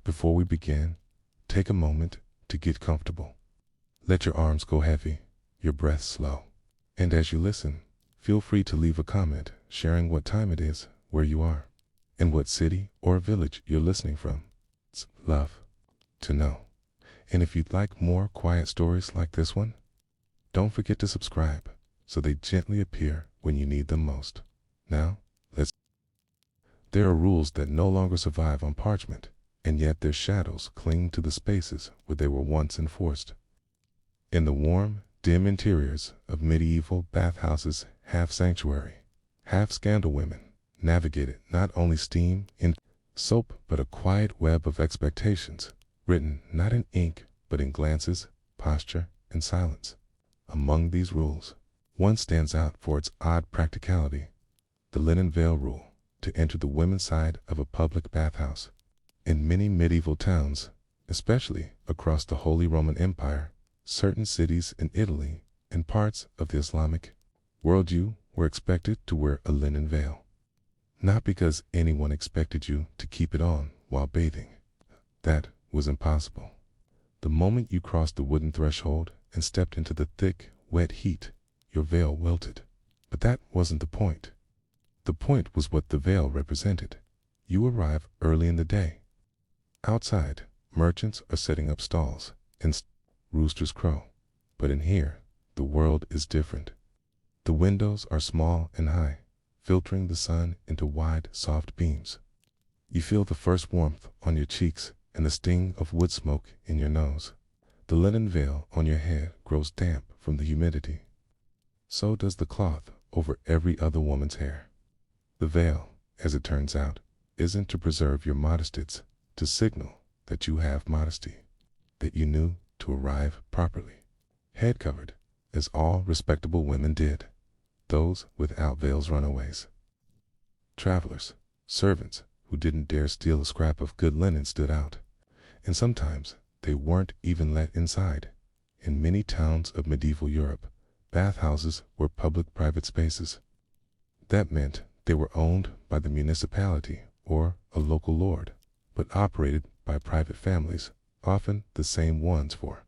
Before we begin, take a moment to get comfortable. Let your arms go heavy, your breath slow. And as you listen, feel free to leave a comment sharing what time it is, where you are, and what city or village you're listening from. It's love to know. And if you'd like more quiet stories like this one, don't forget to subscribe so they gently appear when you need them most. Now, there are rules that no longer survive on parchment, and yet their shadows cling to the spaces where they were once enforced. In the warm, dim interiors of medieval bathhouses, half sanctuary, half scandal women navigated not only steam and soap, but a quiet web of expectations, written not in ink, but in glances, posture, and silence. Among these rules, one stands out for its odd practicality: the linen veil rule, to enter the women's side of a public bathhouse. In many medieval towns, especially across the Holy Roman Empire, certain cities in Italy, and parts of the Islamic world, you were expected to wear a linen veil. Not because anyone expected you to keep it on while bathing. That was impossible. The moment you crossed the wooden threshold and stepped into the thick, wet heat, your veil wilted. But that wasn't the point. The point was what the veil represented. You arrive early in the day. Outside, merchants are setting up stalls, and roosters crow. But in here, the world is different. The windows are small and high, filtering the sun into wide, soft beams. You feel the first warmth on your cheeks and the sting of wood smoke in your nose. The linen veil on your head grows damp from the humidity. So does the cloth over every other woman's hair. The veil, as it turns out, isn't to preserve your modesty, it's to signal that you have modesty, that you knew to arrive properly. Head covered, as all respectable women did. Those without veils runaways. Travelers, servants who didn't dare steal a scrap of good linen stood out, and sometimes they weren't even let inside. In many towns of medieval Europe, bathhouses were public-private spaces. That meant they were owned by the municipality or a local lord, but operated by private families, often the same ones for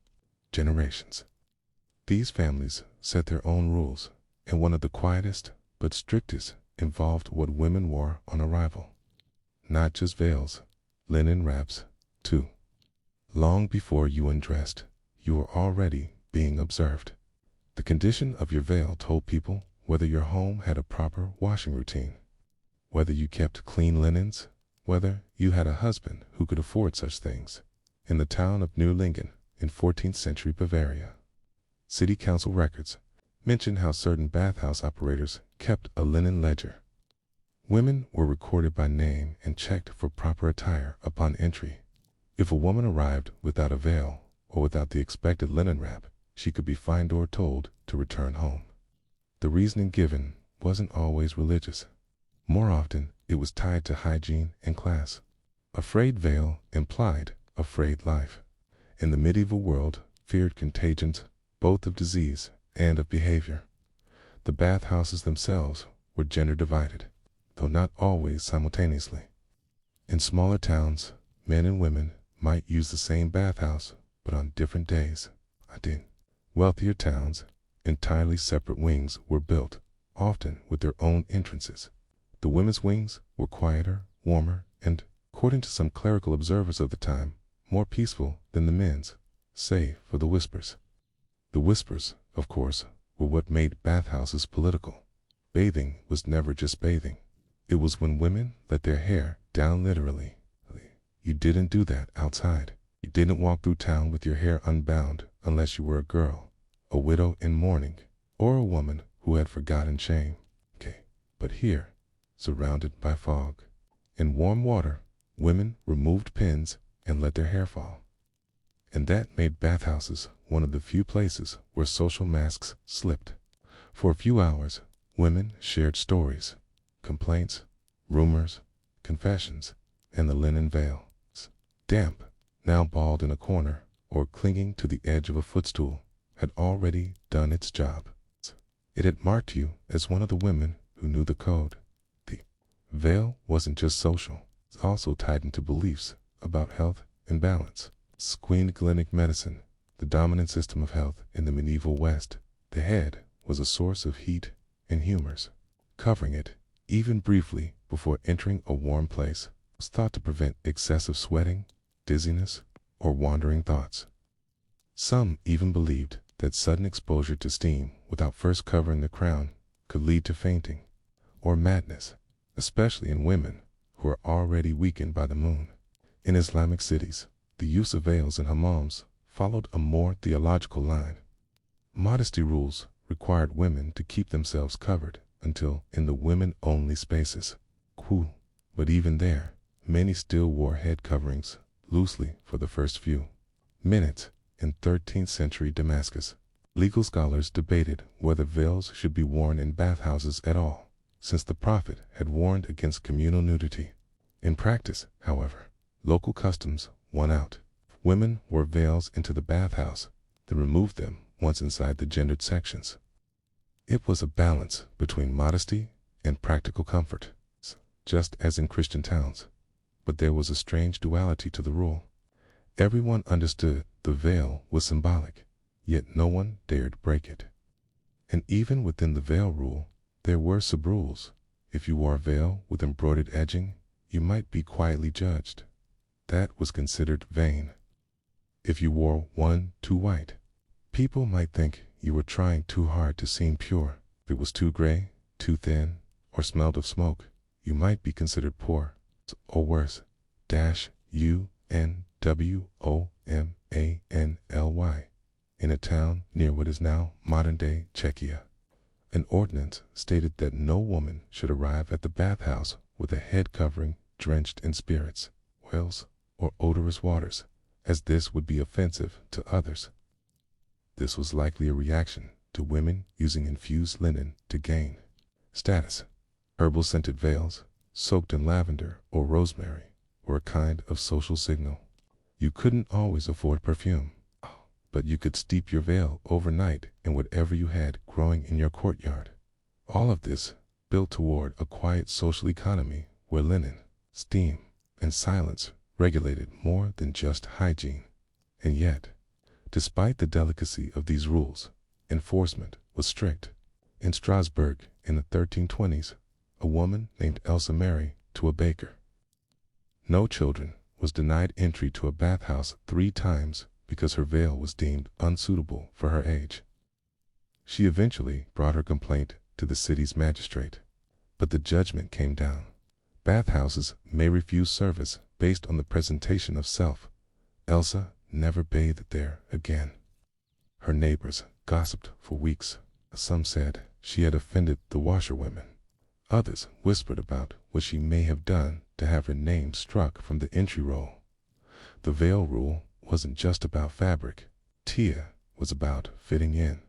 generations. These families set their own rules, and one of the quietest but strictest involved what women wore on arrival. Not just veils, linen wraps, too. Long before you undressed, you were already being observed. The condition of your veil told people whether your home had a proper washing routine, whether you kept clean linens, whether you had a husband who could afford such things. In the town of Neulingen in 14th century Bavaria, city council records mention how certain bathhouse operators kept a linen ledger. Women were recorded by name and checked for proper attire upon entry. If a woman arrived without a veil or without the expected linen wrap, she could be fined or told to return home. The reasoning given wasn't always religious. More often, it was tied to hygiene and class. A frayed veil implied a frayed life. In the medieval world, feared contagions, both of disease and of behavior. The bathhouses themselves were gender divided, though not always simultaneously. In smaller towns, men and women might use the same bathhouse, but on different days. Wealthier towns, entirely separate wings were built, often with their own entrances. The women's wings were quieter, warmer, and, according to some clerical observers of the time, more peaceful than the men's, save for the whispers. The whispers, of course, were what made bathhouses political. Bathing was never just bathing. It was when women let their hair down literally. You didn't do that outside. You didn't walk through town with your hair unbound unless you were a girl, a widow in mourning, or a woman who had forgotten shame. But here, surrounded by fog, in warm water, women removed pins and let their hair fall. And that made bathhouses one of the few places where social masks slipped. For a few hours, women shared stories, complaints, rumors, confessions, and the linen veil. Damp, now balled in a corner or clinging to the edge of a footstool, had already done its job. It had marked you as one of the women who knew the code. The veil wasn't just social, it's also tied into beliefs about health and balance. Gynecologic medicine, the dominant system of health in the medieval West. The head was a source of heat and humors. Covering it, even briefly before entering a warm place, was thought to prevent excessive sweating, dizziness, or wandering thoughts. Some even believed that sudden exposure to steam without first covering the crown could lead to fainting or madness, especially in women who are already weakened by the moon. In Islamic cities, the use of veils in hammams followed a more theological line. Modesty rules required women to keep themselves covered until in the women-only spaces. But even there, many still wore head coverings loosely for the first few minutes. In 13th century Damascus, legal scholars debated whether veils should be worn in bathhouses at all, since the Prophet had warned against communal nudity. In practice, however, local customs won out. Women wore veils into the bathhouse, then removed them once inside the gendered sections. It was a balance between modesty and practical comfort, just as in Christian towns. But there was a strange duality to the rule. Everyone understood the veil was symbolic, yet no one dared break it. And even within the veil rule, there were sub-rules. If you wore a veil with embroidered edging, you might be quietly judged. That was considered vain. If you wore one too white, people might think you were trying too hard to seem pure. If it was too gray, too thin, or smelled of smoke, you might be considered poor. Or worse, UNWOMANLY, in a town near what is now modern-day Czechia. An ordinance stated that no woman should arrive at the bathhouse with a head covering drenched in spirits, oils, or odorous waters, as this would be offensive to others. This was likely a reaction to women using infused linen to gain status. Herbal scented veils, soaked in lavender or rosemary, were a kind of social signal. You couldn't always afford perfume, but you could steep your veil overnight in whatever you had growing in your courtyard. All of this built toward a quiet social economy where linen, steam, and silence regulated more than just hygiene. And yet, despite the delicacy of these rules, enforcement was strict. In Strasbourg in the 1320s, a woman named Elsa married to a baker. No children was denied entry to a bathhouse 3 times because her veil was deemed unsuitable for her age. She eventually brought her complaint to the city's magistrate, but the judgment came down. Bathhouses may refuse service based on the presentation of self. Elsa never bathed there again. Her neighbors gossiped for weeks. Some said she had offended the washerwomen. Others whispered about what she may have done to have her name struck from the entry roll. The veil rule wasn't just about fabric. Tia was about fitting in,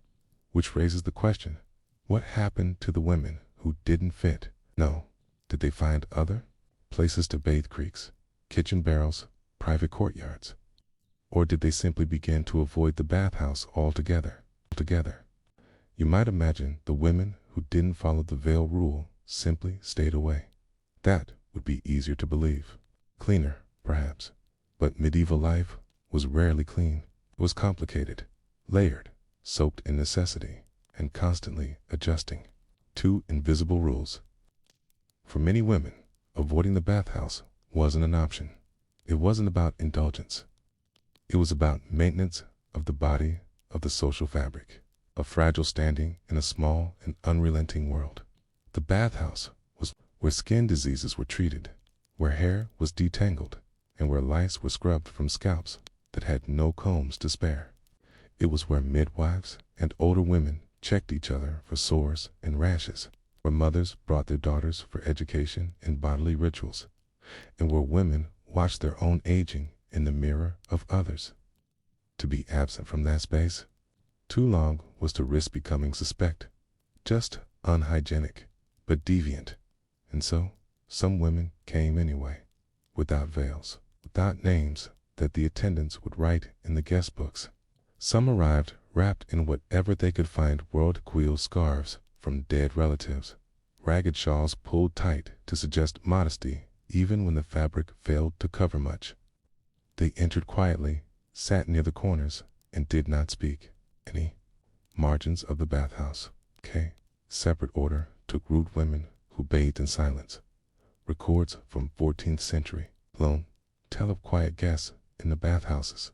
which raises the question, what happened to the women who didn't fit? No, did they find other places to bathe? Creeks, kitchen barrels, private courtyards? Or did they simply begin to avoid the bathhouse altogether? You might imagine the women who didn't follow the veil rule simply stayed away. That would be easier to believe. Cleaner, perhaps. But medieval life was rarely clean. It was complicated, layered, soaked in necessity, and constantly adjusting. 2 invisible rules. For many women, avoiding the bathhouse wasn't an option. It wasn't about indulgence. It was about maintenance of the body, of the social fabric, a fragile standing in a small and unrelenting world. The bathhouse was where skin diseases were treated, where hair was detangled, and where lice were scrubbed from scalps that had no combs to spare. It was where midwives and older women checked each other for sores and rashes, where mothers brought their daughters for education and bodily rituals, and where women watched their own aging in the mirror of others. To be absent from that space too long was to risk becoming suspect, just unhygienic, but deviant. And so, some women came anyway, without veils, without names that the attendants would write in the guest books. Some arrived wrapped in whatever they could find: world-quill scarves from dead relatives, ragged shawls pulled tight to suggest modesty even when the fabric failed to cover much. They entered quietly, sat near the corners, and did not speak. Any margins of the bathhouse. Separate order took root women who bathed in silence. Records from 14th century alone tell of quiet guests in the bathhouses.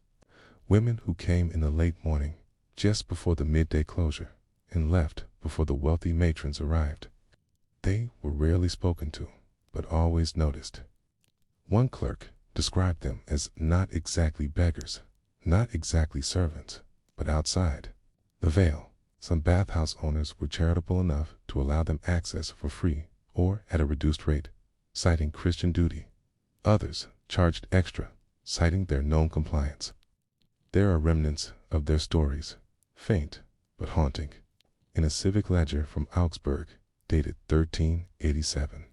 Women who came in the late morning, just before the midday closure, and left before the wealthy matrons arrived. They were rarely spoken to, but always noticed. One clerk described them as not exactly beggars, not exactly servants, but outside the veil. Some bathhouse owners were charitable enough to allow them access for free or at a reduced rate, citing Christian duty. Others charged extra, citing their known compliance. There are remnants of their stories, faint but haunting, in a civic ledger from Augsburg, dated 1387.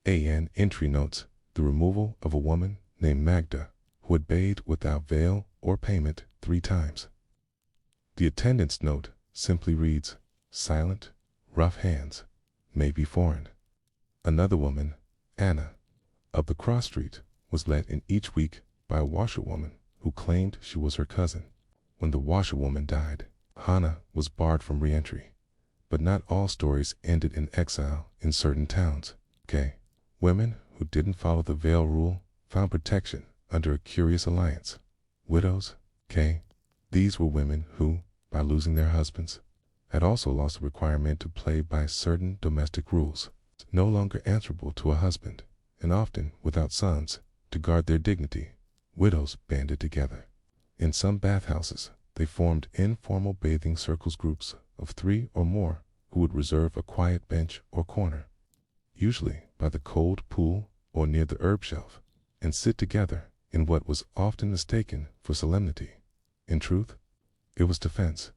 An entry notes the removal of a woman named Magda, who had bathed without veil or payment 3 times. The attendant's note simply reads, silent, rough hands, may be foreign. Another woman, Anna, of the cross street, was let in each week by a washerwoman who claimed she was her cousin. When the washerwoman died, Hannah was barred from re-entry. But not all stories ended in exile in certain towns. Women who didn't follow the veil rule found protection under a curious alliance. Widows. These were women who, by losing their husbands, had also lost the requirement to play by certain domestic rules, no longer answerable to a husband, and often without sons to guard their dignity. Widows banded together. In some bathhouses, they formed informal bathing circles, groups of 3 or more who would reserve a quiet bench or corner, usually by the cold pool or near the herb shelf, and sit together in what was often mistaken for solemnity. In truth, it was defense.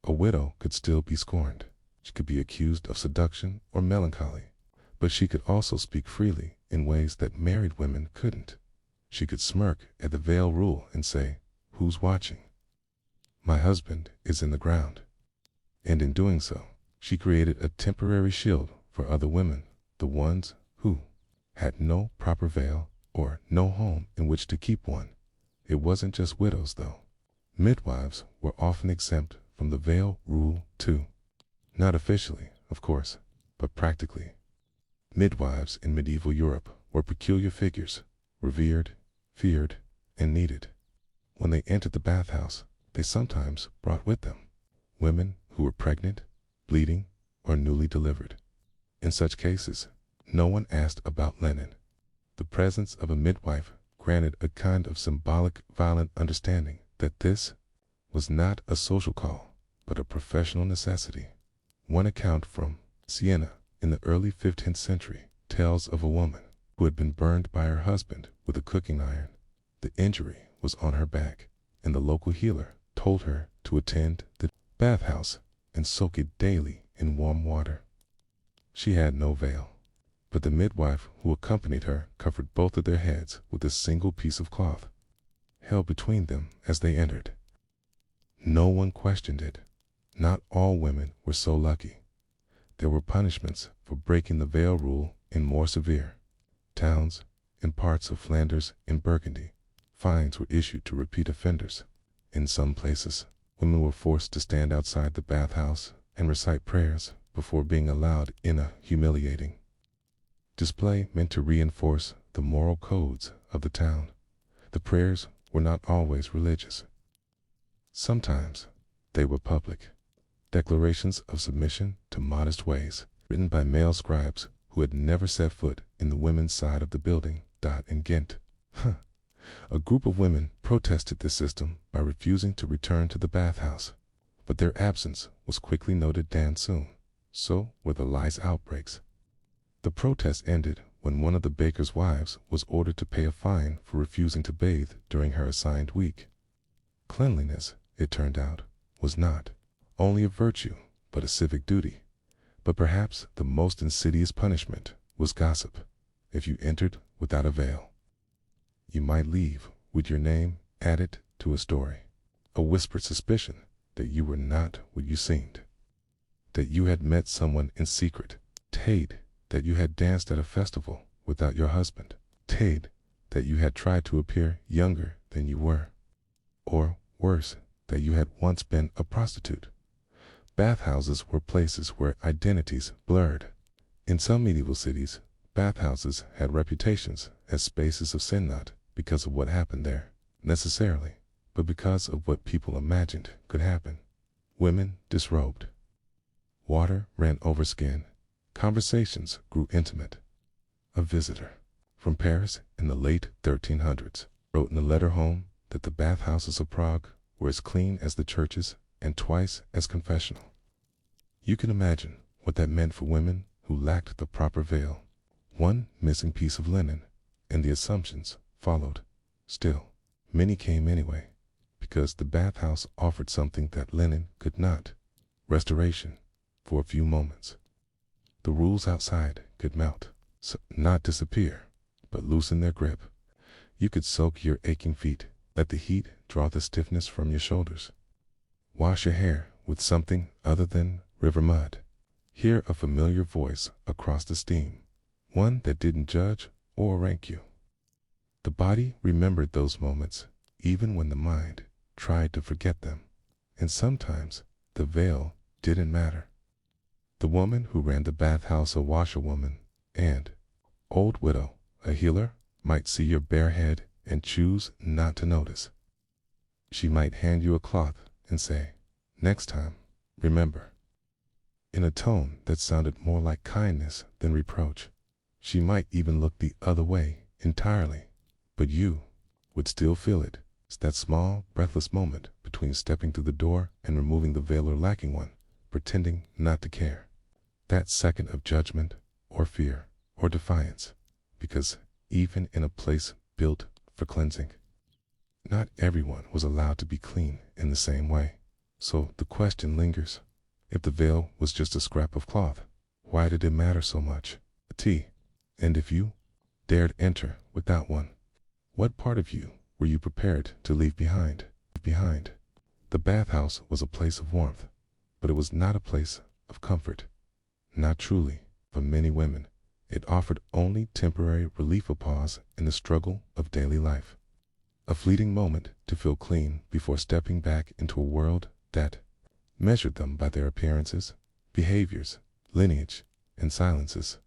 A widow could still be scorned. She could be accused of seduction or melancholy, but she could also speak freely in ways that married women couldn't. She could smirk at the veil rule and say, "Who's watching? My husband is in the ground." And in doing so, she created a temporary shield for other women, the ones who had no proper veil or no home in which to keep one. It wasn't just widows, though. Midwives were often exempt from the veil rule too. Not officially, of course, but practically. Midwives in medieval Europe were peculiar figures, revered, feared, and needed. When they entered the bathhouse, they sometimes brought with them women who were pregnant, bleeding, or newly delivered. In such cases, no one asked about linen. The presence of a midwife granted a kind of symbolic, violent understanding that this was not a social call, but a professional necessity. One account from Siena in the early 15th century tells of a woman who had been burned by her husband with a cooking iron. The injury was on her back, and the local healer told her to attend the bathhouse and soak it daily in warm water. She had no veil, but the midwife who accompanied her covered both of their heads with a single piece of cloth, held between them as they entered. No one questioned it. Not all women were so lucky. There were punishments for breaking the veil rule in more severe towns. In parts of Flanders and Burgundy, fines were issued to repeat offenders. In some places, women were forced to stand outside the bathhouse and recite prayers before being allowed in, a humiliating display meant to reinforce the moral codes of the town. The prayers were not always religious. Sometimes they were public declarations of submission to modest ways, written by male scribes who had never set foot in the women's side of the building. In Ghent, a group of women protested this system by refusing to return to the bathhouse, but their absence was quickly noted soon. So were the lice outbreaks. The protest ended when one of the baker's wives was ordered to pay a fine for refusing to bathe during her assigned week. Cleanliness, it turned out, was not only a virtue, but a civic duty. But perhaps the most insidious punishment was gossip. If you entered without a veil, you might leave with your name added to a story, a whispered suspicion that you were not what you seemed, that you had met someone in secret, that you had danced at a festival without your husband, that you had tried to appear younger than you were. Or, worse, that you had once been a prostitute. Bathhouses were places where identities blurred. In some medieval cities, bathhouses had reputations as spaces of sin, not because of what happened there, necessarily, but because of what people imagined could happen. Women disrobed. Water ran over skin. Conversations grew intimate. A visitor from Paris in the late 1300s wrote in a letter home that the bathhouses of Prague were as clean as the churches and twice as confessional. You can imagine what that meant for women who lacked the proper veil. One missing piece of linen, and the assumptions followed. Still, many came anyway, because the bathhouse offered something that linen could not: restoration for a few moments. The rules outside could melt, not disappear, but loosen their grip. You could soak your aching feet, let the heat draw the stiffness from your shoulders. Wash your hair with something other than river mud. Hear a familiar voice across the steam, one that didn't judge or rank you. The body remembered those moments, even when the mind tried to forget them. And sometimes the veil didn't matter. The woman who ran the bathhouse, a washerwoman, and old widow, a healer, might see your bare head and choose not to notice. She might hand you a cloth and say, "Next time, remember," in a tone that sounded more like kindness than reproach. She might even look the other way entirely, but you would still feel it. It's that small, breathless moment between stepping through the door and removing the veil or lacking one, pretending not to care. That second of judgment or fear or defiance, because even in a place built for cleansing, not everyone was allowed to be clean in the same way. So the question lingers: if the veil was just a scrap of cloth, why did it matter so much? And if you dared enter without one, what part of you were you prepared to leave behind? The bathhouse was a place of warmth, but it was not a place of comfort. Not truly. For many women, it offered only temporary relief, a pause in the struggle of daily life, a fleeting moment to feel clean before stepping back into a world that measured them by their appearances, behaviors, lineage, and silences.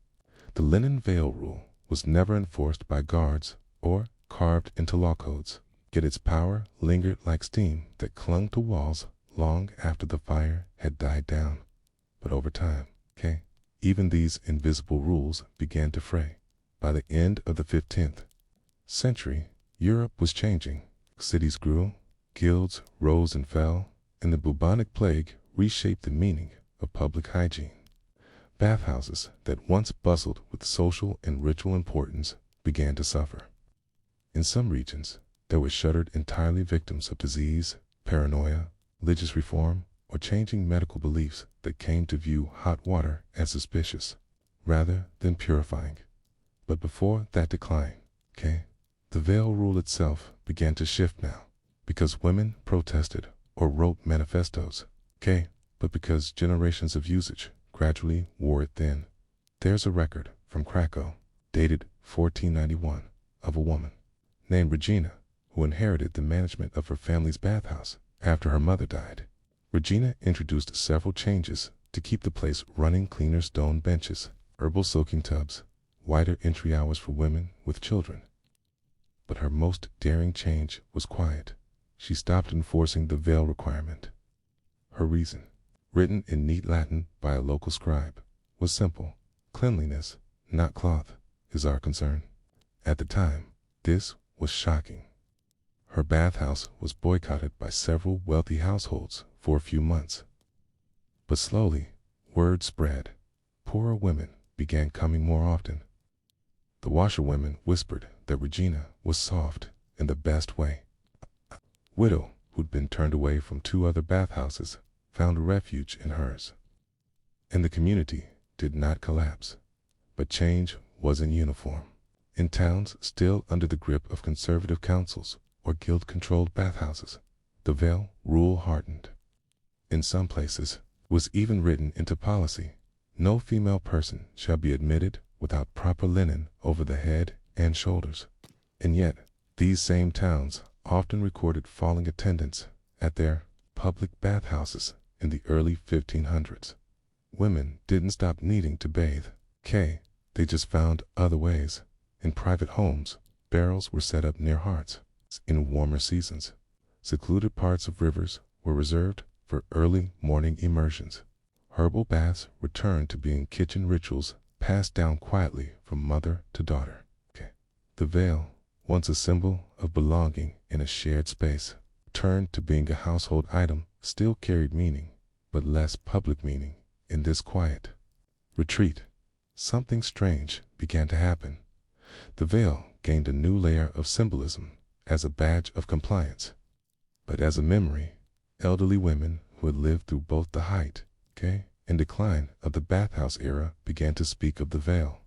The linen veil rule was never enforced by guards or carved into law codes, yet its power lingered like steam that clung to walls long after the fire had died down. But over time, even these invisible rules began to fray. By the end of the 15th century, Europe was changing. Cities grew, guilds rose and fell, and the bubonic plague reshaped the meaning of public hygiene. Bathhouses that once bustled with social and ritual importance began to suffer. In some regions, they were shuttered entirely, victims of disease, paranoia, religious reform, or changing medical beliefs that came to view hot water as suspicious rather than purifying. But before that decline, the veil rule itself began to shift now, because women protested or wrote manifestos, but because generations of usage gradually wore it thin. There's a record from Krakow, dated 1491, of a woman named Regina who inherited the management of her family's bathhouse after her mother died. Regina introduced several changes to keep the place running: cleaner stone benches, herbal soaking tubs, wider entry hours for women with children. But her most daring change was quiet. She stopped enforcing the veil requirement. Her reason, written in neat Latin by a local scribe, was simple: cleanliness, not cloth, is our concern. At the time, this was shocking. Her bathhouse was boycotted by several wealthy households for a few months. But slowly, word spread. Poorer women began coming more often. The washerwomen whispered that Regina was soft in the best way. A widow who'd been turned away from 2 other bathhouses found refuge in hers. And the community did not collapse, but change wasn't uniform. In towns still under the grip of conservative councils or guild-controlled bathhouses, the veil rule hardened. In some places, it was even written into policy: no female person shall be admitted without proper linen over the head and shoulders. And yet, these same towns often recorded falling attendance at their public bathhouses in the early 1500s. Women didn't stop needing to bathe. They just found other ways. In private homes, barrels were set up near hearths. In warmer seasons, secluded parts of rivers were reserved for early morning immersions. Herbal baths returned to being kitchen rituals passed down quietly from mother to daughter. The veil, once a symbol of belonging in a shared space, turned to being a household item, still carried meaning, but less public meaning. In this quiet retreat, something strange began to happen. The veil gained a new layer of symbolism as a badge of compliance, but as a memory. Elderly women who had lived through both the height and decline of the bathhouse era began to speak of the veil,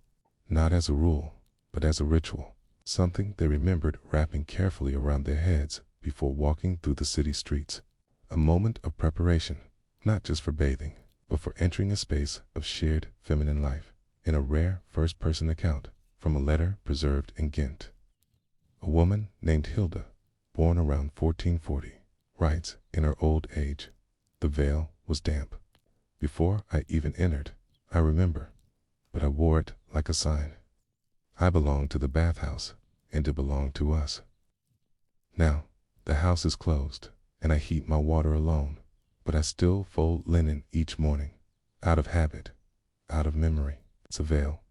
not as a rule, but as a ritual, something they remembered wrapping carefully around their heads before walking through the city streets. A moment of preparation, not just for bathing, but for entering a space of shared feminine life. In a rare first-person account from a letter preserved in Ghent, a woman named Hilda, born around 1440, writes, in her old age, "The veil was damp. Before I even entered, I remember, but I wore it like a sign. I belonged to the bathhouse, and it belonged to us. Now, the house is closed, and I heat my water alone, but I still fold linen each morning, out of habit, out of memory." It's a veil.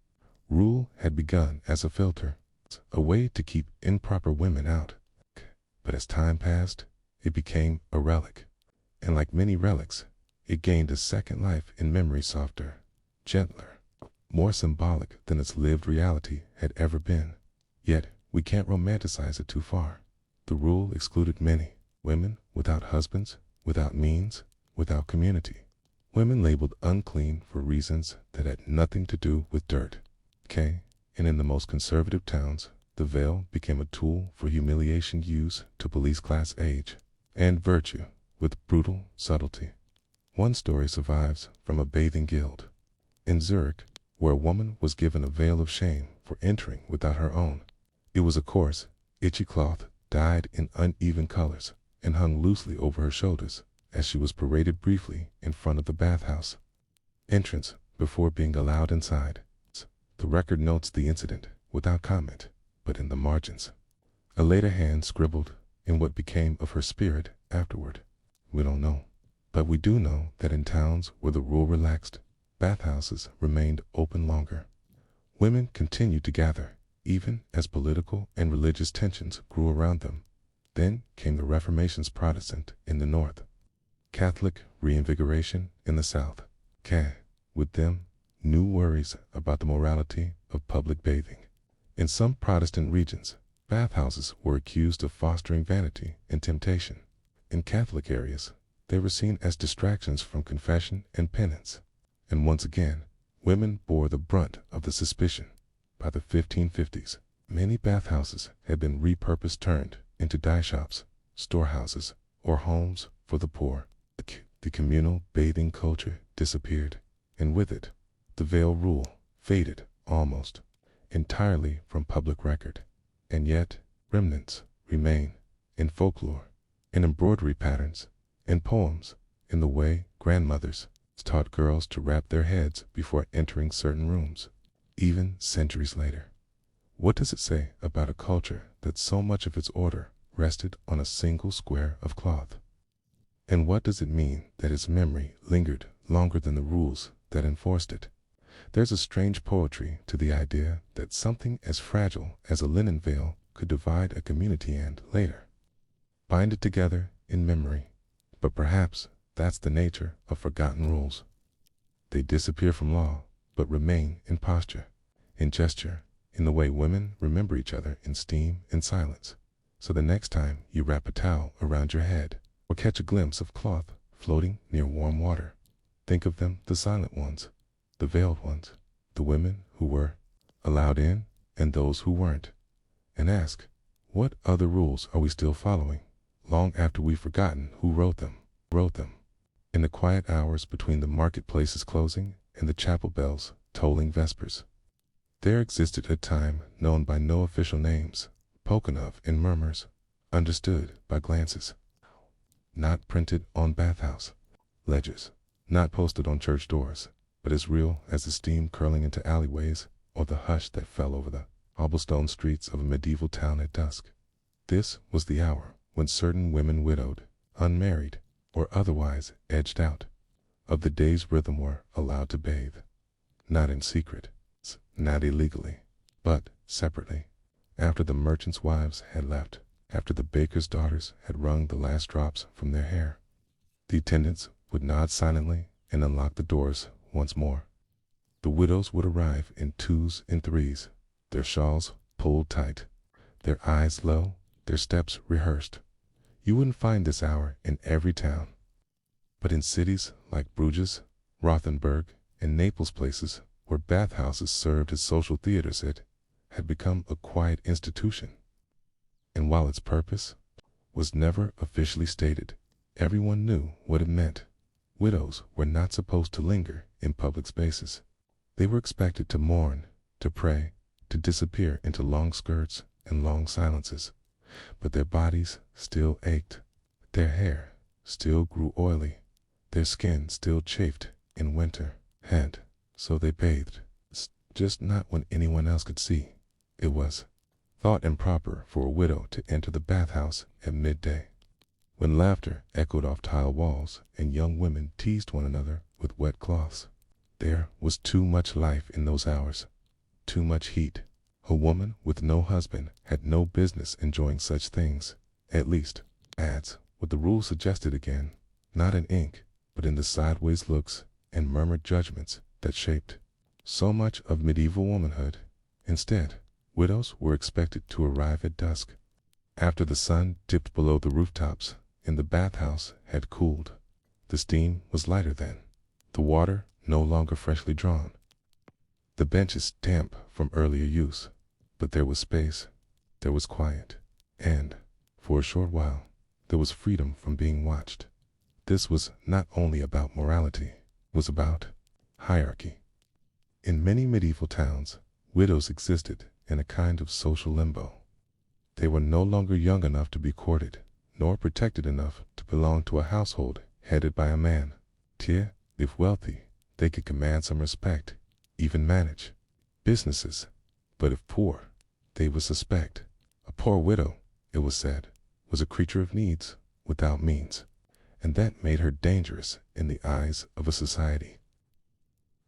Rule had begun as a filter, a way to keep improper women out. But as time passed, it became a relic. And like many relics, it gained a second life in memory, softer, gentler, more symbolic than its lived reality had ever been. Yet, we can't romanticize it too far. The rule excluded many women without husbands, without means, without community. Women labeled unclean for reasons that had nothing to do with dirt. And in the most conservative towns, the veil became a tool for humiliation used to police class, age, and virtue with brutal subtlety. One story survives from a bathing guild in Zurich, where a woman was given a veil of shame for entering without her own. It was a coarse, itchy cloth dyed in uneven colors and hung loosely over her shoulders as she was paraded briefly in front of the bathhouse entrance before being allowed inside. The record notes the incident without comment, but in the margins, a later hand scribbled in what became of her spirit afterward. We don't know, but we do know that in towns where the rule relaxed, bathhouses remained open longer. Women continued to gather, even as political and religious tensions grew around them. Then came the Reformation's Protestant in the north, Catholic reinvigoration in the south. With them, new worries about the morality of public bathing. In some Protestant regions, bathhouses were accused of fostering vanity and temptation. In Catholic areas, they were seen as distractions from confession and penance. And once again, women bore the brunt of the suspicion. By the 1550s, many bathhouses had been repurposed, turned into dye shops, storehouses, or homes for the poor. The communal bathing culture disappeared, and with it, the veil rule faded almost entirely from public record. And yet, remnants remain in folklore, in embroidery patterns, in poems, in the way grandmothers taught girls to wrap their heads before entering certain rooms, even centuries later. What does it say about a culture that so much of its order rested on a single square of cloth? And what does it mean that its memory lingered longer than the rules that enforced it? There's a strange poetry to the idea that something as fragile as a linen veil could divide a community and, later, bind it together in memory. But perhaps that's the nature of forgotten rules. They disappear from law, but remain in posture, in gesture, in the way women remember each other in steam and silence. So the next time you wrap a towel around your head, or catch a glimpse of cloth floating near warm water, think of them, the silent ones, the veiled ones, the women who were allowed in and those who weren't, and ask, what other rules are we still following, long after we've forgotten who wrote them? In the quiet hours between the marketplace's closing and the chapel bells tolling vespers, there existed a time known by no official names, spoken of in murmurs, understood by glances, not printed on bathhouse ledgers, not posted on church doors, but as real as the steam curling into alleyways or the hush that fell over the cobblestone streets of a medieval town at dusk. This was the hour when certain women widowed, unmarried, or otherwise edged out of the day's rhythm were allowed to bathe, not in secret, not illegally, but separately, after the merchants' wives had left, after the baker's daughters had wrung the last drops from their hair. The attendants would nod silently and unlock the doors once more. The widows would arrive in twos and threes, their shawls pulled tight, their eyes low, their steps rehearsed. You wouldn't find this hour in every town, but in cities like Bruges, Rothenburg, and Naples, places where bathhouses served as social theaters, it had become a quiet institution. And while its purpose was never officially stated, everyone knew what it meant. Widows were not supposed to linger in public spaces. They were expected to mourn, to pray, to disappear into long skirts and long silences. But their bodies still ached, their hair still grew oily, their skin still chafed in winter, and so they bathed, just not when anyone else could see. It was thought improper for a widow to enter the bathhouse at midday, when laughter echoed off tile walls and young women teased one another with wet cloths. There was too much life in those hours, too much heat. A woman with no husband had no business enjoying such things, at least, adds what the rule suggested again, not in ink, but in the sideways looks and murmured judgments that shaped so much of medieval womanhood. Instead, widows were expected to arrive at dusk, after the sun dipped below the rooftops and the bathhouse had cooled. The steam was lighter then, the water no longer freshly drawn, the benches damp from earlier use. But there was space, there was quiet, and, for a short while, there was freedom from being watched. This was not only about morality, it was about hierarchy. In many medieval towns, widows existed in a kind of social limbo. They were no longer young enough to be courted, nor protected enough to belong to a household headed by a man. If wealthy, they could command some respect, even manage businesses. But if poor, they would suspect. A poor widow, it was said, was a creature of needs, without means, and that made her dangerous in the eyes of a society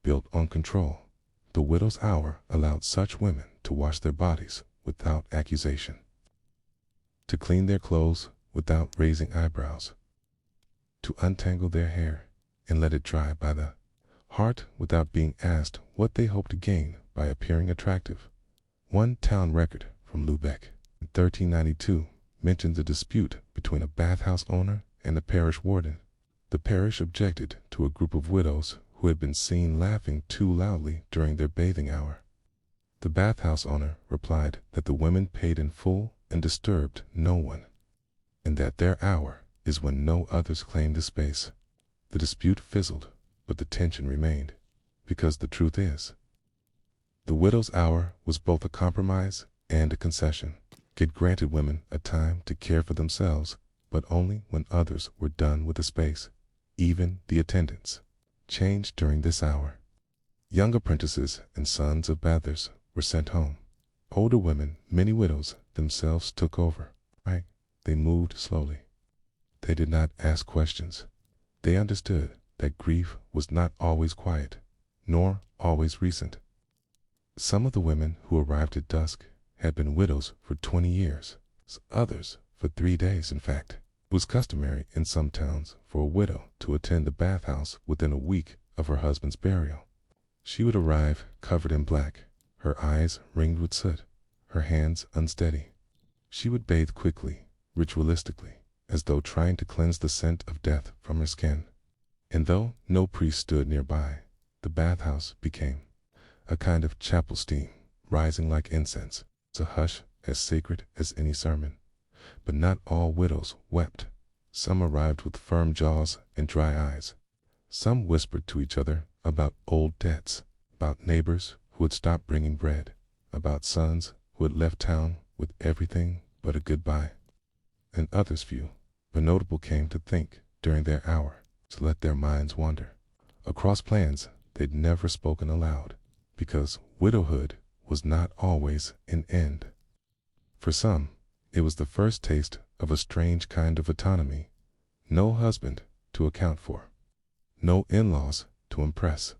built on control. The widow's hour allowed such women to wash their bodies without accusation, to clean their clothes without raising eyebrows, to untangle their hair and let it dry by the heart without being asked what they hoped to gain by appearing attractive. One town record from Lubeck in 1392 mentions a dispute between a bathhouse owner and a parish warden. The parish objected to a group of widows who had been seen laughing too loudly during their bathing hour. The bathhouse owner replied that the women paid in full and disturbed no one, and that their hour is when no others claimed the space. The dispute fizzled, but the tension remained, because the truth is, the widow's hour was both a compromise and a concession. It granted women a time to care for themselves, but only when others were done with the space. Even the attendants changed during this hour. Young apprentices and sons of bathers were sent home. Older women, many widows, themselves took over. They moved slowly. They did not ask questions. They understood that grief was not always quiet, nor always recent. Some of the women who arrived at dusk had been widows for 20 years, others for 3 days, in fact. It was customary in some towns for a widow to attend the bathhouse within a week of her husband's burial. She would arrive covered in black, her eyes ringed with soot, her hands unsteady. She would bathe quickly, ritualistically, as though trying to cleanse the scent of death from her skin. And though no priest stood nearby, the bathhouse became a kind of chapel steam, rising like incense. It's a hush as sacred as any sermon. But not all widows wept. Some arrived with firm jaws and dry eyes. Some whispered to each other about old debts, about neighbors who had stopped bringing bread, about sons who had left town with everything but a goodbye. And others few, but notable, came to think during their hour, to let their minds wander across plans they'd never spoken aloud, because widowhood was not always an end. For some, it was the first taste of a strange kind of autonomy. No husband to account for, no in-laws to impress,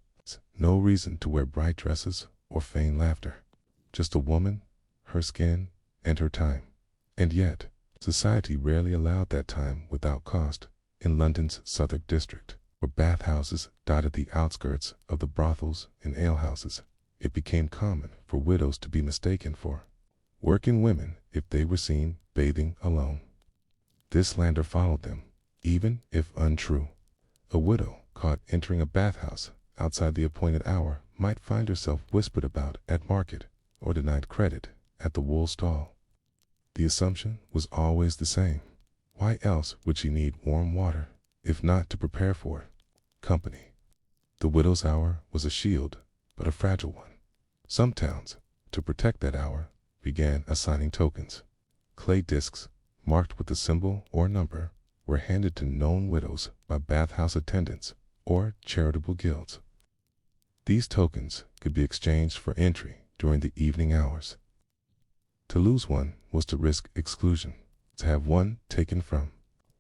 no reason to wear bright dresses or feign laughter. Just a woman, her skin, and her time. And yet, society rarely allowed that time without cost. In London's Southwark district, where bathhouses dotted the outskirts of the brothels and alehouses, it became common for widows to be mistaken for working women if they were seen bathing alone. This slander followed them, even if untrue. A widow caught entering a bathhouse outside the appointed hour might find herself whispered about at market or denied credit at the wool stall. The assumption was always the same. Why else would she need warm water, if not to prepare for company? The widow's hour was a shield, but a fragile one. Some towns, to protect that hour, began assigning tokens. Clay discs, marked with a symbol or number, were handed to known widows by bathhouse attendants or charitable guilds. These tokens could be exchanged for entry during the evening hours. To lose one was to risk exclusion. To have one taken from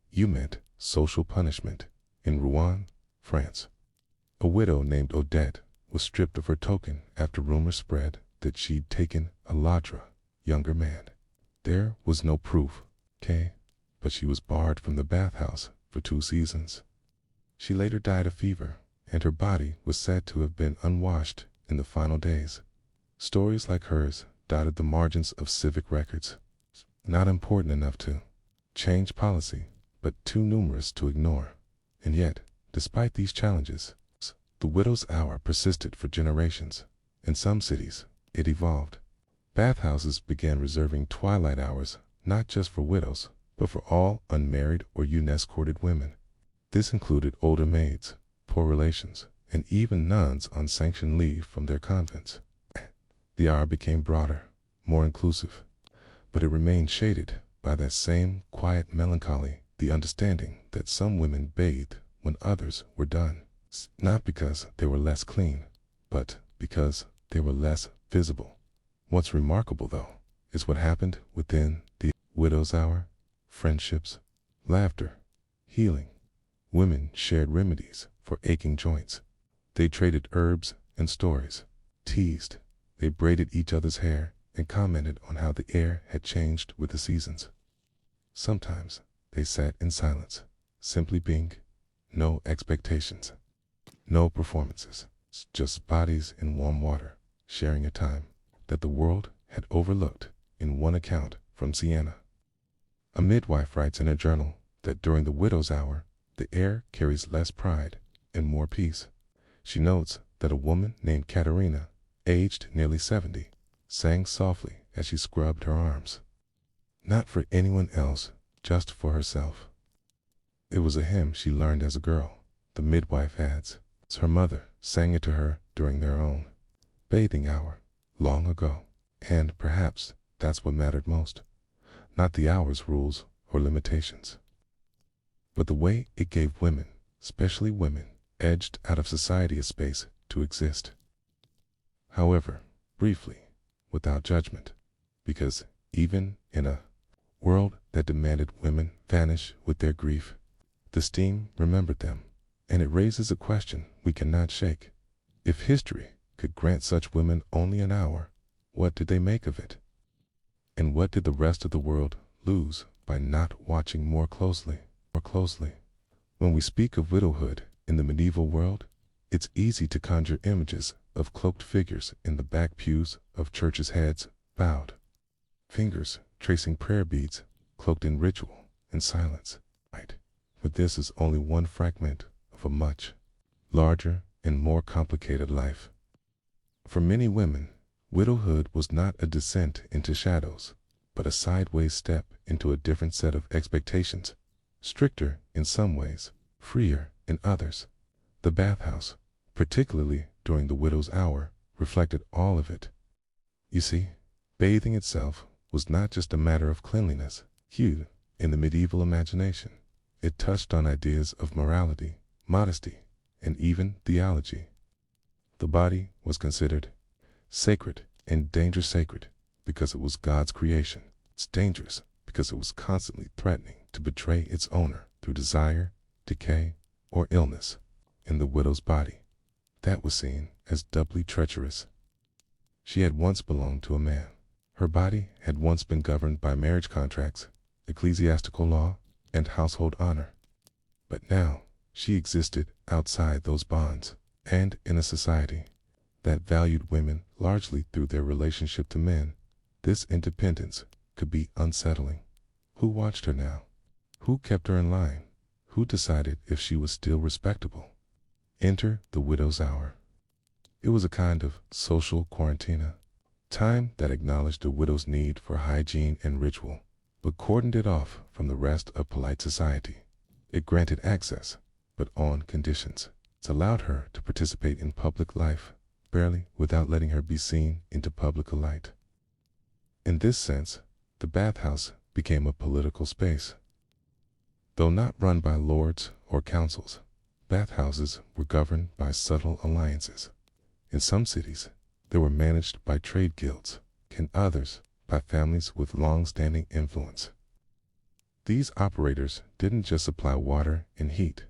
you meant social punishment. In Rouen, France, a widow named Odette was stripped of her token after rumors spread that she'd taken a ladra, younger man. There was no proof, but she was barred from the bathhouse for 2 seasons. She later died of fever, and her body was said to have been unwashed in the final days. Stories like hers dotted the margins of civic records, not important enough to change policy, but too numerous to ignore. And yet, despite these challenges, the widow's hour persisted for generations. In some cities, it evolved. Bathhouses began reserving twilight hours not just for widows, but for all unmarried or unescorted women. This included older maids, poor relations, and even nuns on sanctioned leave from their convents. The hour became broader, more inclusive, but it remained shaded by that same quiet melancholy, the understanding that some women bathed when others were done, not because they were less clean, but because they were less visible. What's remarkable, though, is what happened within the widow's hour. Friendships, laughter, healing. Women shared remedies for aching joints. They traded herbs and stories, teased. They braided each other's hair and commented on how the air had changed with the seasons. Sometimes they sat in silence, simply being. No expectations, no performances, just bodies in warm water, sharing a time that the world had overlooked. In one account from Siena, a midwife writes in a journal that during the widow's hour, the air carries less pride and more peace. She notes that a woman named Katerina, aged nearly 70, sang softly as she scrubbed her arms. Not for anyone else, just for herself. It was a hymn she learned as a girl, the midwife adds. Her mother sang it to her during their own bathing hour, long ago. And perhaps that's what mattered most. Not the hour's rules or limitations, but the way it gave women, especially women, edged out of society, a space to exist. However, briefly, without judgment, because even in a world that demanded women vanish with their grief, the steam remembered them, and it raises a question we cannot shake. If history could grant such women only an hour, what did they make of it? And what did the rest of the world lose by not watching more closely? When we speak of widowhood in the medieval world, it's easy to conjure images of cloaked figures in the back pews of churches, heads bowed, fingers tracing prayer beads, cloaked in ritual and silence. But this is only one fragment of a much larger and more complicated life. For many women, widowhood was not a descent into shadows, but a sideways step into a different set of expectations, stricter in some ways, freer in others. The bathhouse, particularly during the widow's hour, reflected all of it. You see, bathing itself was not just a matter of cleanliness. Hued in the medieval imagination, it touched on ideas of morality, modesty, and even theology. The body was considered sacred, and dangerous sacred because it was God's creation. It's dangerous because it was constantly threatening to betray its owner through desire, decay, or illness. In the widow's body, that was seen as doubly treacherous. She had once belonged to a man. Her body had once been governed by marriage contracts, ecclesiastical law, and household honor. But now she existed outside those bonds, and in a society that valued women largely through their relationship to men. This independence could be unsettling. Who watched her now? Who kept her in line? Who decided if she was still respectable? Enter the widow's hour. It was a kind of social quarantina, time that acknowledged the widow's need for hygiene and ritual, but cordoned it off from the rest of polite society. It granted access, but on conditions. It allowed her to participate in public life, barely without letting her be seen into public light. In this sense, the bathhouse became a political space. Though not run by lords or councils, bathhouses were governed by subtle alliances. In some cities, they were managed by trade guilds, in others by families with long-standing influence. These operators didn't just supply water and heat.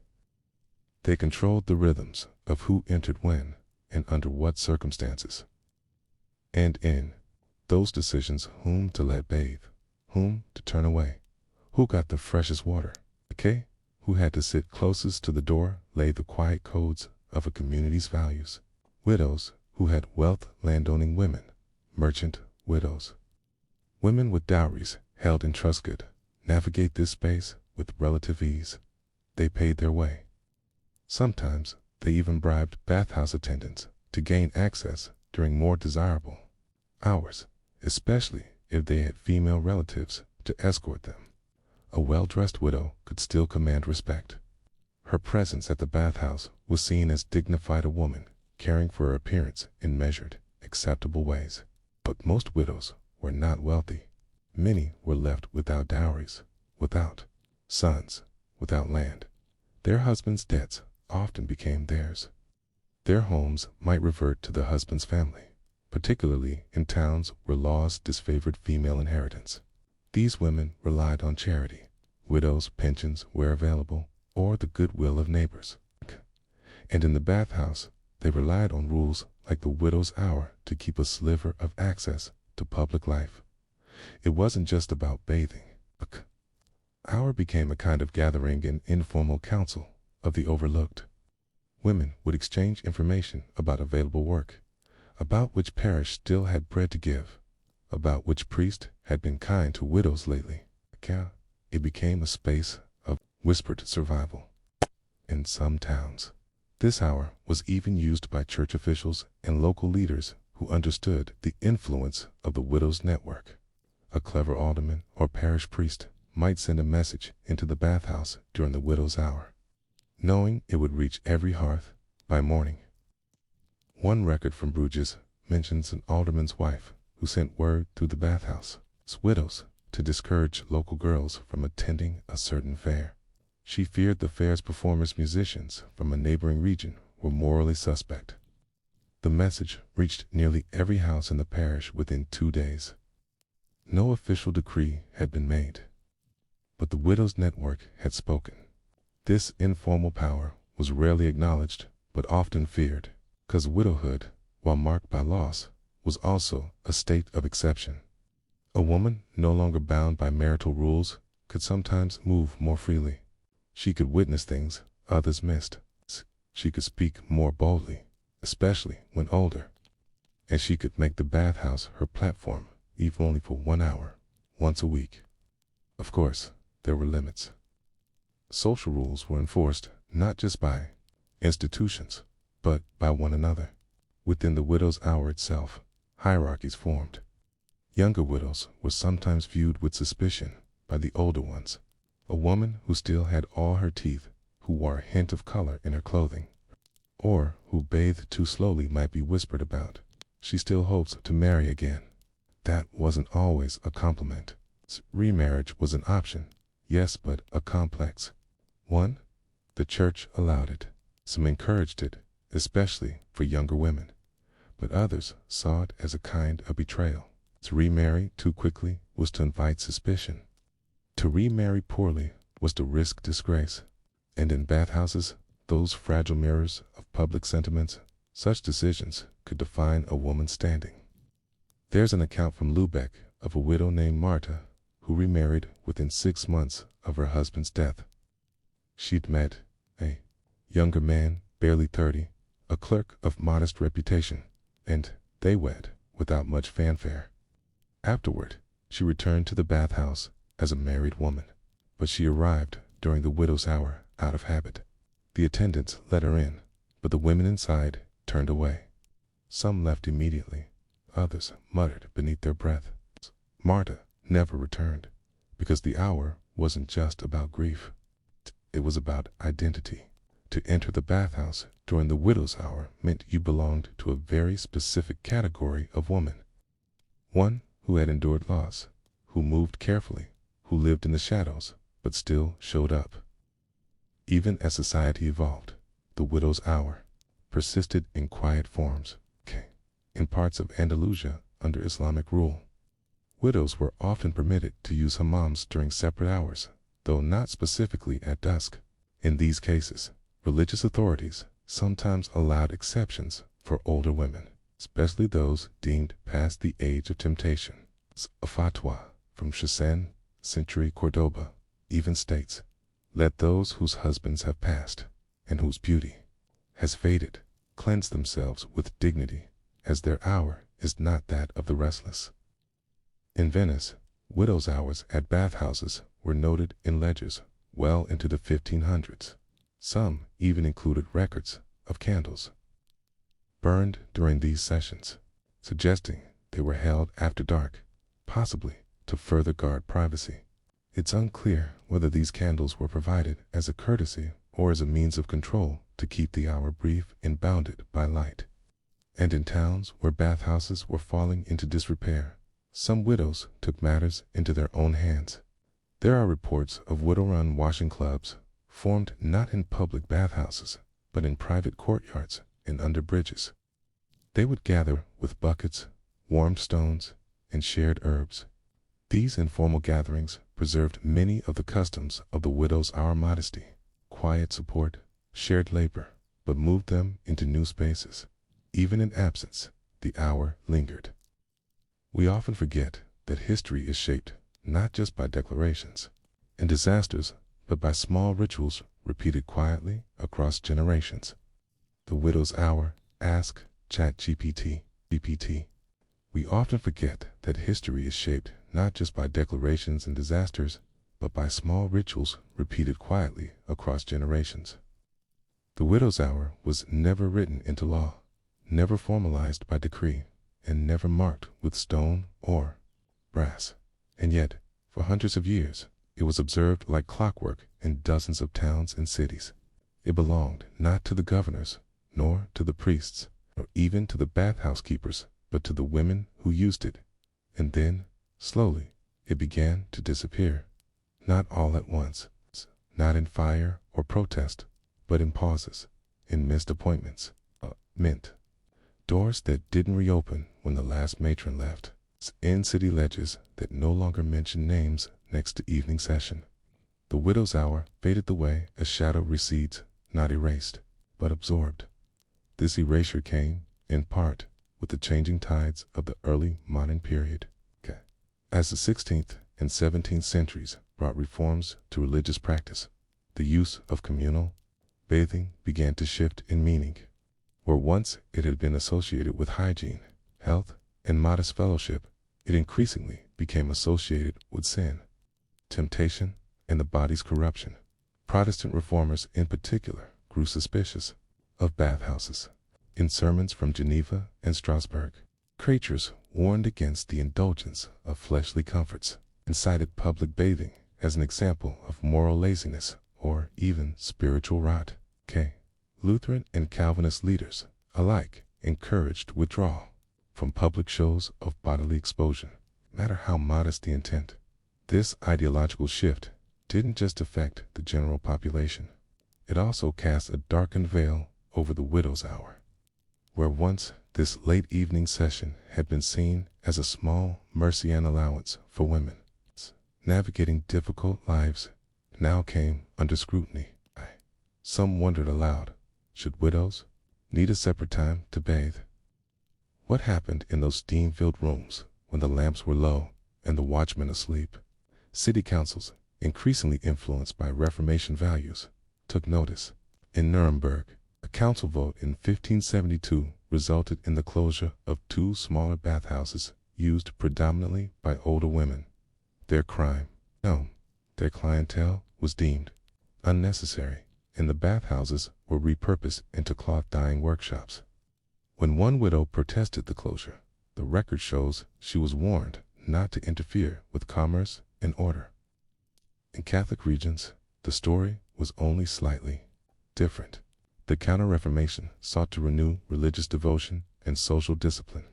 They controlled the rhythms of who entered when and under what circumstances. And in those decisions, whom to let bathe, whom to turn away, who got the freshest water, who had to sit closest to the door, lay the quiet codes of a community's values. Widows who had wealth, landowning women, merchant widows. Women with dowries held in trust could navigate this space with relative ease. They paid their way. Sometimes they even bribed bathhouse attendants to gain access during more desirable hours, especially if they had female relatives to escort them. A well-dressed widow could still command respect. Her presence at the bathhouse was seen as dignified a woman caring for her appearance in measured, acceptable ways. But most widows were not wealthy. Many were left without dowries, without sons, without land. Their husbands' debts often became theirs. Their homes might revert to the husband's family, particularly in towns where laws disfavored female inheritance. These women relied on charity, widows' pensions where available, or the goodwill of neighbors. And in the bathhouse, they relied on rules like the widow's hour to keep a sliver of access to public life. It wasn't just about bathing. The hour became a kind of gathering and informal council of the overlooked. Women would exchange information about available work, about which parish still had bread to give, about which priest had been kind to widows lately. It became a space of whispered survival. In some towns, this hour was even used by church officials and local leaders who understood the influence of the widow's network. A clever alderman or parish priest might send a message into the bathhouse during the widow's hour, knowing it would reach every hearth by morning. One record from Bruges mentions an alderman's wife who sent word through the bathhouse to widows to discourage local girls from attending a certain fair. She feared the fair's performers, musicians from a neighboring region, were morally suspect. The message reached nearly every house in the parish within 2 days. No official decree had been made, but the widow's network had spoken. This informal power was rarely acknowledged, but often feared, because widowhood, while marked by loss, was also a state of exception. A woman no longer bound by marital rules could sometimes move more freely. She could witness things others missed. She could speak more boldly, especially when older. And she could make the bathhouse her platform, even only for 1 hour, once a week. Of course, there were limits. Social rules were enforced not just by institutions, but by one another. Within the widow's hour itself, hierarchies formed. Younger widows were sometimes viewed with suspicion by the older ones. A woman who still had all her teeth, who wore a hint of color in her clothing, or who bathed too slowly might be whispered about. She still hopes to marry again. that wasn't always a compliment. Remarriage was an option, yes, but a complex one. The church allowed it. Some encouraged it, especially for younger women, but others saw it as a kind of betrayal. To remarry too quickly was to invite suspicion. To remarry poorly was to risk disgrace. And in bathhouses, those fragile mirrors of public sentiments, such decisions could define a woman's standing. There's an account from Lubeck of a widow named Marta who remarried within 6 months of her husband's death. She'd met a younger man, barely 30, a clerk of modest reputation, and they wed without much fanfare. Afterward, she returned to the bathhouse as a married woman, but she arrived during the widow's hour out of habit. The attendants let her in, but the women inside turned away. Some left immediately, others muttered beneath their breath. Marta never returned, because the hour wasn't just about grief. It was about identity. To enter the bathhouse during the widow's hour meant you belonged to a very specific category of woman. One who had endured loss, who moved carefully, who lived in the shadows, but still showed up. Even as society evolved, the widow's hour persisted in quiet forms. In parts of Andalusia under Islamic rule, widows were often permitted to use hammams during separate hours, though not specifically at dusk. In these cases, religious authorities sometimes allowed exceptions for older women, especially those deemed past the age of temptation. A fatwa from Chichen century Cordoba even states, "Let those whose husbands have passed, and whose beauty has faded, cleanse themselves with dignity, as their hour is not that of the restless." In Venice, widows' hours at bathhouses were noted in ledgers well into the 1500s. Some even included records of candles burned during these sessions, suggesting they were held after dark, possibly to further guard privacy. It's unclear whether these candles were provided as a courtesy or as a means of control to keep the hour brief and bounded by light. And in towns where bathhouses were falling into disrepair, some widows took matters into their own hands. There are reports of widow-run washing clubs formed not in public bathhouses, but in private courtyards and under bridges. They would gather with buckets, warmed stones, and shared herbs. These informal gatherings preserved many of the customs of the widow's hour: modesty, quiet support, shared labor, but moved them into new spaces. Even in absence, the hour lingered. We often forget that history is shaped not just by declarations and disasters, but by small rituals repeated quietly across generations. The widow's hour, ask ChatGPT. We often forget that history is shaped not just by declarations and disasters, but by small rituals repeated quietly across generations. The widow's hour was never written into law, never formalized by decree, and never marked with stone or brass. And yet, for hundreds of years, it was observed like clockwork in dozens of towns and cities. It belonged not to the governors, nor to the priests, nor even to the bathhouse keepers, but to the women who used it. And then, slowly, it began to disappear. Not all at once, not in fire or protest, but in pauses, in missed appointments, doors that didn't reopen when the last matron left, in city ledgers that no longer mentioned names next to evening session. The widow's hour faded the way a shadow recedes, not erased, but absorbed. This erasure came, in part, with the changing tides of the early modern period. As the 16th and 17th centuries brought reforms to religious practice, the use of communal bathing began to shift in meaning. Where once it had been associated with hygiene, health, and modest fellowship, it increasingly became associated with sin, temptation, and the body's corruption. Protestant reformers in particular grew suspicious of bathhouses. In sermons from Geneva and Strasbourg, preachers warned against the indulgence of fleshly comforts and cited public bathing as an example of moral laziness or even spiritual rot. Lutheran and Calvinist leaders alike encouraged withdrawal from public shows of bodily exposure. matter how modest the intent. This ideological shift didn't just affect the general population. It also cast a darkened veil over the widow's hour. Where once this late evening session had been seen as a small mercy and allowance for women, navigating difficult lives now came under scrutiny. Some wondered aloud, should widows need a separate time to bathe? What happened in those steam-filled rooms when the lamps were low and the watchmen asleep? City councils, increasingly influenced by Reformation values, took notice. In Nuremberg, a council vote in 1572 resulted in the closure of 2 smaller bathhouses used predominantly by older women. Their clientele was deemed unnecessary, and the bathhouses were repurposed into cloth dyeing workshops. When one widow protested the closure, the record shows she was warned not to interfere with commerce and order. In Catholic regions, the story was only slightly different. The Counter-Reformation sought to renew religious devotion and social discipline,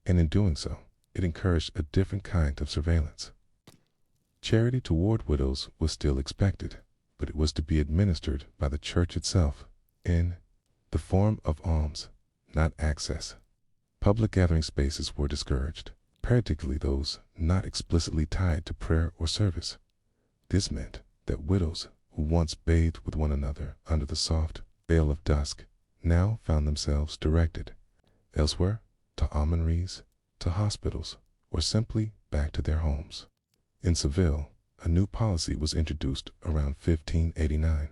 and in doing so, it encouraged a different kind of surveillance. Charity toward widows was still expected, but it was to be administered by the church itself, in the form of alms, not access. Public gathering spaces were discouraged, particularly those not explicitly tied to prayer or service. This meant that widows who once bathed with one another under the soft veil of dusk now found themselves directed elsewhere, to almonries, to hospitals, or simply back to their homes. In Seville, a new policy was introduced around 1589,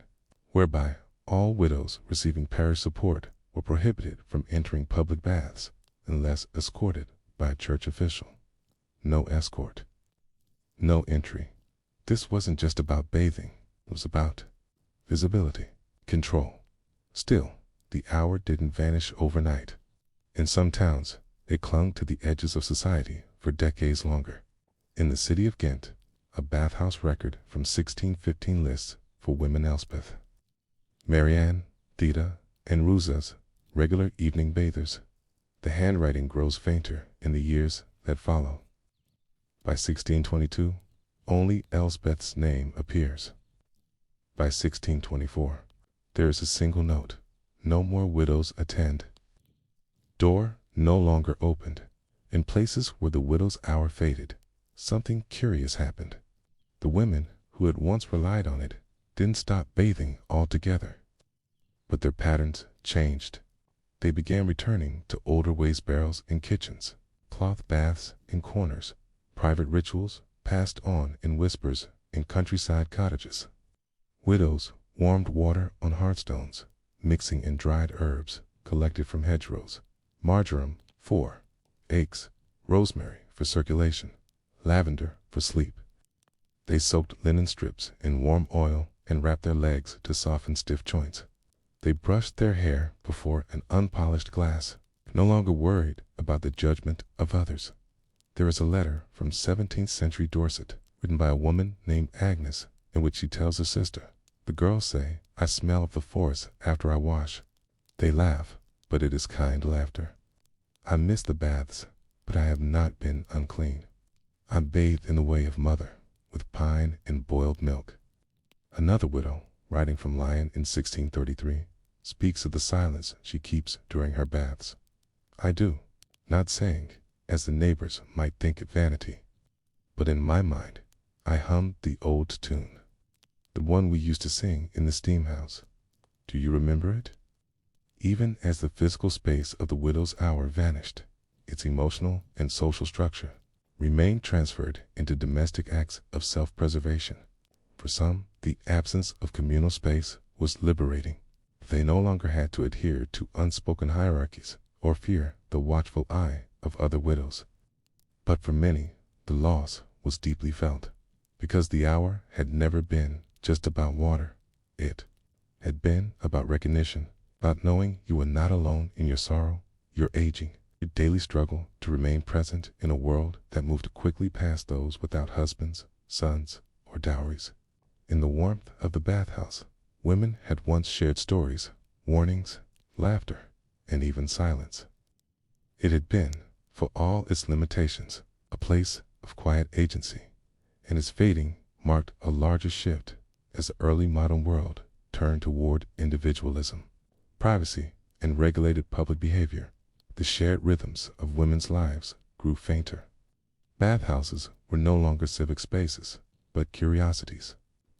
whereby all widows receiving parish support were prohibited from entering public baths unless escorted by a church official. No escort, no entry. This wasn't just about bathing, it was about visibility, control. Still, the hour didn't vanish overnight. In some towns, it clung to the edges of society for decades longer. In the city of Ghent, a bathhouse record from 1615 lists for women Elspeth, Marianne, Theda, and Rosa's regular evening bathers. The handwriting grows fainter in the years that follow. By 1622, only Elspeth's name appears. By 1624, there is a single note: no more widows attend. Door no longer opened. In places where the widow's hour faded, something curious happened. The women who had once relied on it didn't stop bathing altogether, but their patterns changed. They began returning to older waste barrels in kitchens, cloth baths in corners, private rituals passed on in whispers in countryside cottages. Widows warmed water on hearthstones, mixing in dried herbs collected from hedgerows, marjoram for aches, rosemary for circulation, lavender for sleep. They soaked linen strips in warm oil and wrapped their legs to soften stiff joints. They brushed their hair before an unpolished glass, no longer worried about the judgment of others. There is a letter from 17th century Dorset, written by a woman named Agnes, in which she tells her sister, "The girls say I smell of the forest after I wash. They laugh, but it is kind laughter. I miss the baths, but I have not been unclean. I bathed in the way of mother, with pine and boiled milk." Another widow, writing from Lyon in 1633, speaks of the silence she keeps during her baths. "I do, not saying, as the neighbors might think it vanity, but in my mind I hummed the old tune, the one we used to sing in the steam house. Do you remember it?" Even as the physical space of the widow's hour vanished, its emotional and social structure remained transferred into domestic acts of self-preservation. For some, the absence of communal space was liberating. They no longer had to adhere to unspoken hierarchies or fear the watchful eye of other widows. But for many, the loss was deeply felt, because the hour had never been just about water. It had been about recognition, about knowing you were not alone in your sorrow, your aging, your daily struggle to remain present in a world that moved quickly past those without husbands, sons, or dowries. In the warmth of the bathhouse, women had once shared stories, warnings, laughter, and even silence. It had been, for all its limitations, a place of quiet agency, and its fading marked a larger shift as the early modern world turned toward individualism, privacy, and regulated public behavior. The shared rhythms of women's lives grew fainter. Bathhouses were no longer civic spaces, but curiosities.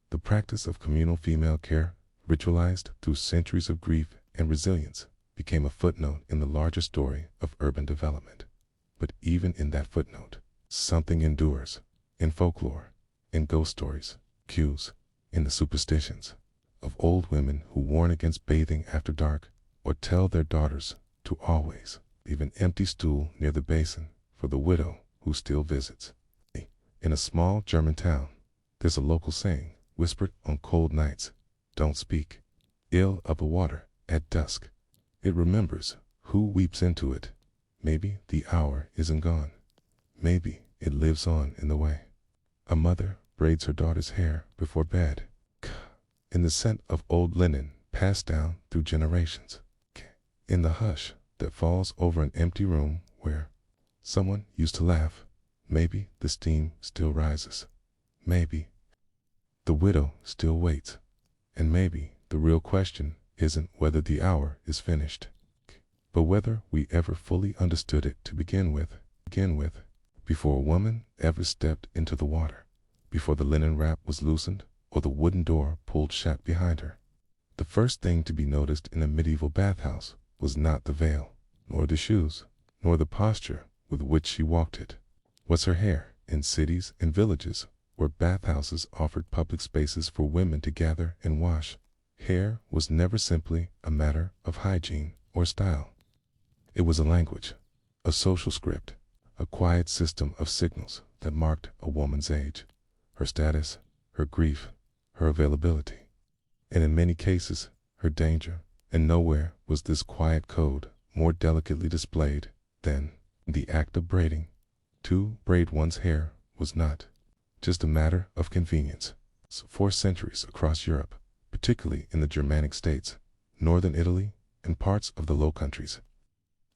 The practice of communal female care, ritualized through centuries of grief and resilience, became a footnote in the larger story of urban development. But even in that footnote, something endures. In folklore, in ghost stories, cues, in the superstitions of old women who warn against bathing after dark or tell their daughters to always leave an empty stool near the basin for the widow who still visits. In a small German town, there's a local saying, whispered on cold nights, "Don't speak ill of the water at dusk." It remembers who weeps into it. Maybe the hour isn't gone. Maybe it lives on in the way. A mother braids her daughter's hair before bed, in the scent of old linen passed down through generations. In the hush that falls over an empty room where someone used to laugh, maybe the steam still rises. Maybe the widow still waits. And maybe the real question isn't whether the hour is finished, but whether we ever fully understood it to begin with, before a woman ever stepped into the water, before the linen wrap was loosened or the wooden door pulled shut behind her. The first thing to be noticed in a medieval bathhouse was not the veil, nor the shoes, nor the posture with which she walked it. Was her hair. In cities and villages where bathhouses offered public spaces for women to gather and wash, hair was never simply a matter of hygiene or style. It was a language, a social script, a quiet system of signals that marked a woman's age, her status, her grief, her availability, and in many cases, her danger. And nowhere was this quiet code more delicately displayed than the act of braiding. To braid one's hair was not just a matter of convenience. For centuries across Europe, particularly in the Germanic states, northern Italy, and parts of the Low Countries,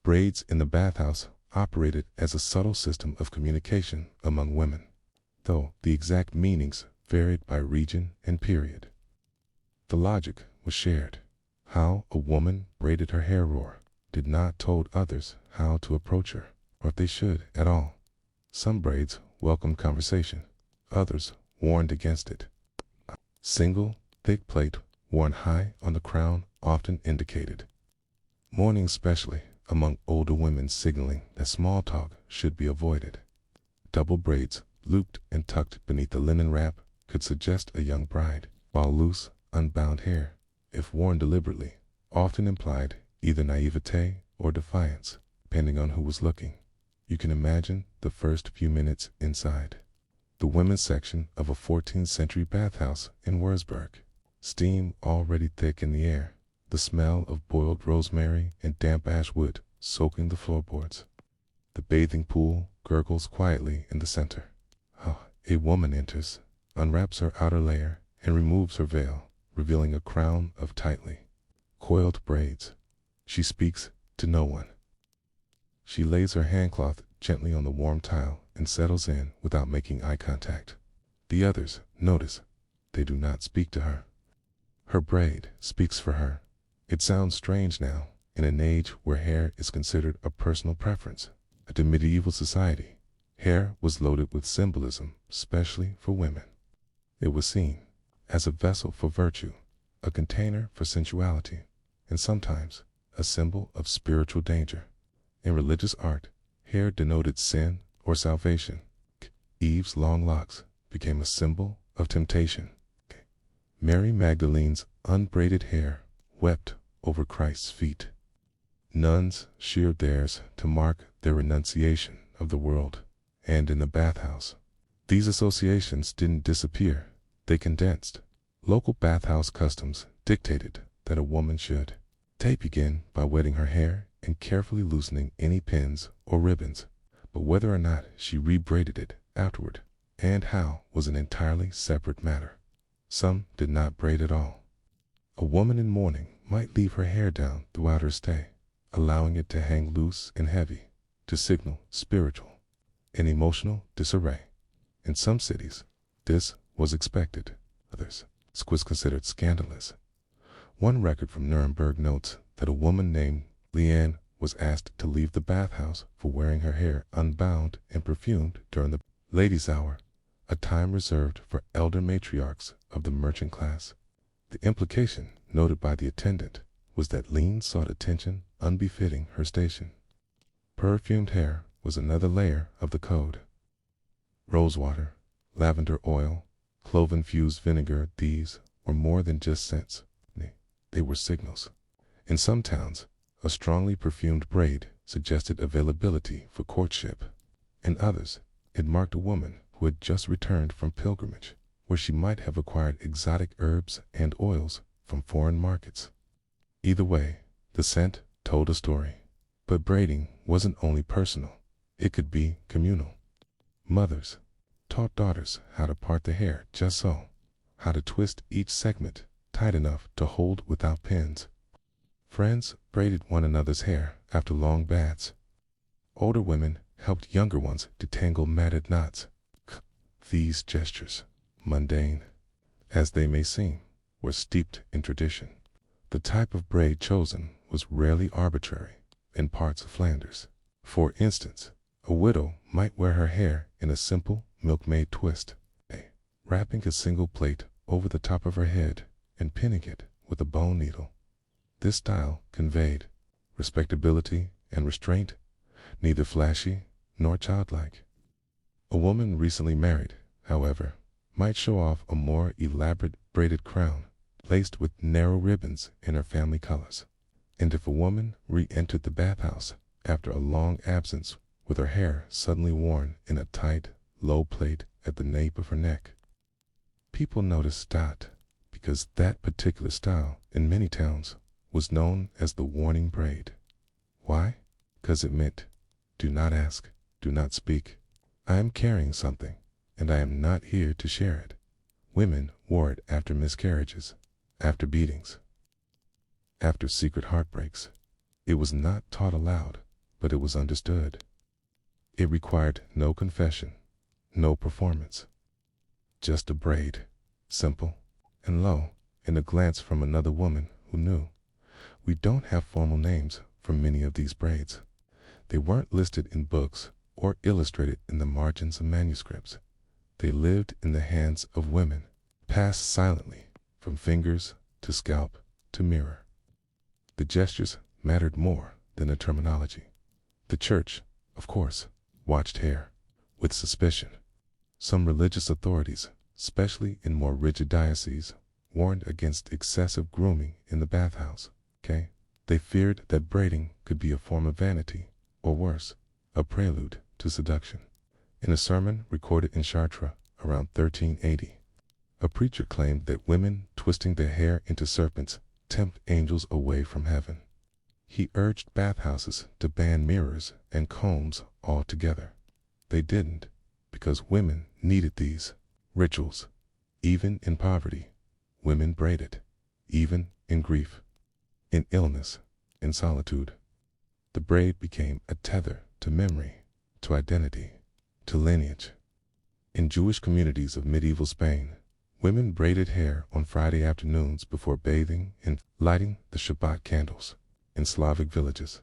braids in the bathhouse operated as a subtle system of communication among women, though the exact meanings varied by region and period. The logic was shared. How a woman braided her hair did not told others how to approach her, or if they should at all. Some braids welcomed conversation, others warned against it. A single, thick plait worn high on the crown often indicated mourning, especially among older women, signaling that small talk should be avoided. Double braids, looped and tucked beneath the linen wrap, could suggest a young bride, while loose, unbound hair, if worn deliberately, often implied either naivete or defiance, depending on who was looking. You can imagine the first few minutes inside the women's section of a 14th century bathhouse in Würzburg. Steam already thick in the air, the smell of boiled rosemary and damp ash wood soaking the floorboards. The bathing pool gurgles quietly in the center. A woman enters, unwraps her outer layer, and removes her veil, revealing a crown of tightly coiled braids. She speaks to no one. She lays her handcloth gently on the warm tile and settles in without making eye contact. The others notice. They do not speak to her. Her braid speaks for her. It sounds strange now, in an age where hair is considered a personal preference. To medieval society, hair was loaded with symbolism, especially for women. It was seen as a vessel for virtue, a container for sensuality, and sometimes a symbol of spiritual danger. In religious art, hair denoted sin or salvation. Eve's long locks became a symbol of temptation. Mary Magdalene's unbraided hair wept over Christ's feet. Nuns sheared theirs to mark their renunciation of the world. And in the bathhouse, these associations didn't disappear, they condensed. Local bathhouse customs dictated that a woman should begin by wetting her hair and carefully loosening any pins or ribbons, but whether or not she rebraided it afterward and how was an entirely separate matter. Some did not braid at all. A woman in mourning might leave her hair down throughout her stay, allowing it to hang loose and heavy, to signal spiritual and emotional disarray. In some cities, this was expected. Others, this was considered scandalous. One record from Nuremberg notes that a woman named Leanne was asked to leave the bathhouse for wearing her hair unbound and perfumed during the ladies' hour, a time reserved for elder matriarchs of the merchant class. The implication, noted by the attendant, was that Lean sought attention unbefitting her station. Perfumed hair was another layer of the code. Rosewater, lavender oil, clove-infused vinegar, these were more than just scents. They were signals. In some towns, a strongly perfumed braid suggested availability for courtship. In others, it marked a woman who had just returned from pilgrimage, where she might have acquired exotic herbs and oils from foreign markets. Either way, the scent told a story. But braiding wasn't only personal, it could be communal. Mothers taught daughters how to part the hair just so, how to twist each segment tight enough to hold without pins. Friends braided one another's hair after long baths. Older women helped younger ones detangle matted knots. These gestures, mundane as they may seem, were steeped in tradition. The type of braid chosen was rarely arbitrary. In parts of Flanders, for instance, a widow might wear her hair in a simple milkmaid twist, wrapping a single plait over the top of her head and pinning it with a bone needle. This style conveyed respectability and restraint, neither flashy nor childlike. A woman recently married, however, might show off a more elaborate braided crown laced with narrow ribbons in her family colors. And if a woman re-entered the bathhouse after a long absence with her hair suddenly worn in a tight, low plait at the nape of her neck, people noticed that because that particular style in many towns was known as the warning braid. Why? Because it meant, do not ask, do not speak. I am carrying something, and I am not here to share it. Women wore it after miscarriages, after beatings, after secret heartbreaks. It was not taught aloud, but it was understood. It required no confession, no performance. Just a braid, simple and low, and a glance from another woman who knew. We don't have formal names for many of these braids. They weren't listed in books or illustrated in the margins of manuscripts. They lived in the hands of women, passed silently from fingers to scalp to mirror. The gestures mattered more than the terminology. The church, of course, watched hair with suspicion. Some religious authorities, especially in more rigid dioceses, warned against excessive grooming in the bathhouse. They feared that braiding could be a form of vanity, or worse, a prelude to seduction. In a sermon recorded in Chartres around 1380, a preacher claimed that women twisting their hair into serpents tempt angels away from heaven. He urged bathhouses to ban mirrors and combs altogether. They didn't, because women needed these rituals. Even in poverty, women braided, even in grief, in illness, in solitude. The braid became a tether to memory, to identity, to lineage. In Jewish communities of medieval Spain, women braided hair on Friday afternoons before bathing and lighting the Shabbat candles. In Slavic villages,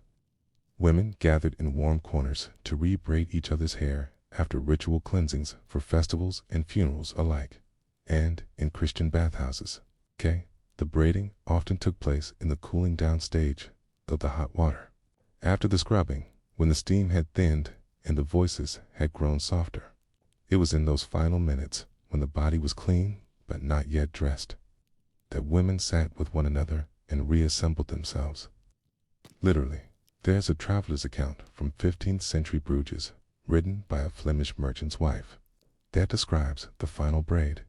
women gathered in warm corners to re-braid each other's hair after ritual cleansings for festivals and funerals alike. And in Christian bathhouses, the braiding often took place in the cooling down stage of the hot water. After the scrubbing, when the steam had thinned and the voices had grown softer, it was in those final minutes when the body was clean but not yet dressed that women sat with one another and reassembled themselves. Literally, there's a traveler's account from 15th century Bruges, written by a Flemish merchant's wife, that describes the final braid.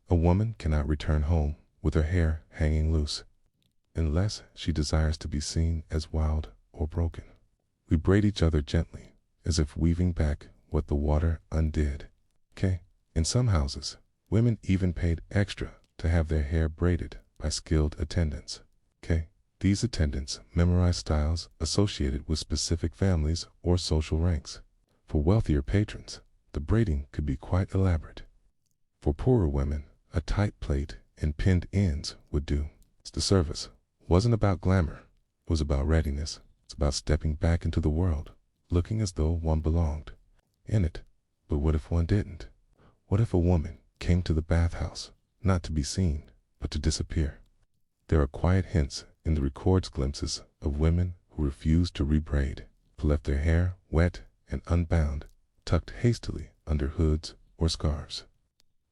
A woman cannot return home with her hair hanging loose, unless she desires to be seen as wild or broken. We braid each other gently, as if weaving back what the water undid. In some houses, women even paid extra to have their hair braided by skilled attendants. These attendants memorized styles associated with specific families or social ranks. For wealthier patrons, the braiding could be quite elaborate. For poorer women, a tight plait and pinned ends would do. The service wasn't about glamour, it was about readiness. It's about stepping back into the world, looking as though one belonged in it. But what if one didn't? What if a woman came to the bathhouse, not to be seen, but to disappear? There are quiet hints in the records glimpses of women who refused to rebraid, who left their hair wet and unbound, tucked hastily under hoods or scarves,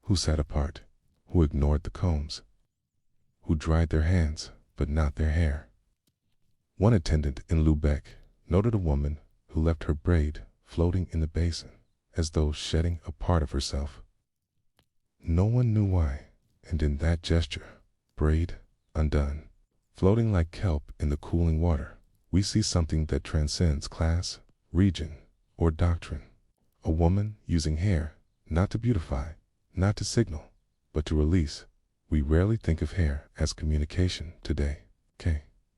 who sat apart, who ignored the combs, who dried their hands but not their hair. One attendant in Lubeck noted a woman who left her braid floating in the basin, as though shedding a part of herself. No one knew why, and in that gesture, braid undone, floating like kelp in the cooling water, we see something that transcends class, region, or doctrine. A woman using hair, not to beautify, not to signal, but to release. We rarely think of hair as communication today,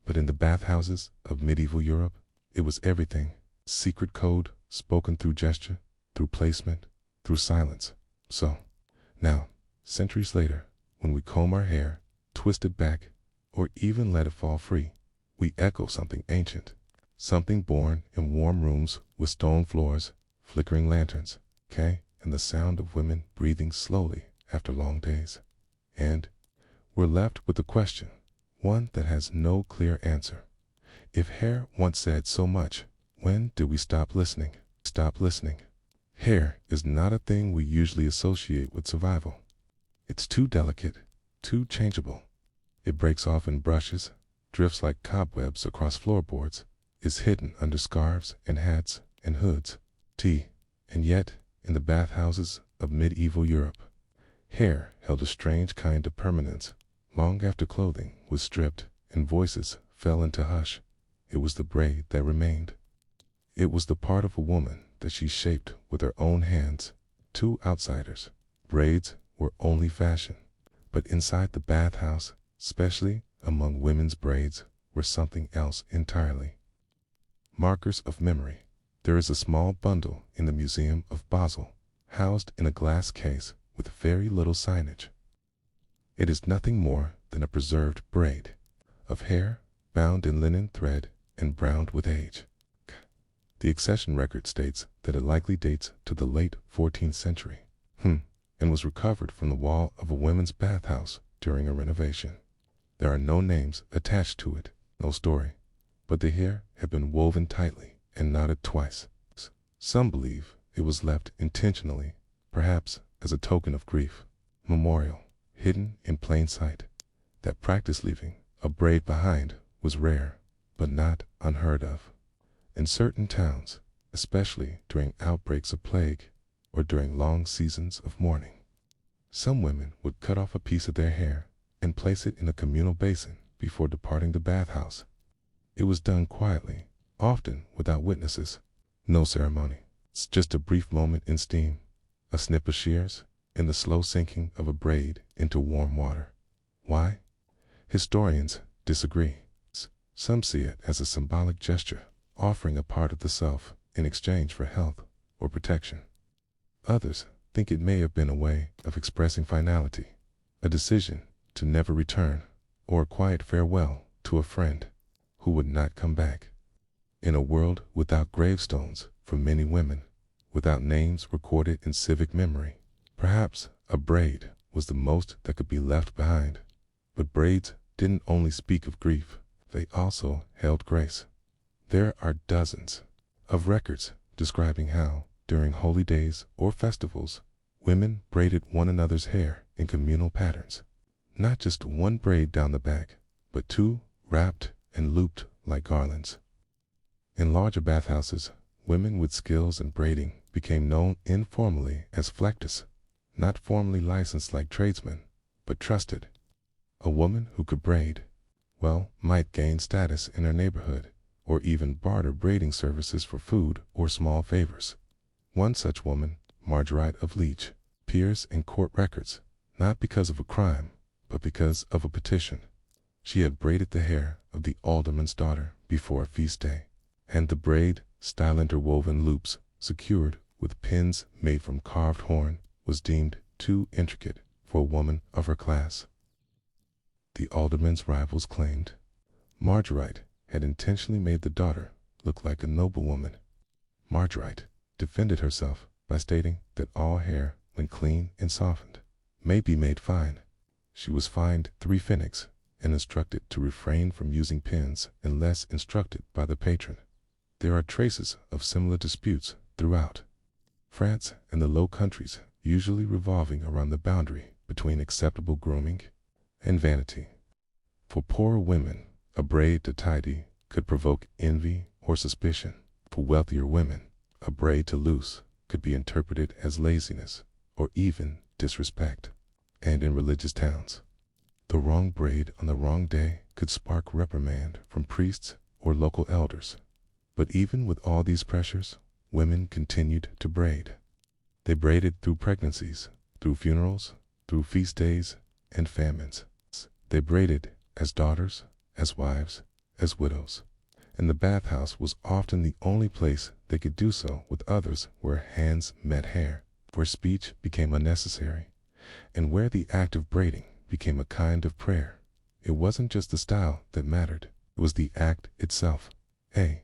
but in the bathhouses of medieval Europe, it was everything. Secret code spoken through gesture, through placement, through silence. So, now, centuries later, when we comb our hair, twist it back, or even let it fall free, we echo something ancient, something born in warm rooms with stone floors, flickering lanterns, and the sound of women breathing slowly after long days. And we're left with a question, one that has no clear answer. If hair once said so much, when did we stop listening? Stop listening. Hair is not a thing we usually associate with survival. It's too delicate, too changeable. It breaks off in brushes, drifts like cobwebs across floorboards, is hidden under scarves and hats and hoods. And yet, in the bathhouses of medieval Europe, hair held a strange kind of permanence. Long after clothing was stripped and voices fell into hush, it was the braid that remained. It was the part of a woman that she shaped with her own hands. To outsiders, braids were only fashion, but inside the bathhouse, especially among women's braids, were something else entirely. Markers of memory. There is a small bundle in the Museum of Basel, housed in a glass case with very little signage. It is nothing more than a preserved braid of hair bound in linen thread and browned with age. The accession record states that it likely dates to the late 14th century, and was recovered from the wall of a women's bathhouse during a renovation. There are no names attached to it, no story, but the hair had been woven tightly and knotted twice. Some believe it was left intentionally, perhaps as a token of grief, memorial, hidden in plain sight. That practice leaving a braid behind was rare, but not unheard of. In certain towns, especially during outbreaks of plague or during long seasons of mourning, some women would cut off a piece of their hair and place it in a communal basin before departing the bathhouse. It was done quietly, often without witnesses. No ceremony. It's just a brief moment in steam, a snip of shears, and the slow sinking of a braid into warm water. Why? Historians disagree. Some see it as a symbolic gesture, offering a part of the self in exchange for health or protection. Others think it may have been a way of expressing finality, a decision to never return, or a quiet farewell to a friend who would not come back. In a world without gravestones for many women, without names recorded in civic memory, perhaps a braid was the most that could be left behind. But braids didn't only speak of grief, they also held grace. There are dozens of records describing how, during holy days or festivals, women braided one another's hair in communal patterns. Not just one braid down the back, but two wrapped and looped like garlands. In larger bathhouses, women with skills in braiding became known informally as flectors, not formally licensed like tradesmen, but trusted. A woman who could braid, might gain status in her neighborhood, or even barter braiding services for food or small favors. One such woman, Marguerite of Leech, appears in court records, not because of a crime, but because of a petition. She had braided the hair of the alderman's daughter before a feast day, and the braid, style interwoven loops, secured with pins made from carved horn, was deemed too intricate for a woman of her class. The alderman's rivals claimed Marguerite had intentionally made the daughter look like a noblewoman. Marguerite defended herself by stating that all hair, when clean and softened, may be made fine. She was fined 3 pfennigs and instructed to refrain from using pins unless instructed by the patron. There are traces of similar disputes throughout France and the Low Countries, usually revolving around the boundary between acceptable grooming and vanity. For poorer women, a braid to tidy could provoke envy or suspicion. For wealthier women, a braid to loose could be interpreted as laziness or even disrespect. And in religious towns, the wrong braid on the wrong day could spark reprimand from priests or local elders. But even with all these pressures, women continued to braid. They braided through pregnancies, through funerals, through feast days and famines. They braided as daughters, as wives, as widows. And the bathhouse was often the only place they could do so with others, where hands met hair, where speech became unnecessary, and where the act of braiding became a kind of prayer. It wasn't just the style that mattered, it was the act itself. A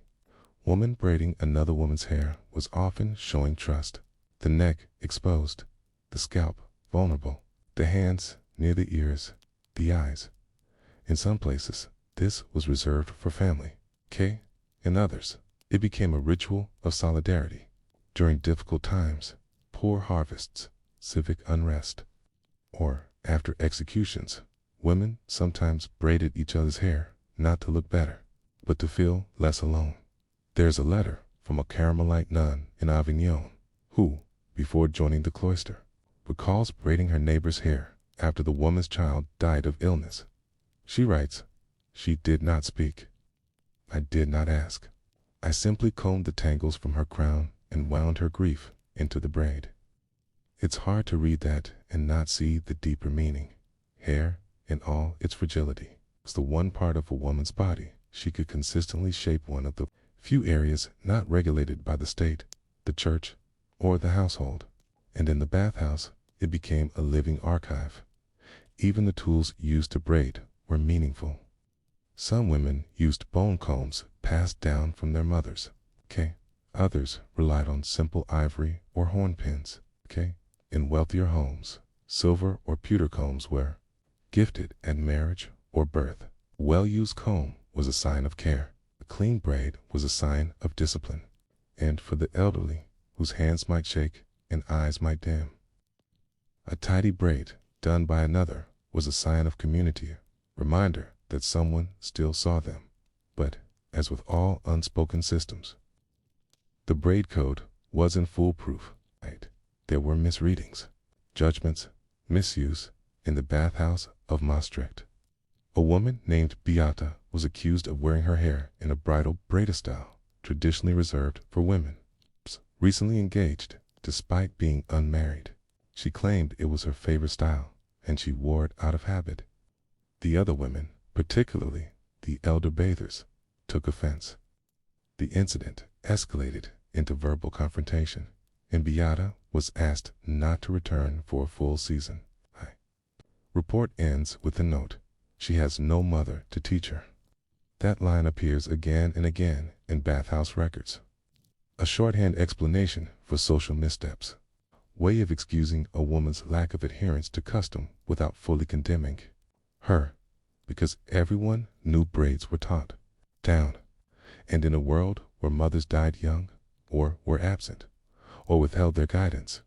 woman braiding another woman's hair was often showing trust. The neck exposed, the scalp vulnerable, the hands near the ears, the eyes. In some places, this was reserved for family. In others, it became a ritual of solidarity. During difficult times, poor harvests, civic unrest, or after executions, women sometimes braided each other's hair, not to look better, but to feel less alone. There's a letter from a Carmelite nun in Avignon who, before joining the cloister, recalls braiding her neighbor's hair after the woman's child died of illness. She writes, "She did not speak. I did not ask. I simply combed the tangles from her crown and wound her grief into the braid." It's hard to read that and not see the deeper meaning. Hair, in all its fragility, was the one part of a woman's body she could consistently shape, one of the few areas not regulated by the state, the church, or the household. And in the bathhouse, it became a living archive. Even the tools used to braid were meaningful. Some women used bone combs passed down from their mothers. Others relied on simple ivory or horn pins. In wealthier homes, silver or pewter combs were gifted at marriage or birth. A well-used comb was a sign of care. A clean braid was a sign of discipline. And for the elderly, whose hands might shake and eyes might dim, a tidy braid done by another was a sign of community, reminder that someone still saw them. But, as with all unspoken systems, the braid code wasn't foolproof. There were misreadings, judgments, misuse. In the bathhouse of Maastricht, a woman named Beata was accused of wearing her hair in a bridal braid style traditionally reserved for women. Recently engaged, despite being unmarried, she claimed it was her favorite style, and she wore it out of habit. The other women, particularly the elder bathers, took offense. The incident escalated into verbal confrontation, and Beata was asked not to return for a full season. Report ends with a note: she has no mother to teach her. That line appears again and again in bathhouse records. A shorthand explanation for social missteps. Way of excusing a woman's lack of adherence to custom without fully condemning her, because everyone knew braids were taught down. And in a world where mothers died young, or were absent, or withheld their guidance,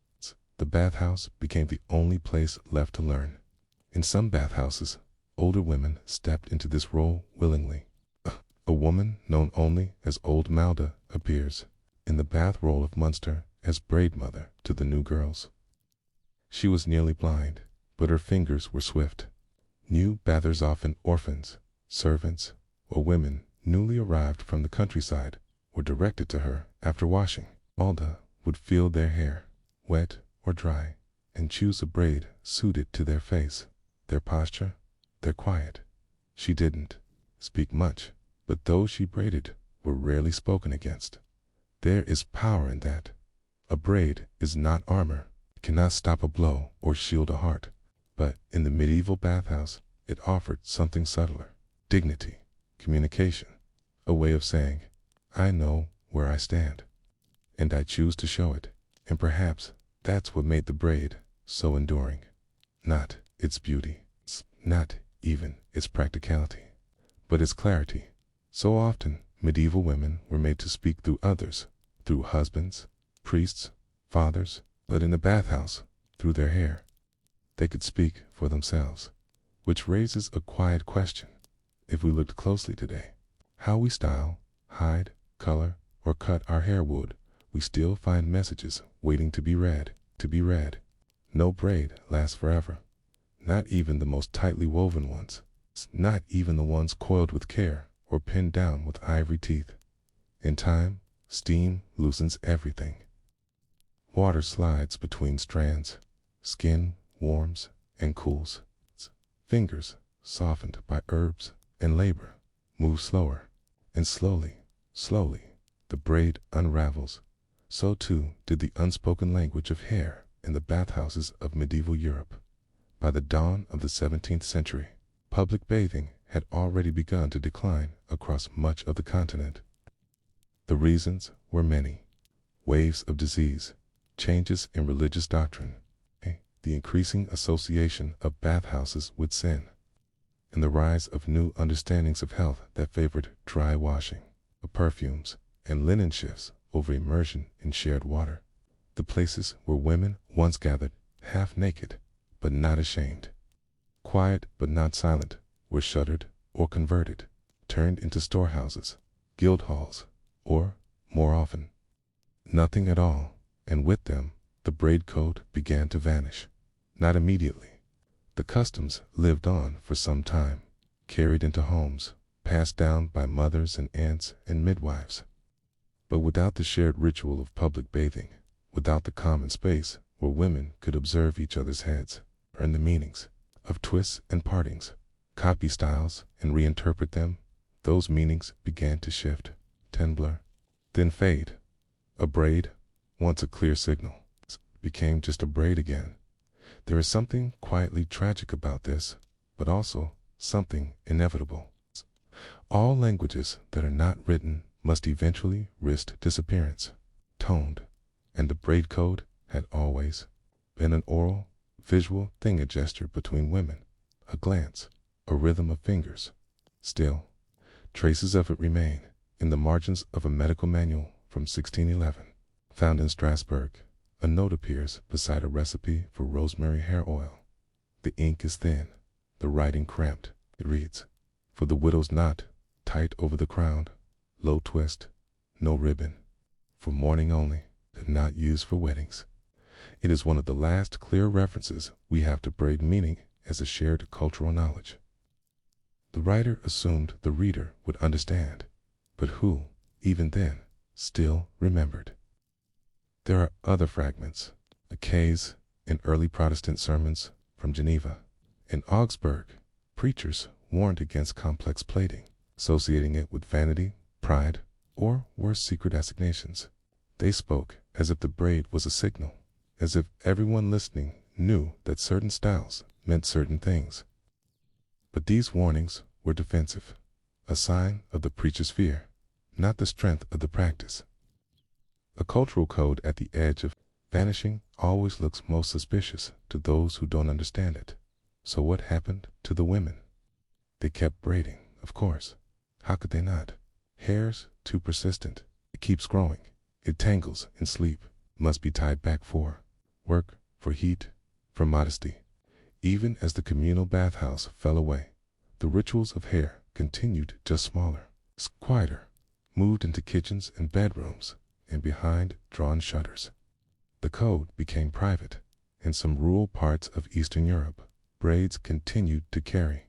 the bathhouse became the only place left to learn. In some bathhouses, older women stepped into this role willingly. A woman known only as Old Malda appears in the bath roll of Munster as braid mother to the new girls. She was nearly blind, but her fingers were swift. New bathers, often orphans, servants, or women newly arrived from the countryside, were directed to her after washing. Malda would feel their hair, wet or dry, and choose a braid suited to their face, their posture, their quiet. She didn't speak much, but those she braided were rarely spoken against. There is power in that. A braid is not armor, it cannot stop a blow or shield a heart. But in the medieval bathhouse, it offered something subtler: dignity, communication, a way of saying, I know where I stand, and I choose to show it. And perhaps that's what made the braid so enduring. Not its beauty, not even its practicality, but its clarity. So often, medieval women were made to speak through others, through husbands, priests, fathers, but in the bathhouse, through their hair. They could speak for themselves, which raises a quiet question. If we looked closely today, how we style, hide, color, or cut our hair would, we still find messages waiting to be read, to be read. No braid lasts forever, not even the most tightly woven ones, not even the ones coiled with care or pinned down with ivory teeth. In time, steam loosens everything. Water slides between strands, skin warms and cools. Fingers, softened by herbs and labor, move slower, and slowly, the braid unravels. So too did the unspoken language of hair in the bathhouses of medieval Europe. By the dawn of the 17th century, public bathing had already begun to decline across much of the continent. The reasons were many: waves of disease, changes in religious doctrine, the increasing association of bathhouses with sin, and the rise of new understandings of health that favored dry washing of perfumes and linen shifts over immersion in shared water. The places where women once gathered, half naked but not ashamed, quiet but not silent, were shuttered or converted, turned into storehouses, guild halls, or, more often, nothing at all, and with them the braid code began to vanish. Not immediately. The customs lived on for some time, carried into homes, passed down by mothers and aunts and midwives. But without the shared ritual of public bathing, without the common space where women could observe each other's heads, learn the meanings of twists and partings, copy styles and reinterpret them, those meanings began to shift, blur, then fade. A braid, once a clear signal, became just a braid again. There is something quietly tragic about this, but also something inevitable. All languages that are not written must eventually risk disappearance, toned, and the braid code had always been an oral, visual thing, a gesture between women, a glance, a rhythm of fingers. Still, traces of it remain in the margins of a medical manual from 1611, found in Strasbourg. A note appears beside a recipe for rosemary hair oil. The ink is thin, the writing cramped. It reads, "For the widow's knot, tight over the crown, low twist, no ribbon. For mourning only, not used for weddings." It is one of the last clear references we have to braid meaning as a shared cultural knowledge. The writer assumed the reader would understand, but who, even then, still remembered? There are other fragments, a case in early Protestant sermons from Geneva. In Augsburg, preachers warned against complex plaiting, associating it with vanity, pride, or worse, secret assignations. They spoke as if the braid was a signal, as if everyone listening knew that certain styles meant certain things. But these warnings were defensive, a sign of the preacher's fear, not the strength of the practice. A cultural code at the edge of vanishing always looks most suspicious to those who don't understand it. So what happened to the women? They kept braiding, of course. How could they not? Hair's too persistent. It keeps growing. It tangles in sleep. Must be tied back for work, for heat, for modesty. Even as the communal bathhouse fell away, the rituals of hair continued, just smaller, quieter, moved into kitchens and bedrooms, and behind drawn shutters. The code became private. In some rural parts of Eastern Europe, braids continued to carry.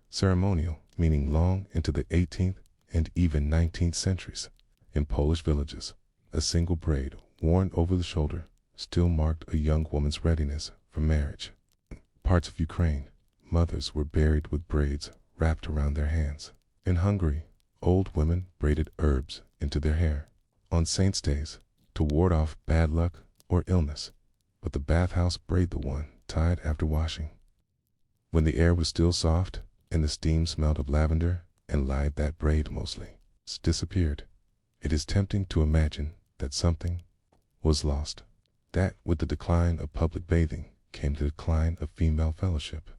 Ceremonial, meaning long into the 18th and even 19th centuries. In Polish villages, a single braid worn over the shoulder still marked a young woman's readiness for marriage. In parts of Ukraine, mothers were buried with braids wrapped around their hands. In Hungary, old women braided herbs into their hair. On saints' days, to ward off bad luck or illness, but the bathhouse braid the one tied after washing. When the air was still soft and the steam smelled of lavender and lied, that braid mostly disappeared. It is tempting to imagine that something was lost, that with the decline of public bathing came the decline of female fellowship,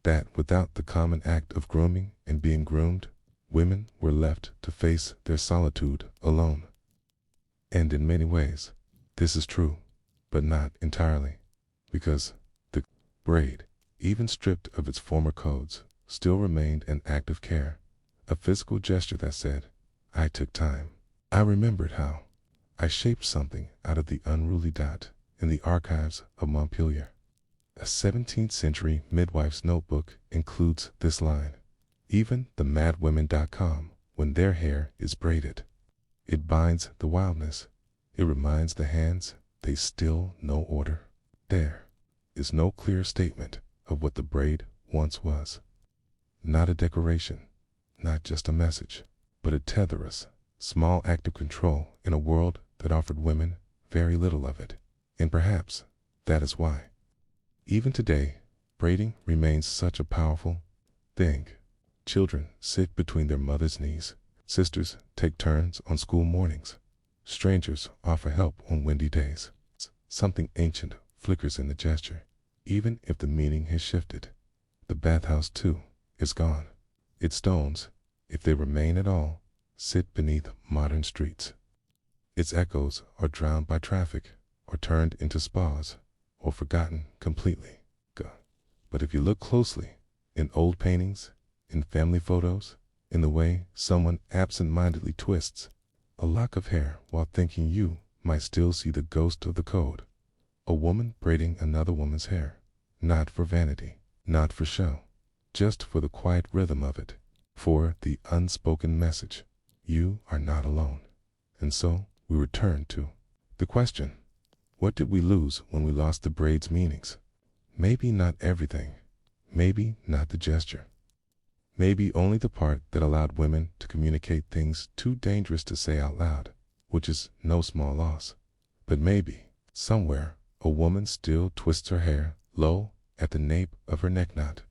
that without the common act of grooming and being groomed, women were left to face their solitude alone. And in many ways, this is true, but not entirely, because the braid, even stripped of its former codes, still remained an act of care, a physical gesture that said, I took time. I remembered how I shaped something out of the unruly dot in the archives of Montpellier. A 17th century midwife's notebook includes this line, even the madwomen.com, when their hair is braided. It binds the wildness. It reminds the hands they still know order. There is no clear statement of what the braid once was. Not a decoration, not just a message, but a tetherous, small act of control in a world that offered women very little of it. And perhaps that is why, even today, braiding remains such a powerful thing. Children sit between their mother's knees. Sisters take turns on school mornings. Strangers offer help on windy days. Something ancient flickers in the gesture, even if the meaning has shifted. The bathhouse, too, is gone. Its stones, if they remain at all, sit beneath modern streets. Its echoes are drowned by traffic, or turned into spas, or forgotten completely. But if you look closely, in old paintings, in family photos, in the way someone absent-mindedly twists a lock of hair while thinking, you might still see the ghost of the code. A woman braiding another woman's hair, not for vanity, not for show, just for the quiet rhythm of it, for the unspoken message, you are not alone. And so we return to the question, what did we lose when we lost the braid's meanings? Maybe not everything, maybe not the gesture. Maybe only the part that allowed women to communicate things too dangerous to say out loud, which is no small loss. But maybe, somewhere, a woman still twists her hair low at the nape of her neck knot,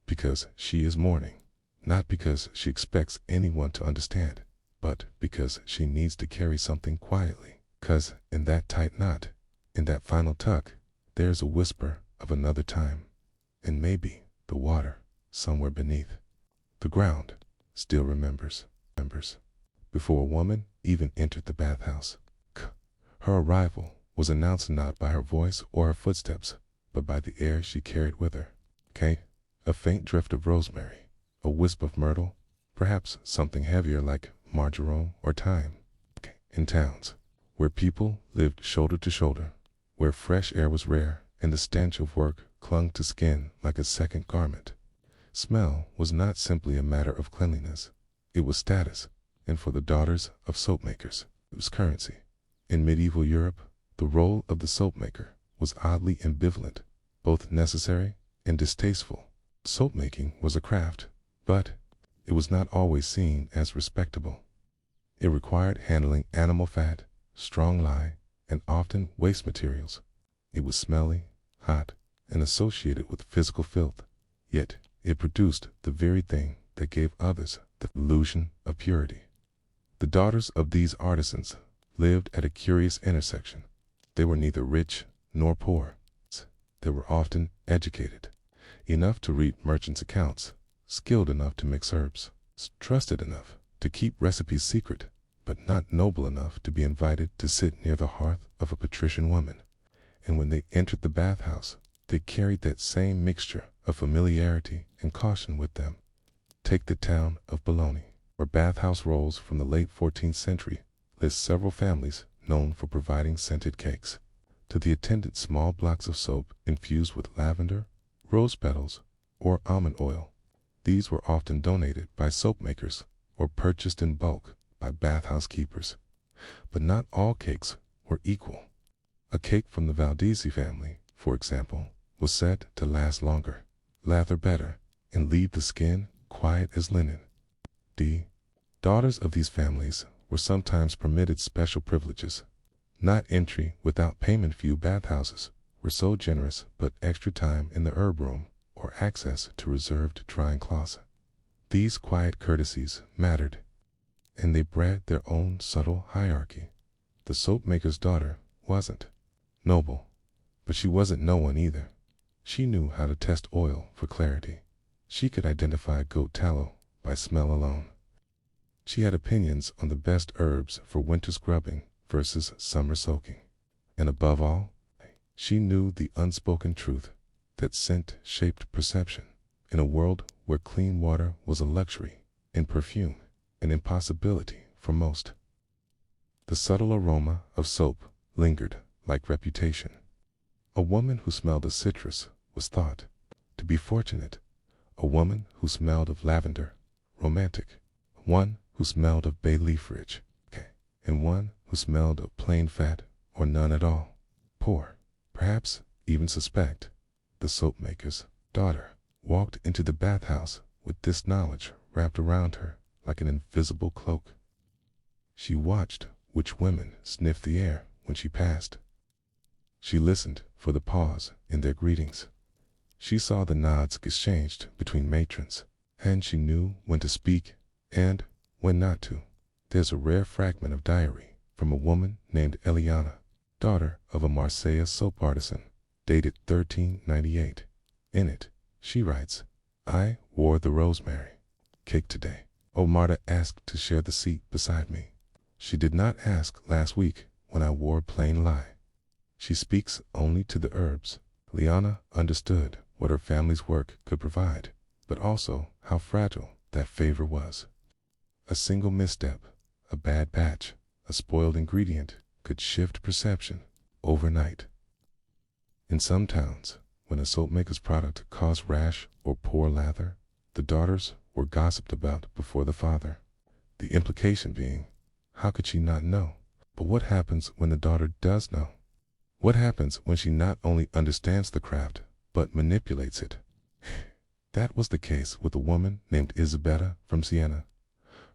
because she is mourning, not because she expects anyone to understand, but because she needs to carry something quietly. 'Cause in that tight knot, in that final tuck, there's a whisper of another time, and maybe the water somewhere beneath. The ground still remembers. Before a woman even entered the bathhouse, her arrival was announced not by her voice or her footsteps, but by the air she carried with her. A faint drift of rosemary, a wisp of myrtle, perhaps something heavier like marjoram or thyme. In towns, where people lived shoulder to shoulder, where fresh air was rare and the stench of work clung to skin like a second garment, smell was not simply a matter of cleanliness. It was status, and for the daughters of soap makers, it was currency. In medieval Europe, the role of the soap maker was oddly ambivalent, both necessary and distasteful. Soap making was a craft, but it was not always seen as respectable. It required handling animal fat, strong lye, and often waste materials. It was smelly, hot, and associated with physical filth, yet it produced the very thing that gave others the illusion of purity. The daughters of these artisans lived at a curious intersection. They were neither rich nor poor. They were often educated, enough to read merchants' accounts, skilled enough to mix herbs, trusted enough to keep recipes secret, but not noble enough to be invited to sit near the hearth of a patrician woman. And when they entered the bathhouse, they carried that same mixture of familiarity and caution with them. Take the town of Bologna, where bathhouse rolls from the late 14th century list several families known for providing scented cakes, to the attendant small blocks of soap infused with lavender, rose petals, or almond oil. These were often donated by soap makers or purchased in bulk by bathhouse keepers. But not all cakes were equal. A cake from the Valdesi family, for example, was said to last longer, lather better, and leave the skin quiet as linen. The daughters of these families were sometimes permitted special privileges. Not entry without payment. Few bathhouses were so generous, but extra time in the herb room or access to reserved drying cloths. These quiet courtesies mattered, and they bred their own subtle hierarchy. The soap maker's daughter wasn't noble, but she wasn't no one either. She knew how to test oil for clarity. She could identify goat tallow by smell alone. She had opinions on the best herbs for winter scrubbing versus summer soaking. And above all, she knew the unspoken truth that scent shaped perception. In a world where clean water was a luxury and perfume an impossibility for most, the subtle aroma of soap lingered like reputation. A woman who smelled of citrus was thought to be fortunate. A woman who smelled of lavender, romantic. One who smelled of bay leaf, rich. And one who smelled of plain fat or none at all, poor. Perhaps even suspect. The soap maker's daughter walked into the bathhouse with this knowledge wrapped around her like an invisible cloak. She watched which women sniffed the air when she passed. She listened for the pause in their greetings. She saw the nods exchanged between matrons, and she knew when to speak and when not to. There's a rare fragment of diary from a woman named Eliana, daughter of a Marseille soap artisan, dated 1398. In it, she writes, "I wore the rosemary cake today. Oh, Marta asked to share the seat beside me. She did not ask last week when I wore plain lye." She speaks only to the herbs. Liana understood what her family's work could provide, but also how fragile that favor was. A single misstep, a bad batch, a spoiled ingredient could shift perception overnight. In some towns, when a soap maker's product caused rash or poor lather, the daughters were gossiped about before the father. The implication being, how could she not know? But what happens when the daughter does know? What happens when she not only understands the craft, but manipulates it? That was the case with a woman named Isabella from Siena.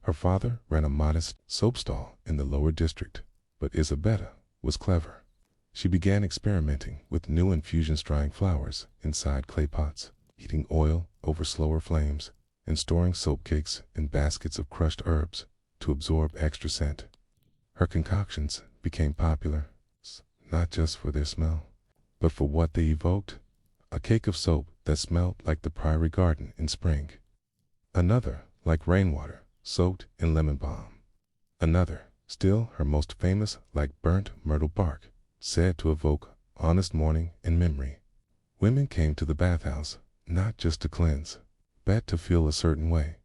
Her father ran a modest soap stall in the lower district, but Isabella was clever. She began experimenting with new infusions, drying flowers inside clay pots, heating oil over slower flames, and storing soap cakes in baskets of crushed herbs to absorb extra scent. Her concoctions became popular, not just for their smell, but for what they evoked: a cake of soap that smelled like the prairie garden in spring, another like rainwater soaked in lemon balm, another, still her most famous, like burnt myrtle bark, said to evoke honest mourning and memory. Women came to the bathhouse not just to cleanse, but to feel a certain way.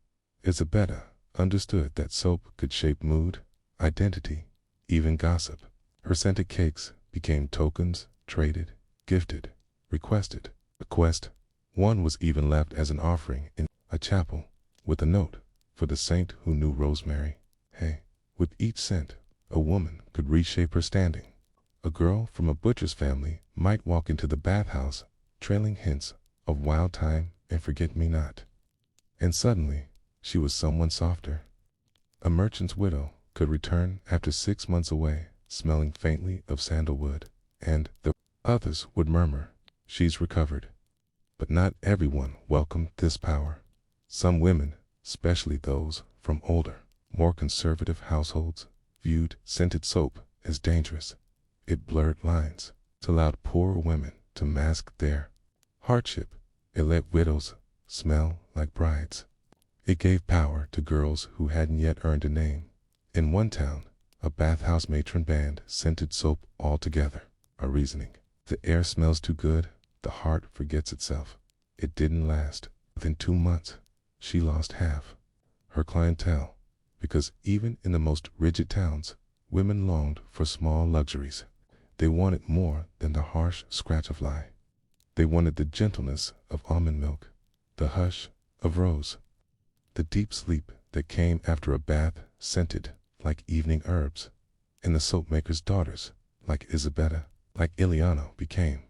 Isabella understood that soap could shape mood, identity, even gossip. Her scented cakes became tokens, traded, gifted, requested. A quest. One was even left as an offering in a chapel, with a note, "For the saint who knew rosemary." Hey, with each scent, a woman could reshape her standing. A girl from a butcher's family might walk into the bathhouse trailing hints of wild thyme and forget-me-not, and suddenly she was someone softer. A merchant's widow could return after 6 months away, smelling faintly of sandalwood, and the others would murmur, "She's recovered." But not everyone welcomed this power. Some women, especially those from older, more conservative households, viewed scented soap as dangerous. It blurred lines, it allowed poorer women to mask their hardship. It let widows smell like brides. It gave power to girls who hadn't yet earned a name. In one town, a bathhouse matron banned scented soap altogether. A reasoning: the air smells too good, the heart forgets itself. It didn't last. Within 2 months, she lost half her clientele, because even in the most rigid towns, women longed for small luxuries. They wanted more than the harsh scratch of lye. They wanted the gentleness of almond milk, the hush of rose, the deep sleep that came after a bath scented like evening herbs. And the soap maker's daughters, like Isabella, like Ileana, became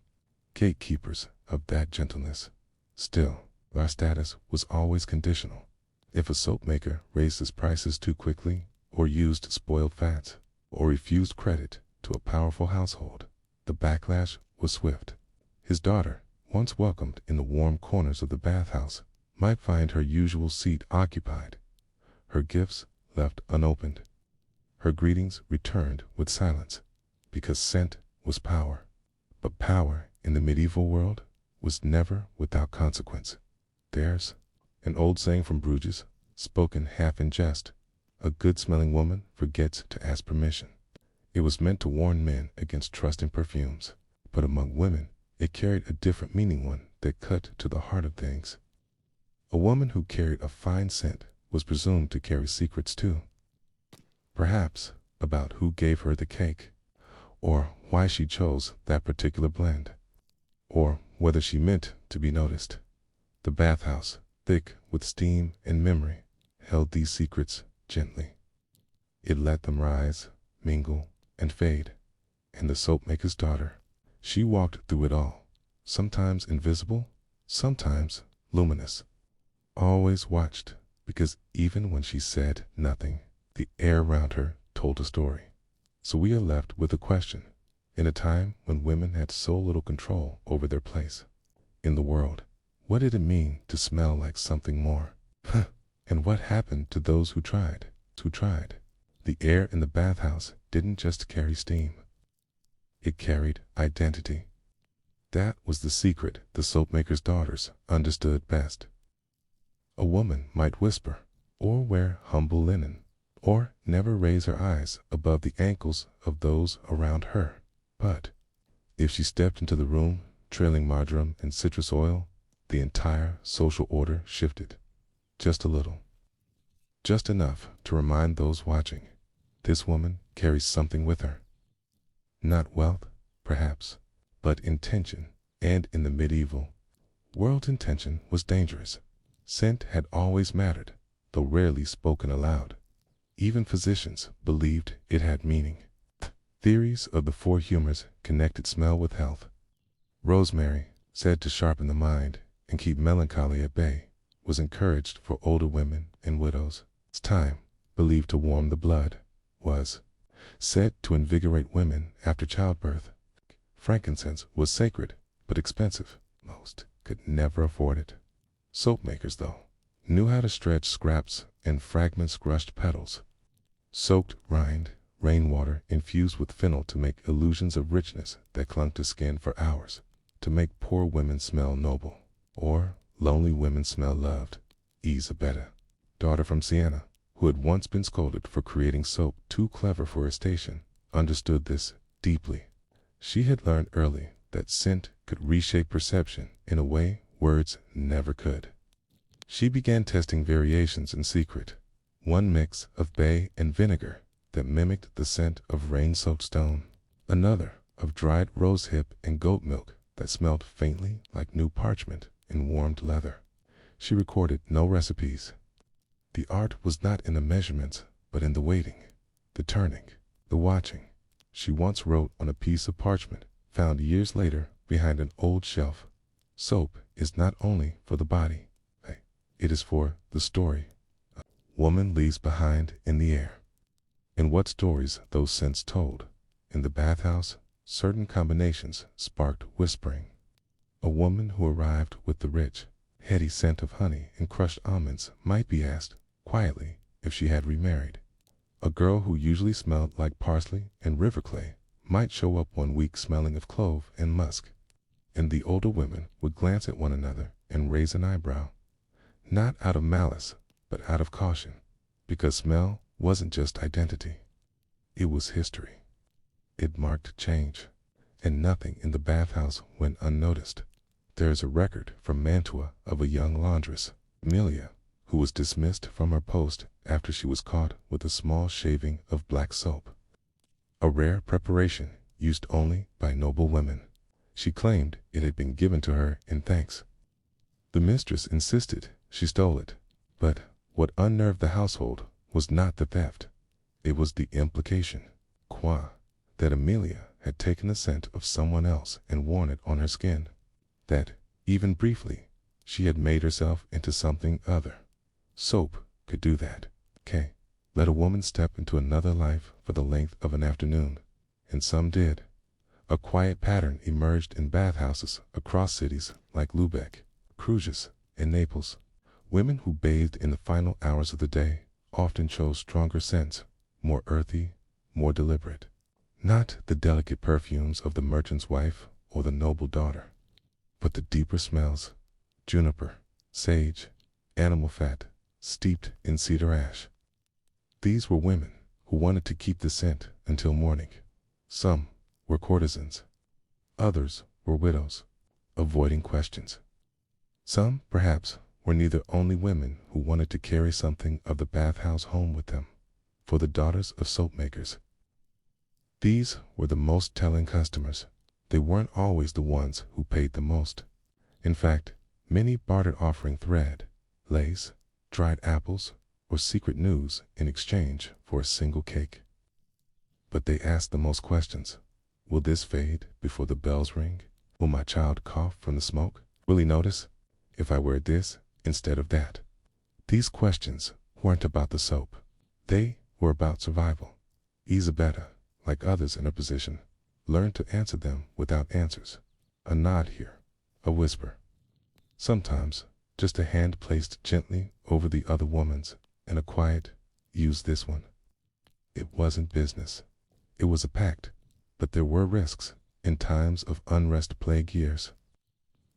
gatekeepers of that gentleness. Still, our status was always conditional. If a soap maker raised his prices too quickly, or used spoiled fats, or refused credit, to a powerful household. The backlash was swift. His daughter, once welcomed in the warm corners of the bathhouse, might find her usual seat occupied, her gifts left unopened, her greetings returned with silence, because scent was power. But power in the medieval world was never without consequence. There's an old saying from Bruges, spoken half in jest: a good-smelling woman forgets to ask permission. It was meant to warn men against trusting perfumes, but among women it carried a different meaning, one that cut to the heart of things. A woman who carried a fine scent was presumed to carry secrets too. Perhaps about who gave her the cake, or why she chose that particular blend, or whether she meant to be noticed. The bathhouse, thick with steam and memory, held these secrets gently. It let them rise, mingle, and fade. And the soapmaker's daughter, she walked through it all, sometimes invisible, sometimes luminous. Always watched, because even when she said nothing, the air around her told a story. So we are left with a question. In a time when women had so little control over their place in the world, what did it mean to smell like something more? And what happened to those who tried? The air in the bathhouse didn't just carry steam. It carried identity. That was the secret the soapmaker's daughters understood best. A woman might whisper, or wear humble linen, or never raise her eyes above the ankles of those around her. But if she stepped into the room trailing marjoram and citrus oil, the entire social order shifted. Just a little. Just enough to remind those watching, this woman carries something with her. Not wealth, perhaps, but intention. And in the medieval world, intention was dangerous. Scent had always mattered, though rarely spoken aloud. Even physicians believed it had meaning. Theories of the four humors connected smell with health. Rosemary, said to sharpen the mind and keep melancholy at bay, was encouraged for older women and widows. Thyme, believed to warm the blood, was said to invigorate women after childbirth. Frankincense was sacred, but expensive. Most could never afford it. Soapmakers, though, knew how to stretch scraps and fragments, crushed petals, soaked rind, rainwater infused with fennel to make illusions of richness that clung to skin for hours, to make poor women smell noble, or lonely women smell loved. Isabella, daughter from Siena, who had once been scolded for creating soap too clever for her station, understood this deeply. She had learned early that scent could reshape perception in a way words never could. She began testing variations in secret, one mix of bay and vinegar that mimicked the scent of rain-soaked stone, another of dried rosehip and goat milk that smelled faintly like new parchment and warmed leather. She recorded no recipes. The art was not in the measurements, but in the waiting, the turning, the watching. She once wrote on a piece of parchment, found years later behind an old shelf, "Soap is not only for the body, it is for the story a woman leaves behind in the air." And what stories those scents told. In the bathhouse, certain combinations sparked whispering. A woman who arrived with the rich, heady scent of honey and crushed almonds might be asked, quietly, if she had remarried. A girl who usually smelled like parsley and river clay might show up one week smelling of clove and musk. And the older women would glance at one another and raise an eyebrow, not out of malice, but out of caution, because smell wasn't just identity. It was history. It marked change, and nothing in the bathhouse went unnoticed. There is a record from Mantua of a young laundress, Amelia, who was dismissed from her post after she was caught with a small shaving of black soap, a rare preparation used only by noble women. She claimed it had been given to her in thanks. The mistress insisted she stole it, but what unnerved the household was not the theft. It was the implication, that Amelia had taken the scent of someone else and worn it on her skin, that, even briefly, she had made herself into something other. Soap could do that. Let a woman step into another life for the length of an afternoon, and some did. A quiet pattern emerged in bathhouses across cities like Lubeck, Bruges, and Naples. Women who bathed in the final hours of the day often chose stronger scents, more earthy, more deliberate. Not the delicate perfumes of the merchant's wife or the noble daughter, but the deeper smells: juniper, sage, animal fat, steeped in cedar ash. These were women who wanted to keep the scent until morning. Some were courtesans. Others were widows, avoiding questions. Some, perhaps, were neither, only women who wanted to carry something of the bathhouse home with them, for the daughters of soap makers. These were the most telling customers. They weren't always the ones who paid the most. In fact, many bartered, offering thread, lace, dried apples, or secret news in exchange for a single cake. But they asked the most questions. Will this fade before the bells ring? Will my child cough from the smoke? Will he notice if I wear this instead of that? These questions weren't about the soap. They were about survival. Isabella, like others in her position, learned to answer them without answers. A nod here, a whisper. Sometimes just a hand placed gently over the other woman's, and a quiet, "Use this one." It wasn't business. It was a pact. But there were risks in times of unrest, plague years,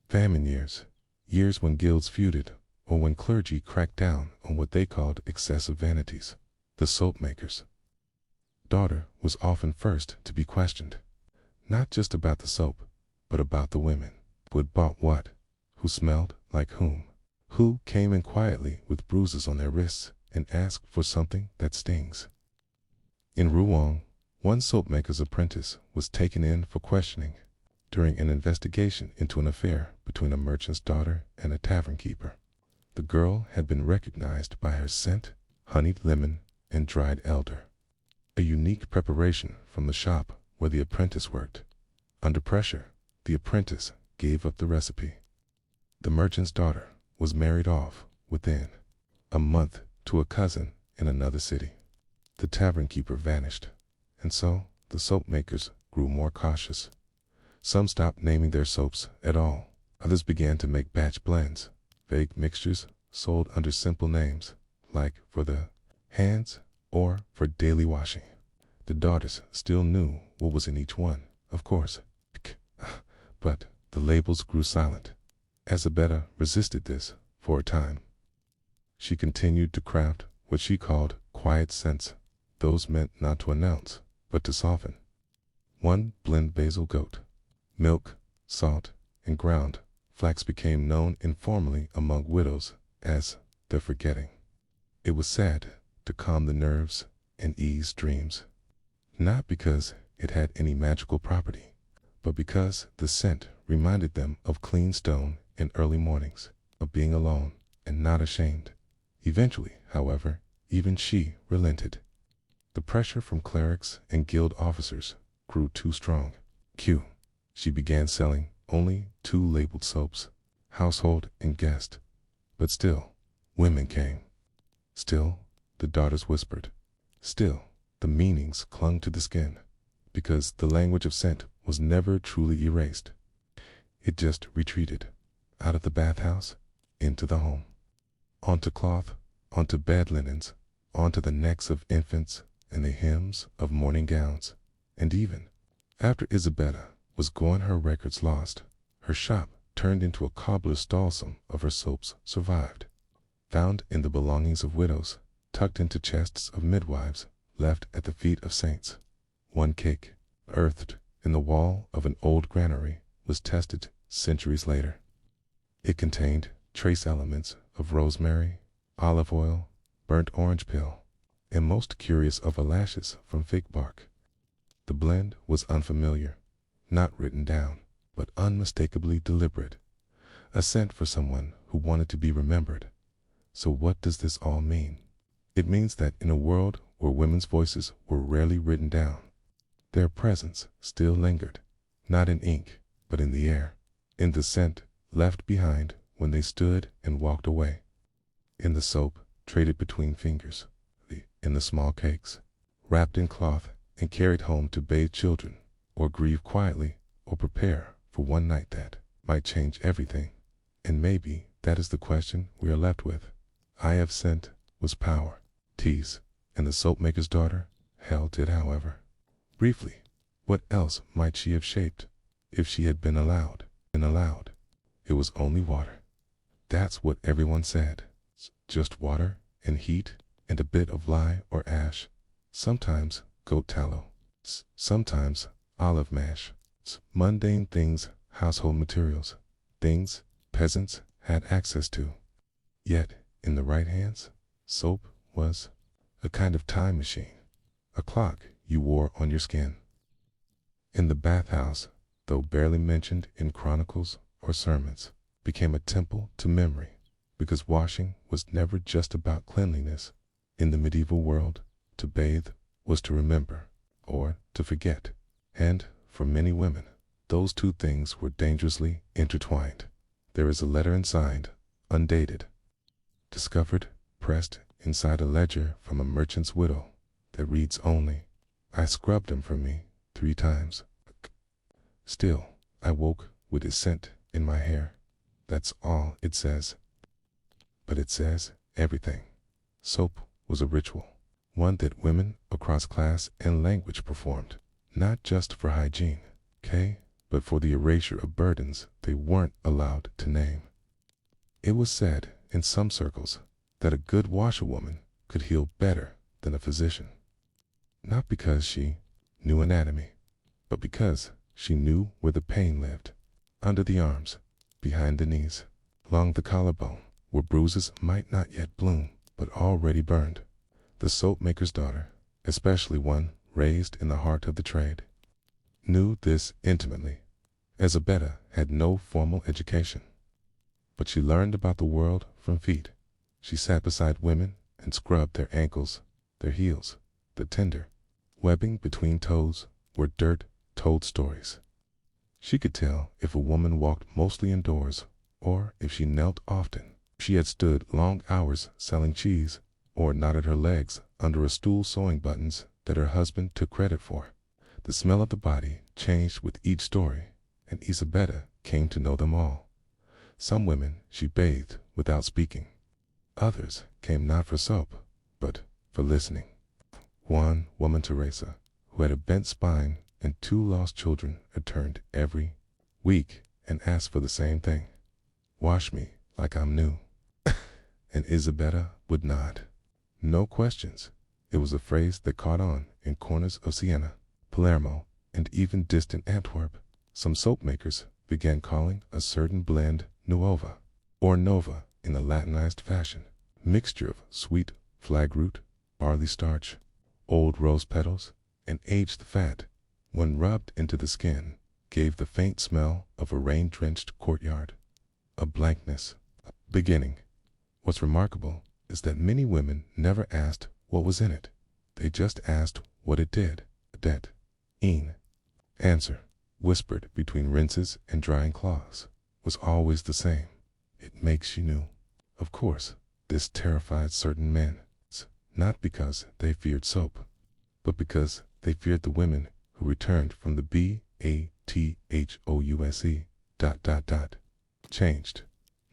famine years, years when guilds feuded, or when clergy cracked down on what they called excessive vanities. The soap maker's daughter was often first to be questioned, not just about the soap, but about the women who had bought what, who smelled like whom, who came in quietly with bruises on their wrists and asked for something that stings. In Rouen, one soap maker's apprentice was taken in for questioning during an investigation into an affair between a merchant's daughter and a tavern keeper. The girl had been recognized by her scent, honeyed lemon, and dried elder, a unique preparation from the shop where the apprentice worked. Under pressure, the apprentice gave up the recipe. The merchant's daughter was married off within a month to a cousin in another city. The tavern keeper vanished, and so the soap makers grew more cautious. Some stopped naming their soaps at all. Others began to make batch blends, vague mixtures sold under simple names, like for the hands or for daily washing. The daughters still knew what was in each one, of course, but the labels grew silent. Isabella resisted this for a time. She continued to craft what she called quiet scents. Those meant not to announce, but to soften. One blend basil, goat milk, salt, and ground flax became known informally among widows as the forgetting. It was said to calm the nerves and ease dreams, not because it had any magical property, but because the scent reminded them of clean stone in early mornings, of being alone and not ashamed. Eventually, however, even she relented. The pressure from clerics and guild officers grew too strong. She began selling only 2 labeled soaps, household and guest. But still, women came. Still, the daughters whispered. Still, the meanings clung to the skin, because the language of scent was never truly erased. It just retreated, out of the bathhouse, into the home. Onto cloth, onto bed linens, onto the necks of infants, and the hems of morning gowns. And even after Isabella was gone, her records lost, her shop turned into a cobbler's stall. Some of her soaps survived, found in the belongings of widows, tucked into chests of midwives, left at the feet of saints. One cake, earthed in the wall of an old granary, was tested centuries later. It contained trace elements of rosemary, olive oil, burnt orange peel, and most curious of lashes from fig bark. The blend was unfamiliar, not written down, but unmistakably deliberate, a scent for someone who wanted to be remembered. So what does this all mean? It means that in a world where women's voices were rarely written down, their presence still lingered, not in ink, but in the air, in the scent left behind when they stood and walked away, in the soap traded between fingers, in the small cakes, wrapped in cloth and carried home to bathe children, or grieve quietly, or prepare for one night that might change everything. And maybe that is the question we are left with. I have sent was power, tease, and the soapmaker's daughter held it, however. Briefly, what else might she have shaped if she had been allowed? It was only water. That's what everyone said. Just water and heat and a bit of lye or ash. Sometimes goat tallow. Sometimes olive mash. Mundane things, household materials. Things peasants had access to. Yet, in the right hands, soap was a kind of time machine. A clock you wore on your skin. In the bathhouse, though barely mentioned in chronicles or sermons, became a temple to memory, because washing was never just about cleanliness. In the medieval world, to bathe was to remember, or to forget, and, for many women, those two things were dangerously intertwined. There is a letter inside, undated, discovered, pressed inside a ledger from a merchant's widow, that reads only, "I scrubbed him from me 3 times. Still, I woke with his scent in my hair." That's all it says. But it says everything. Soap was a ritual, one that women across class and language performed, not just for hygiene, but for the erasure of burdens they weren't allowed to name. It was said in some circles that a good washerwoman could heal better than a physician. Not because she knew anatomy, but because she knew where the pain lived. Under the arms, behind the knees, along the collarbone, where bruises might not yet bloom, but already burned. The soapmaker's daughter, especially one raised in the heart of the trade, knew this intimately. Isabella had no formal education, but she learned about the world from feet. She sat beside women and scrubbed their ankles, their heels, the tender webbing between toes where dirt told stories. She could tell if a woman walked mostly indoors, or if she knelt often. She had stood long hours selling cheese, or knotted her legs under a stool sewing buttons that her husband took credit for. The smell of the body changed with each story, and Isabella came to know them all. Some women she bathed without speaking. Others came not for soap, but for listening. One woman, Teresa, who had a bent spine and 2 lost children, returned every week and asked for the same thing. "Wash me like I'm new." And Isabella would nod. No questions. It was a phrase that caught on in corners of Siena, Palermo, and even distant Antwerp. Some soapmakers began calling a certain blend nuova, or nova in a Latinized fashion, mixture of sweet flagroot, barley starch, old rose petals, and aged fat, when rubbed into the skin, gave the faint smell of a rain-drenched courtyard, a blankness, a beginning. What's remarkable is that many women never asked what was in it. They just asked what it did. Det. Een. Answer, whispered between rinses and drying cloths, was always the same. "It makes you new." Of course, this terrified certain men, not because they feared soap, but because they feared the women who returned from the bathhouse. Changed.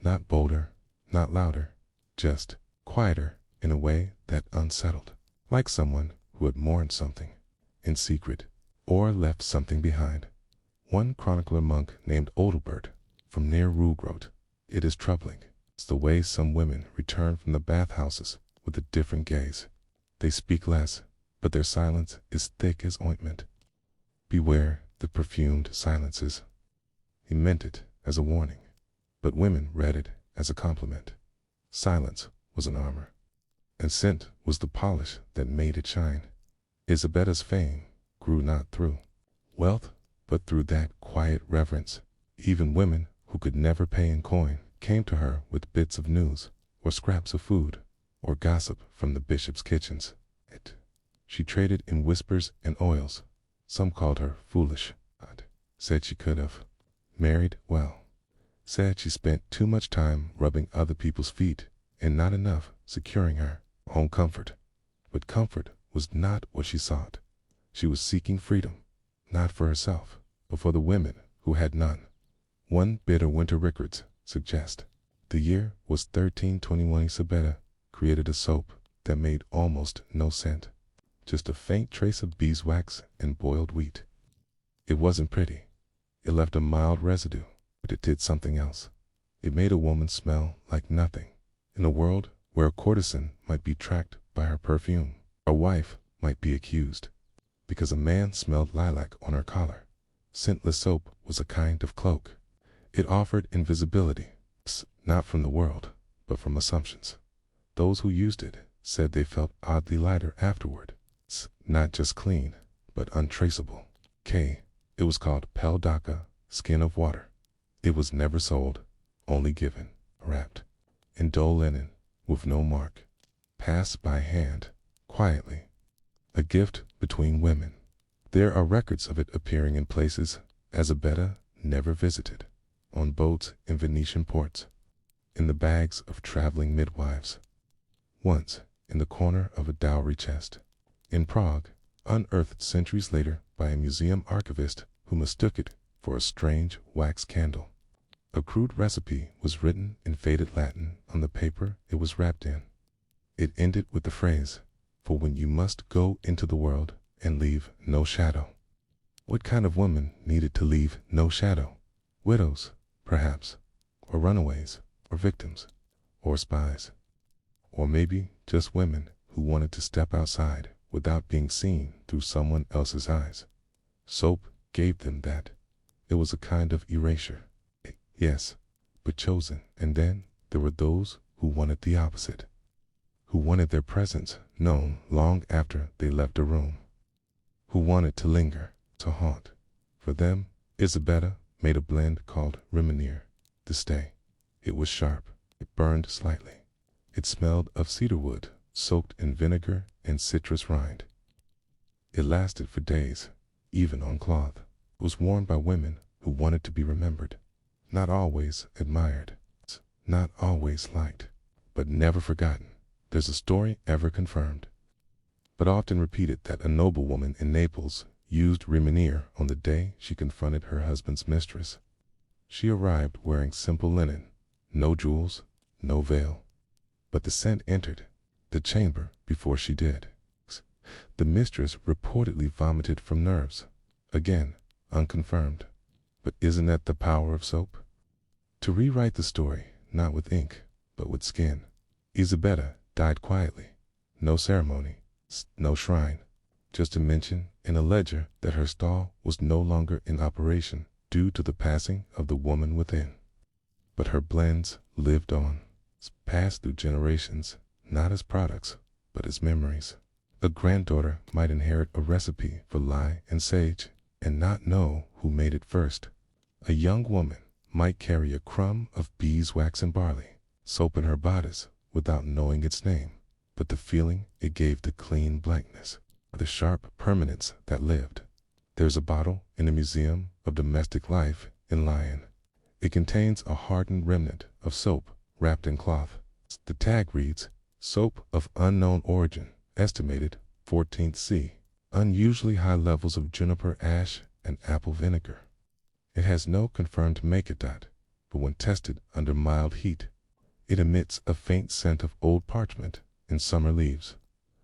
Not bolder, not louder, just quieter in a way that unsettled, like someone who had mourned something in secret or left something behind. One chronicler monk named Odilbert from near Roog wrote, "It is troubling. It's the way some women return from the bathhouses with a different gaze. They speak less, but their silence is thick as ointment. Beware the perfumed silences." He meant it as a warning, but women read it as a compliment. Silence was an armor, and scent was the polish that made it shine. Isabella's fame grew not through wealth, but through that quiet reverence. Even women who could never pay in coin came to her with bits of news, or scraps of food, or gossip from the bishop's kitchens. She traded in whispers and oils. Some called her foolish, said she could have married well, said she spent too much time rubbing other people's feet and not enough securing her own comfort. But comfort was not what she sought. She was seeking freedom, not for herself, but for the women who had none. One bit of winter records suggest the year was 1321. Isabella created a soap that made almost no scent, just a faint trace of beeswax and boiled wheat. It wasn't pretty. It left a mild residue, but it did something else. It made a woman smell like nothing. In a world where a courtesan might be tracked by her perfume, a wife might be accused because a man smelled lilac on her collar. Scentless soap was a kind of cloak. It offered invisibility, not from the world, but from assumptions. Those who used it said they felt oddly lighter afterward. Not just clean, but untraceable. It was called Peldaka, skin of water. It was never sold, only given, wrapped in dull linen, with no mark, passed by hand, quietly. A gift between women. There are records of it appearing in places Isabella never visited, on boats in Venetian ports, in the bags of traveling midwives, once in the corner of a dowry chest, in Prague, unearthed centuries later by a museum archivist who mistook it for a strange wax candle. A crude recipe was written in faded Latin on the paper it was wrapped in. It ended with the phrase, "For when you must go into the world and leave no shadow." What kind of woman needed to leave no shadow? Widows, perhaps, or runaways, or victims, or spies. Or maybe just women who wanted to step outside without being seen through someone else's eyes. Soap gave them that. It was a kind of erasure. Yes, but chosen. And then there were those who wanted the opposite, who wanted their presence known long after they left a room, who wanted to linger, to haunt. For them, Isabella made a blend called Remenir, to stay. It was sharp. It burned slightly. It smelled of cedarwood, soaked in vinegar and citrus rind. It lasted for days, even on cloth. It was worn by women who wanted to be remembered. Not always admired, not always liked, but never forgotten. There's a story ever confirmed, but often repeated, that a noblewoman in Naples used Remenir on the day she confronted her husband's mistress. She arrived wearing simple linen, no jewels, no veil. But the scent entered the chamber before she did. The mistress reportedly vomited from nerves. Again, unconfirmed. But isn't that the power of soap? To rewrite the story, not with ink, but with skin. Isabella died quietly. No ceremony, no shrine. Just a mention in a ledger that her stall was no longer in operation due to the passing of the woman within. But her blends lived on, passed through generations, not as products, but as memories. A granddaughter might inherit a recipe for lye and sage and not know who made it first. A young woman might carry a crumb of beeswax and barley, soap in her bodice, without knowing its name, but the feeling it gave the clean blankness, the sharp permanence that lived. There's a bottle in the Museum of Domestic Life in Lyon. It contains a hardened remnant of soap wrapped in cloth. The tag reads, "Soap of unknown origin, estimated 14th C. Unusually high levels of juniper ash and apple vinegar." It has no confirmed make-it, but when tested under mild heat, it emits a faint scent of old parchment and summer leaves,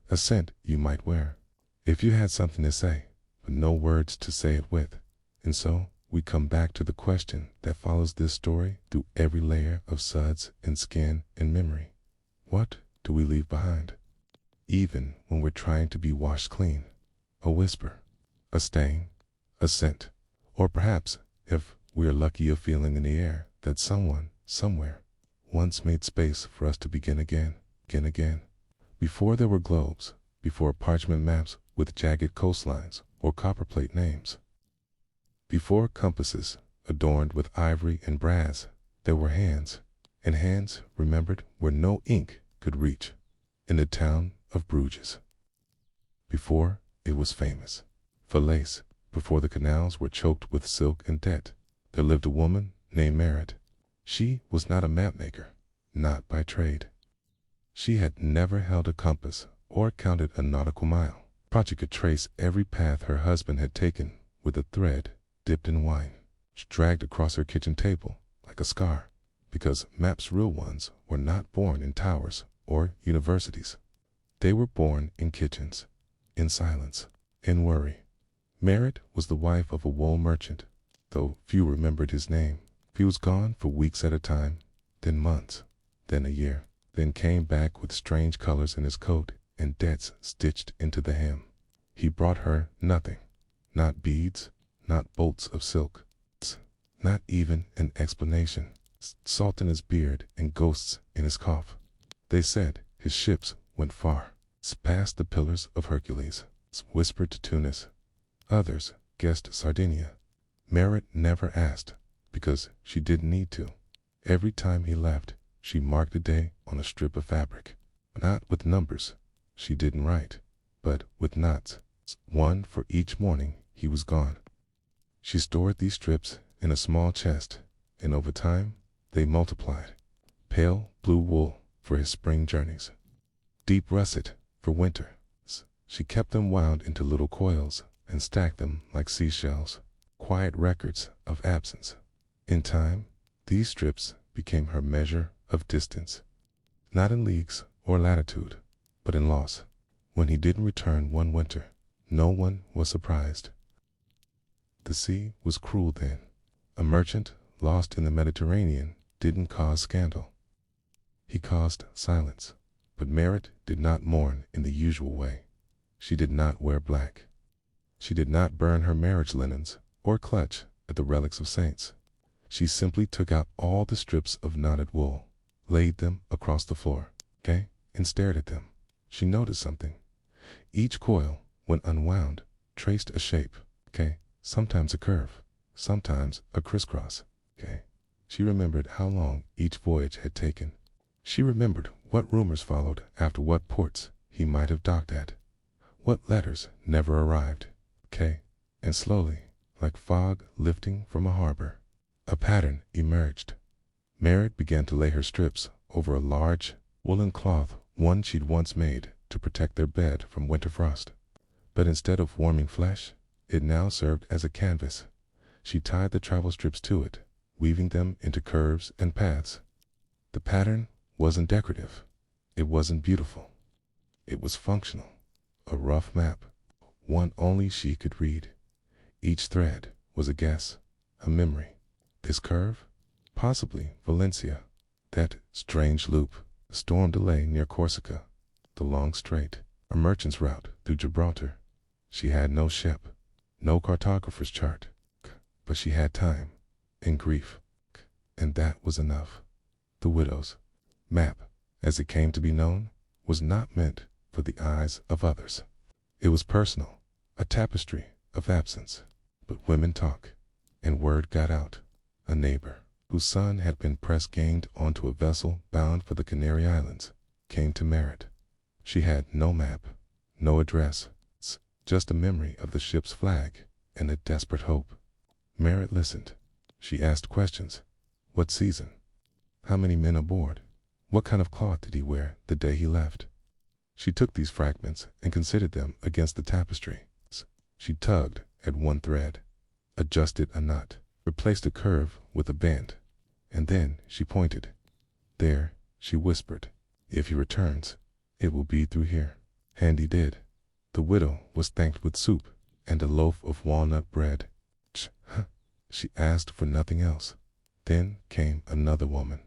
a scent you might wear if you had something to say, but no words to say it with. And so we come back to the question that follows this story through every layer of suds and skin and memory. What do we leave behind? Even when we're trying to be washed clean, a whisper, a stain, a scent, or perhaps, if we are lucky, a feeling in the air that someone, somewhere, once made space for us to begin again. Before there were globes, before parchment maps with jagged coastlines or copperplate names, before compasses adorned with ivory and brass, there were hands, and hands remembered where no ink could reach, in the town of Bruges. Before it was famous for lace, before the canals were choked with silk and debt, there lived a woman named Merit. She was not a mapmaker, not by trade. She had never held a compass or counted a nautical mile. Prachi could trace every path her husband had taken with a thread dipped in wine, dragged across her kitchen table like a scar, because maps, real ones, were not born in towers or universities. They were born in kitchens, in silence, in worry. Merritt was the wife of a wool merchant, though few remembered his name. He was gone for weeks at a time, then months, then a year, then came back with strange colors in his coat and debts stitched into the hem. He brought her nothing, not beads, not bolts of silk, not even an explanation. Salt in his beard and ghosts in his cough. They said his ships went far, past the pillars of Hercules, whispered to Tunis. Others guessed Sardinia. Merritt never asked, because she didn't need to. Every time he left, she marked a day on a strip of fabric. Not with numbers, she didn't write, but with knots, one for each morning he was gone. She stored these strips in a small chest, and over time, they multiplied. Pale blue wool for his spring journeys, deep russet for winter. She kept them wound into little coils and stacked them like seashells, quiet records of absence. In time, these strips became her measure of distance, not in leagues or latitude, but in loss. When he didn't return one winter, no one was surprised. The sea was cruel then. A merchant lost in the Mediterranean didn't cause scandal. He caused silence. But Merritt did not mourn in the usual way. She did not wear black. She did not burn her marriage linens or clutch at the relics of saints. She simply took out all the strips of knotted wool, laid them across the floor, and stared at them. She noticed something. Each coil, when unwound, traced a shape, sometimes a curve, sometimes a crisscross, She remembered how long each voyage had taken. She remembered what rumors followed after what ports he might have docked at, what letters never arrived, and slowly, like fog lifting from a harbor, a pattern emerged. Merritt began to lay her strips over a large woolen cloth, one she'd once made to protect their bed from winter frost. But instead of warming flesh, it now served as a canvas. She tied the travel strips to it, weaving them into curves and paths. The pattern wasn't decorative. It wasn't beautiful. It was functional. A rough map, one only she could read. Each thread was a guess, a memory. This curve? Possibly Valencia. That strange loop, storm delay near Corsica. The long strait, a merchant's route through Gibraltar. She had no ship, no cartographer's chart, but she had time and grief, and that was enough. The widow's map, as it came to be known, was not meant for the eyes of others. It was personal, a tapestry of absence. But women talk, and word got out. A neighbor, whose son had been press-ganged onto a vessel bound for the Canary Islands, came to Merritt. She had no map, no address, just a memory of the ship's flag and a desperate hope. Merritt listened. She asked questions. What season? How many men aboard? What kind of cloth did he wear the day he left? She took these fragments and considered them against the tapestry. She tugged at one thread, adjusted a knot, replaced a curve with a bend, and then she pointed. There, she whispered, if he returns, it will be through here. And he did. The widow was thanked with soup and a loaf of walnut bread. She asked for nothing else. Then came another woman.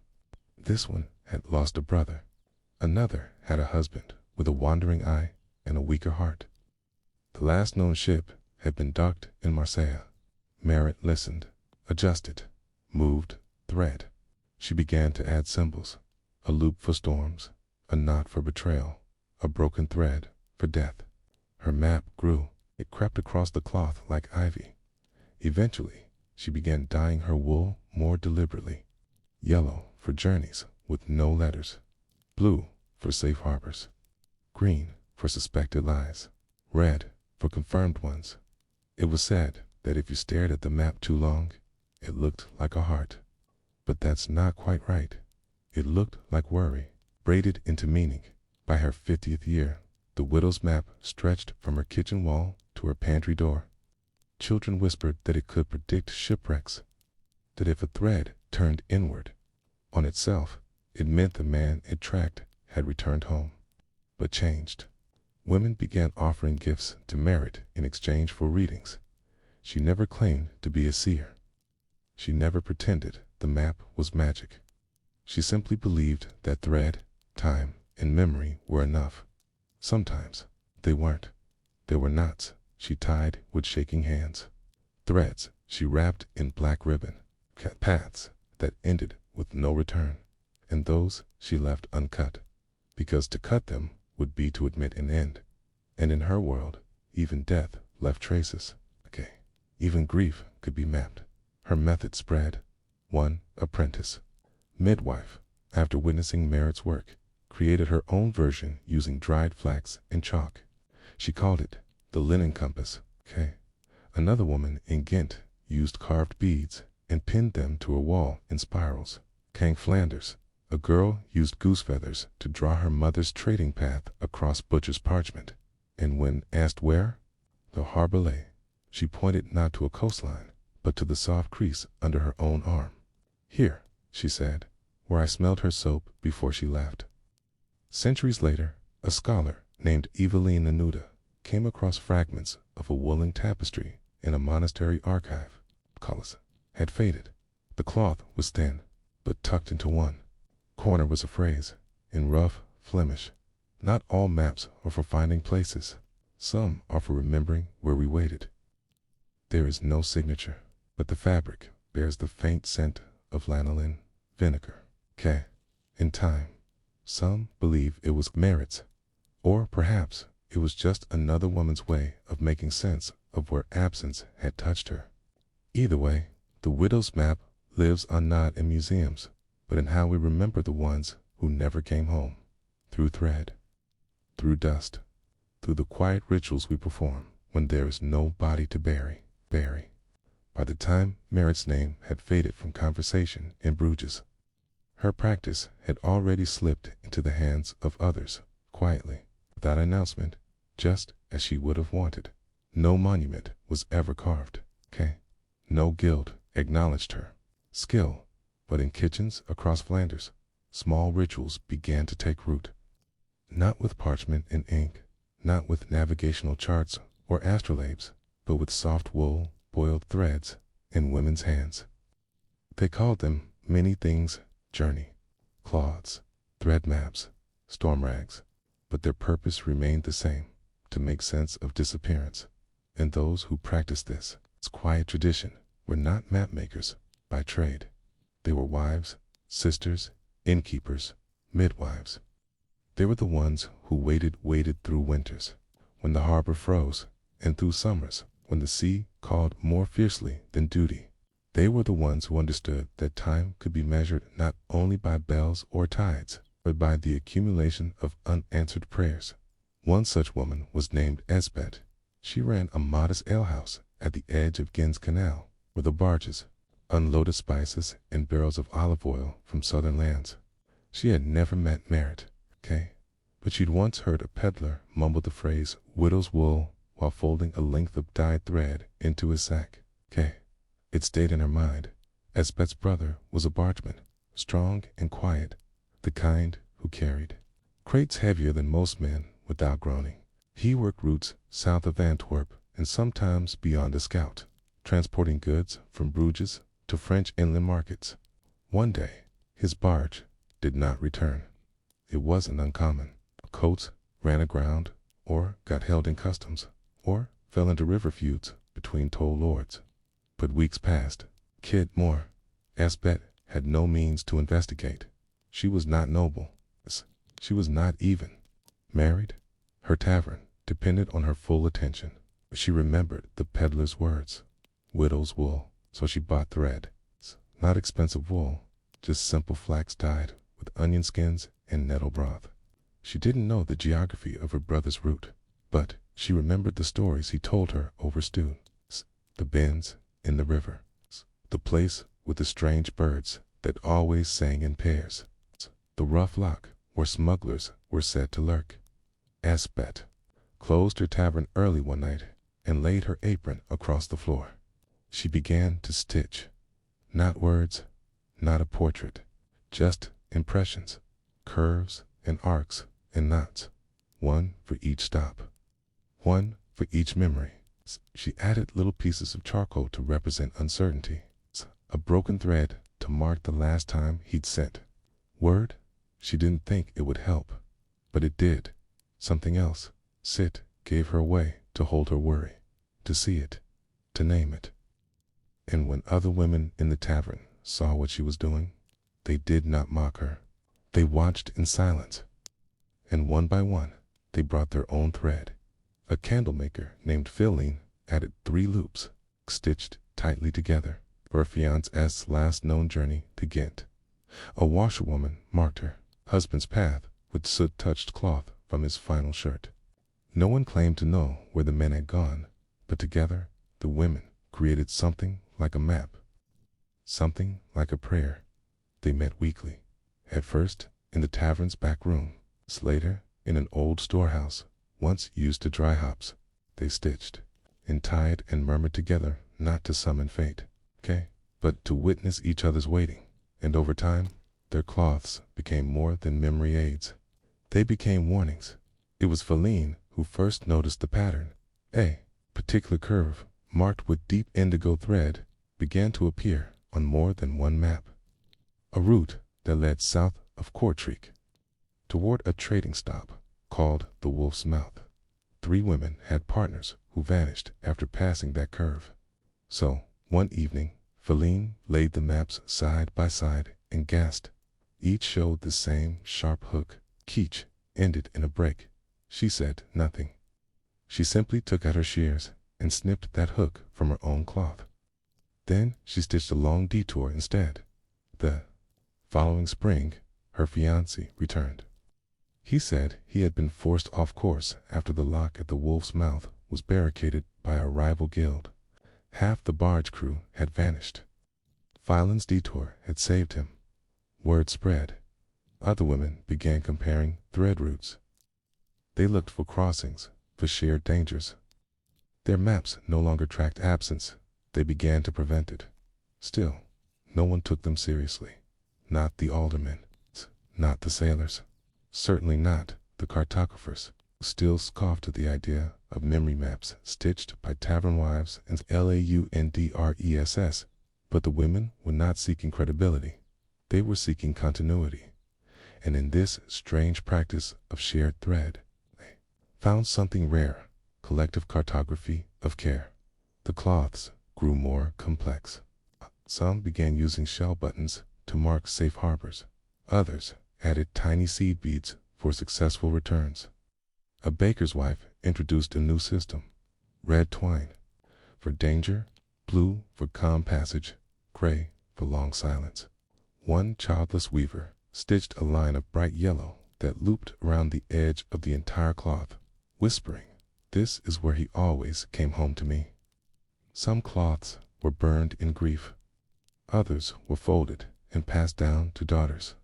This one had lost a brother. Another had a husband with a wandering eye and a weaker heart. The last known ship had been docked in Marseille. Merritt listened, adjusted, moved, thread. She began to add symbols, a loop for storms, a knot for betrayal, a broken thread for death. Her map grew. It crept across the cloth like ivy. Eventually, she began dyeing her wool more deliberately. Yellow for journeys with no letters, blue for safe harbors, green for suspected lies, red for confirmed ones. It was said that if you stared at the map too long, it looked like a heart. But that's not quite right. It looked like worry, braided into meaning. By her 50th year, The widow's map stretched from her kitchen wall to her pantry door. Children whispered that it could predict shipwrecks, that if a thread turned inward on itself, it meant the man it tracked had returned home, but changed. Women began offering gifts to Merit in exchange for readings. She never claimed to be a seer. She never pretended the map was magic. She simply believed that thread, time, and memory were enough. Sometimes they weren't. There were knots she tied with shaking hands, threads she wrapped in black ribbon, paths that ended with no return, and those she left uncut, because to cut them would be to admit an end. And in her world, even death left traces. Even grief could be mapped. Her method spread. One apprentice, midwife, after witnessing Merit's work, created her own version using dried flax and chalk. She called it the linen compass. Another woman in Ghent used carved beads and pinned them to a wall in spirals. Flanders, a girl used goose feathers to draw her mother's trading path across butcher's parchment, and when asked where the harbor lay, she pointed not to a coastline, but to the soft crease under her own arm. Here, she said, where I smelled her soap before she left. Centuries later, a scholar named Eveline Nanuda came across fragments of a woolen tapestry in a monastery archive. Colors had faded. The cloth was thin, but tucked into one corner was a phrase, in rough Flemish. Not all maps are for finding places. Some are for remembering where we waited. There is no signature, but the fabric bears the faint scent of lanolin vinegar. In time, some believe it was Merit's, or perhaps it was just another woman's way of making sense of where absence had touched her. Either way, the widow's map lives not in museums, but in how we remember the ones who never came home, through thread, through dust, through the quiet rituals we perform when there is no body to bury. By the time Merit's name had faded from conversation in Bruges, her practice had already slipped into the hands of others, quietly, without announcement, just as she would have wanted. No monument was ever carved. No guild acknowledged her skill, but in kitchens across Flanders, small rituals began to take root. Not with parchment and ink, not with navigational charts or astrolabes, but with soft wool, boiled threads, in women's hands. They called them many things: journey, cloths, thread maps, storm rags, but their purpose remained the same: to make sense of disappearance. And those who practiced this quiet tradition were not map makers by trade. They were wives, sisters, innkeepers, midwives. They were the ones who waited through winters, when the harbor froze, and through summers, when the sea called more fiercely than duty. They were the ones who understood that time could be measured not only by bells or tides, but by the accumulation of unanswered prayers. One such woman was named Esbeth. She ran a modest alehouse at the edge of Ghent's canal, where the barges unloaded spices and barrels of olive oil from southern lands. She had never met Merit, but she'd once heard a peddler mumble the phrase widow's wool while folding a length of dyed thread into his sack. It stayed in her mind. Esbeth's brother was a bargeman, strong and quiet, the kind who carried crates heavier than most men without groaning. He worked routes south of Antwerp and sometimes beyond the Scout, transporting goods from Bruges to French inland markets. One day, his barge did not return. It wasn't uncommon. Coats ran aground, or got held in customs, or fell into river feuds between toll lords. But weeks passed. Kid Moore, Esbeth had no means to investigate. She was not noble. She was not even married. Her tavern depended on her full attention. She remembered the peddler's words: widow's wool. So she bought thread. Not expensive wool, just simple flax dyed with onion skins and nettle broth. She didn't know the geography of her brother's route, but she remembered the stories he told her over stew. The bends in the river, the place with the strange birds that always sang in pairs, the rough lock where smugglers were said to lurk. Asbet closed her tavern early one night and laid her apron across the floor. She began to stitch. Not words, not a portrait, just impressions, curves and arcs and knots, one for each stop, one for each memory. She added little pieces of charcoal to represent uncertainty, a broken thread to mark the last time he'd sent word. She didn't think it would help, but it did. Something else. Sit gave her a way to hold her worry, to see it, to name it. And when other women in the tavern saw what she was doing, they did not mock her. They watched in silence. And one by one, they brought their own thread. A candle maker named Philene added 3 loops, stitched tightly together, for her fiancé's last known journey to Ghent. A washerwoman marked her husband's path with soot-touched cloth from his final shirt. No one claimed to know where the men had gone, but together, the women created something like a map, something like a prayer. They met weekly, at first in the tavern's back room, later in an old storehouse, once used to dry hops. They stitched and tied and murmured together, not to summon fate, but to witness each other's waiting. And over time, their cloths became more than memory aids. They became warnings. It was Philene who first noticed the pattern. A particular curve, marked with deep indigo thread, began to appear on more than one map. A route that led south of Kortrijk, toward a trading stop called the Wolf's Mouth. 3 women had partners who vanished after passing that curve. So, one evening, Philene laid the maps side by side and gasped. Each showed the same sharp hook. Each ended in a break. She said nothing. She simply took out her shears and snipped that hook from her own cloth. Then she stitched a long detour instead. The following spring, her fiancé returned. He said he had been forced off course after the lock at the Wolf's Mouth was barricaded by a rival guild. Half the barge crew had vanished. Philene's detour had saved him. Word spread. Other women began comparing thread routes. They looked for crossings, for shared dangers. Their maps no longer tracked absence. They began to prevent it. Still, no one took them seriously. Not the aldermen, not the sailors, certainly not the cartographers, who still scoffed at the idea of memory maps stitched by tavern wives and laundress. But the women were not seeking credibility. They were seeking continuity. And in this strange practice of shared thread, they found something rare, collective cartography of care. The cloths grew more complex. Some began using shell buttons to mark safe harbors. Others added tiny seed beads for successful returns. A baker's wife introduced a new system: red twine for danger, blue for calm passage, gray for long silence. One childless weaver stitched a line of bright yellow that looped around the edge of the entire cloth, whispering, "This is where he always came home to me." Some cloths were burned in grief. Others were folded and passed down to daughters.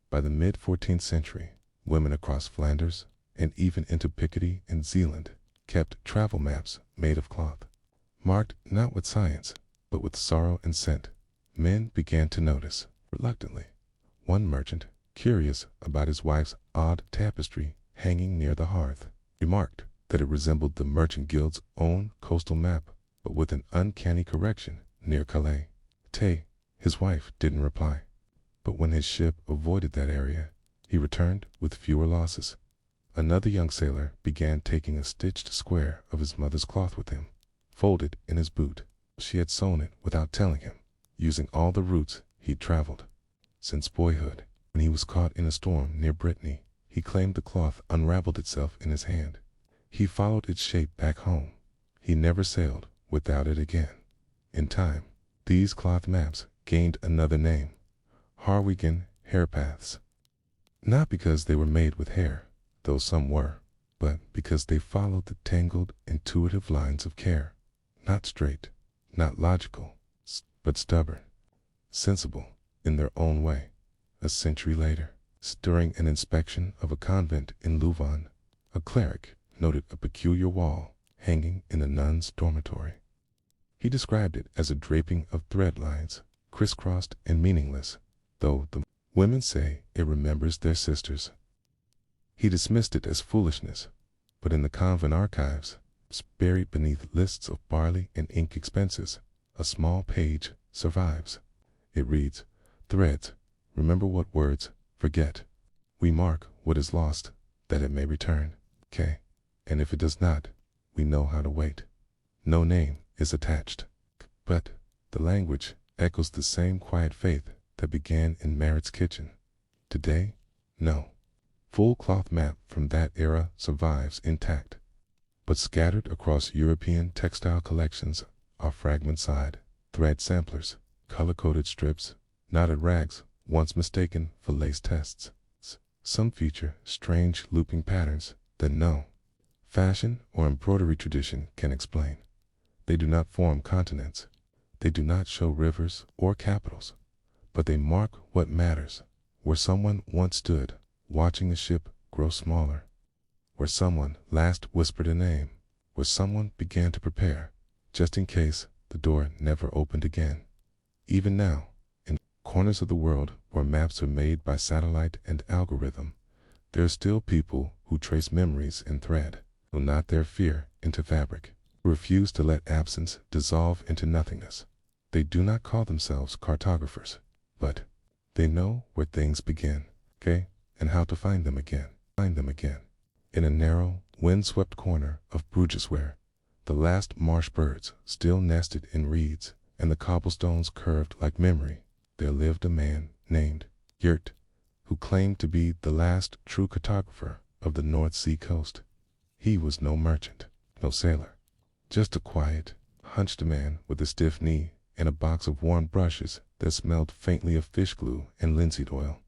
By the mid-14th century, women across Flanders and even into Picardy and Zeeland kept travel maps made of cloth, marked not with science, but with sorrow and scent. Men began to notice, reluctantly. One merchant, curious about his wife's odd tapestry hanging near the hearth, remarked that it resembled the Merchant Guild's own coastal map, but with an uncanny correction near Calais. His wife didn't reply. But when his ship avoided that area, he returned with fewer losses. Another young sailor began taking a stitched square of his mother's cloth with him, folded in his boot. She had sewn it without telling him, using all the routes he'd traveled. Since boyhood, when he was caught in a storm near Brittany, he claimed the cloth unraveled itself in his hand. He followed its shape back home. He never sailed without it again. In time, these cloth maps gained another name: Harwegen hairpaths. Not because they were made with hair, though some were, but because they followed the tangled, intuitive lines of care. Not straight, not logical, but stubborn, sensible in their own way. A century later, during an inspection of a convent in Louvain, A cleric noted a peculiar wall hanging in the nuns' dormitory. He described it as a draping of thread lines, crisscrossed and meaningless, though the women say it remembers their sisters. He dismissed it as foolishness, but in the convent archives, buried beneath lists of barley and ink expenses, a small page survives. It reads, "Threads, remember what words, forget. We mark what is lost, that it may return. K. And if it does not, we know how to wait. No name is attached." But the language echoes the same quiet faith that began in Merritt's kitchen. Today, no full cloth map from that era survives intact, but scattered across European textile collections are fragment-side thread samplers, color-coded strips, knotted rags once mistaken for lace tests. Some feature strange looping patterns that no fashion or embroidery tradition can explain. They do not form continents. They do not show rivers or capitals, but they mark what matters, where someone once stood watching a ship grow smaller, where someone last whispered a name, where someone began to prepare, just in case the door never opened again. Even now, in corners of the world where maps are made by satellite and algorithm, there are still people who trace memories in thread, who knot their fear into fabric, who refuse to let absence dissolve into nothingness. They do not call themselves cartographers, but they know where things begin, okay, and how to find them again. In a narrow, wind-swept corner of Bruges where the last marsh birds still nested in reeds and the cobblestones curved like memory, there lived a man named Geert, who claimed to be the last true cartographer of the North Sea coast. He was no merchant, no sailor, just a quiet, hunched man with a stiff knee and a box of worn brushes that smelled faintly of fish glue and linseed oil.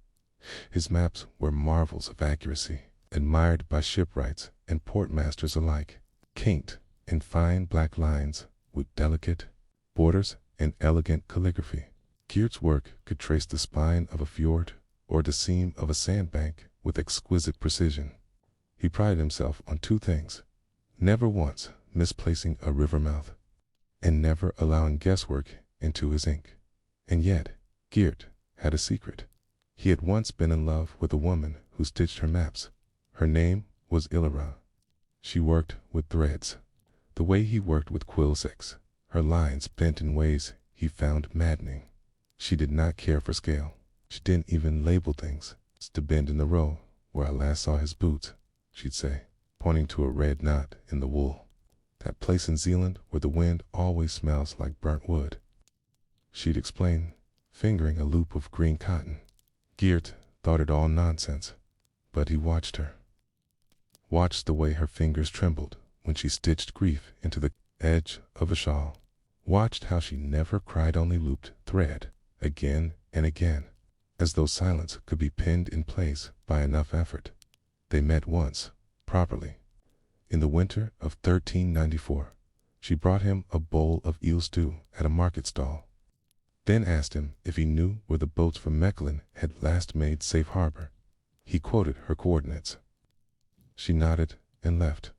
His maps were marvels of accuracy, admired by shipwrights and portmasters alike, kinked in fine black lines with delicate borders and elegant calligraphy. Geert's work could trace the spine of a fjord or the seam of a sandbank with exquisite precision. He prided himself on two things: never once misplacing a river mouth, and never allowing guesswork into his ink. And yet, Geert had a secret. He had once been in love with a woman who stitched her maps. Her name was Ilira. She worked with threads, the way he worked with quill sticks, her lines bent in ways he found maddening. She did not care for scale. She didn't even label things. "To bend in the row where I last saw his boots," she'd say, pointing to a red knot in the wool. "That place in Zealand where the wind always smells like burnt wood," she'd explain, fingering a loop of green cotton. Geert thought it all nonsense, but he watched her. Watched the way her fingers trembled when she stitched grief into the edge of a shawl. Watched how she never cried, only looped thread again and again, as though silence could be pinned in place by enough effort. They met once, properly. In the winter of 1394, she brought him a bowl of eel stew at a market stall, then asked him if he knew where the boats from Mechlin had last made safe harbor. He quoted her coordinates. She nodded and left.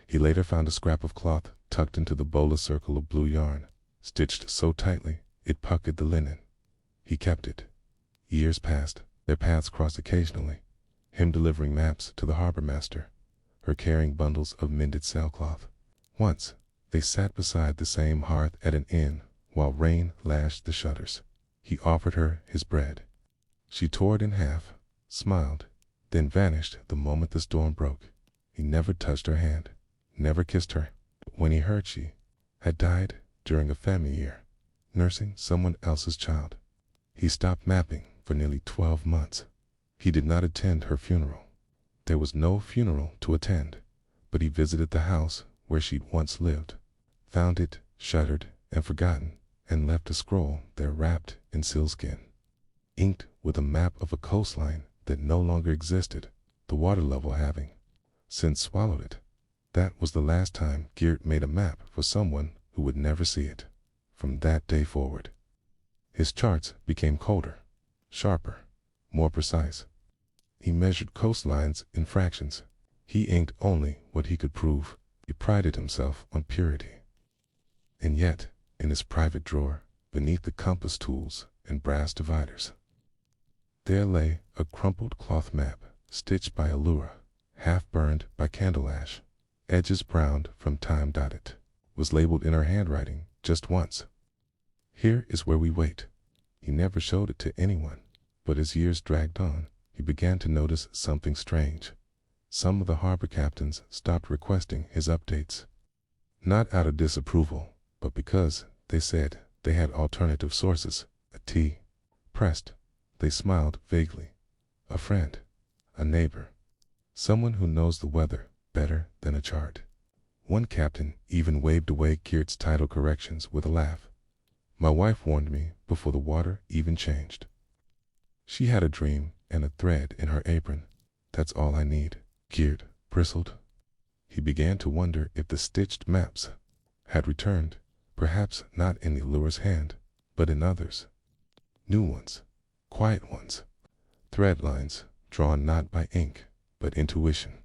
He later found a scrap of cloth tucked into the bola circle of blue yarn, stitched so tightly it puckered the linen. He kept it. Years passed. Their paths crossed occasionally, him delivering maps to the harbor master, her carrying bundles of mended sailcloth. Once, they sat beside the same hearth at an inn while rain lashed the shutters. He offered her his bread. She tore it in half, smiled, then vanished the moment the storm broke. He never touched her hand, never kissed her. When he heard she had died during a famine year, nursing someone else's child, he stopped mapping for nearly 12 months. He did not attend her funeral. There was no funeral to attend, but he visited the house where she'd once lived, found it shuttered and forgotten, and left a scroll there wrapped in sealskin, inked with a map of a coastline that no longer existed, the water level having since swallowed it. That was the last time Geert made a map for someone who would never see it. From that day forward, his charts became colder, sharper, more precise. He measured coastlines in fractions. He inked only what he could prove. He prided himself on purity. And yet, in his private drawer, beneath the compass tools and brass dividers, there lay a crumpled cloth map, stitched by Allura, half burned by candle ash, edges browned from time. It was labeled in her handwriting just once. "Here is where we wait." He never showed it to anyone, but as years dragged on, he began to notice something strange. Some of the harbor captains stopped requesting his updates, not out of disapproval, but because, they said, they had alternative sources. A tea pressed. They smiled vaguely. A friend, a neighbor, someone who knows the weather better than a chart. One captain even waved away Geert's title corrections with a laugh. "My wife warned me before the water even changed. She had a dream and a thread in her apron. That's all I need." Geert bristled. He began to wonder if the stitched maps had returned, perhaps not in the Allura's hand, but in others. New ones, quiet ones, thread lines drawn not by ink, but intuition.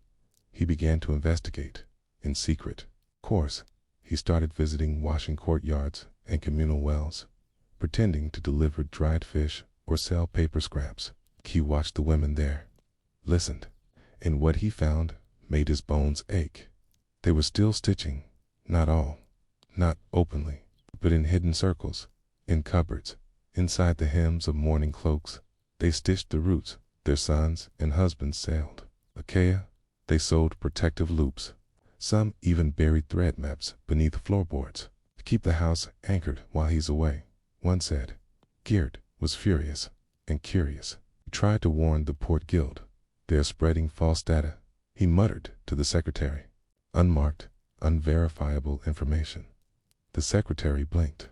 He began to investigate, in secret. Of course, he started visiting washing courtyards and communal wells, pretending to deliver dried fish or sell paper scraps. He watched the women there, listened, and what he found made his bones ache. They were still stitching, not all, not openly, but in hidden circles, in cupboards, inside the hems of mourning cloaks. They stitched the roots their sons and husbands sailed. Achaia, they sewed protective loops. Some even buried thread maps beneath floorboards to keep the house anchored while he's away. One said. Geert was furious and curious. He tried to warn the Port Guild. They're spreading false data, he muttered to the secretary. Unmarked, unverifiable information. The secretary blinked.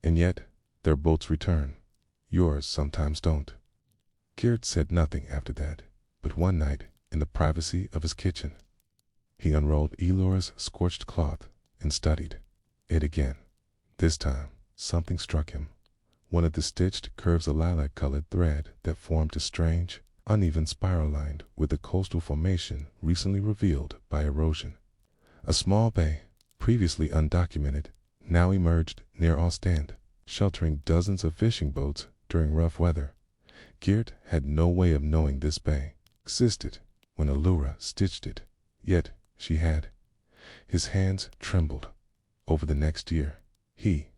And yet, their boats return. Yours sometimes don't. Geert said nothing after that, but one night, in the privacy of his kitchen, he unrolled Allura's scorched cloth and studied it again. This time, something struck him. One of the stitched curves of lilac-colored thread that formed a strange, uneven spiral lined with the coastal formation recently revealed by erosion. A small bay, previously undocumented, now emerged near Ostend, sheltering dozens of fishing boats during rough weather. Geert had no way of knowing this bay existed when Allura stitched it, yet she had. His hands trembled. Over the next year, he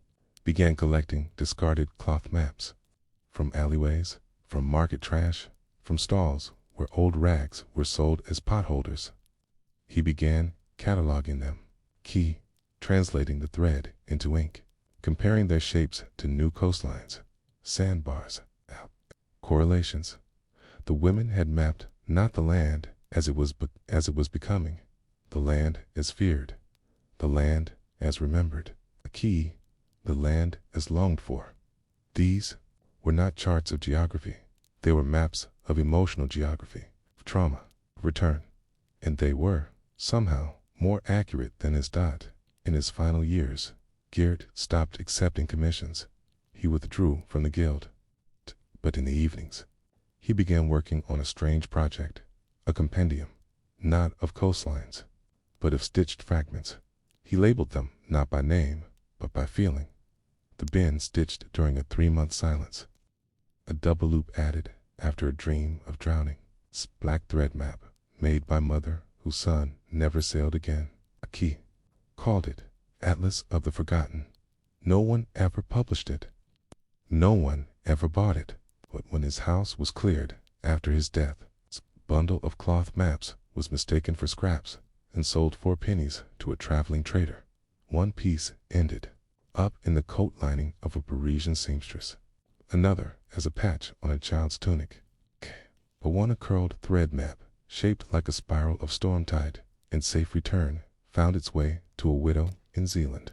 began collecting discarded cloth maps, from alleyways, from market trash, from stalls where old rags were sold as potholders. He began cataloging them, translating the thread into ink, comparing their shapes to new coastlines, sandbars, correlations. The women had mapped not the land as it was, but as it was becoming, the land as feared, the land as remembered, the land as longed for. These were not charts of geography. They were maps of emotional geography, of trauma, of return. And they were, somehow, more accurate than his dot. In his final years, Geert stopped accepting commissions. He withdrew from the guild. But in the evenings, he began working on a strange project, a compendium, not of coastlines, but of stitched fragments. He labeled them not by name, but by feeling. The bin stitched during a 3-month silence. A double loop added after a dream of drowning. Black thread map made by mother whose son never sailed again. A key called it Atlas of the Forgotten. No one ever published it. No one ever bought it. But when his house was cleared after his death, a bundle of cloth maps was mistaken for scraps and sold 4 pennies to a traveling trader. One piece ended up in the coat lining of a Parisian seamstress, another as a patch on a child's tunic. But one a curled thread map, shaped like a spiral of storm tide, in safe return, found its way to a widow in Zealand.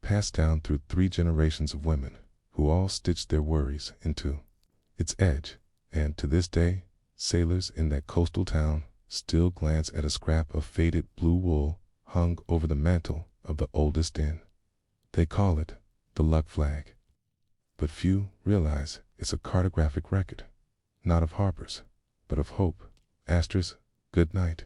Passed down through 3 generations of women, who all stitched their worries into its edge, and to this day, sailors in that coastal town still glance at a scrap of faded blue wool hung over the mantel of the oldest inn. They call it the luck flag. But few realize it's a cartographic record, not of harbors, but of hope. Asterisk, good night.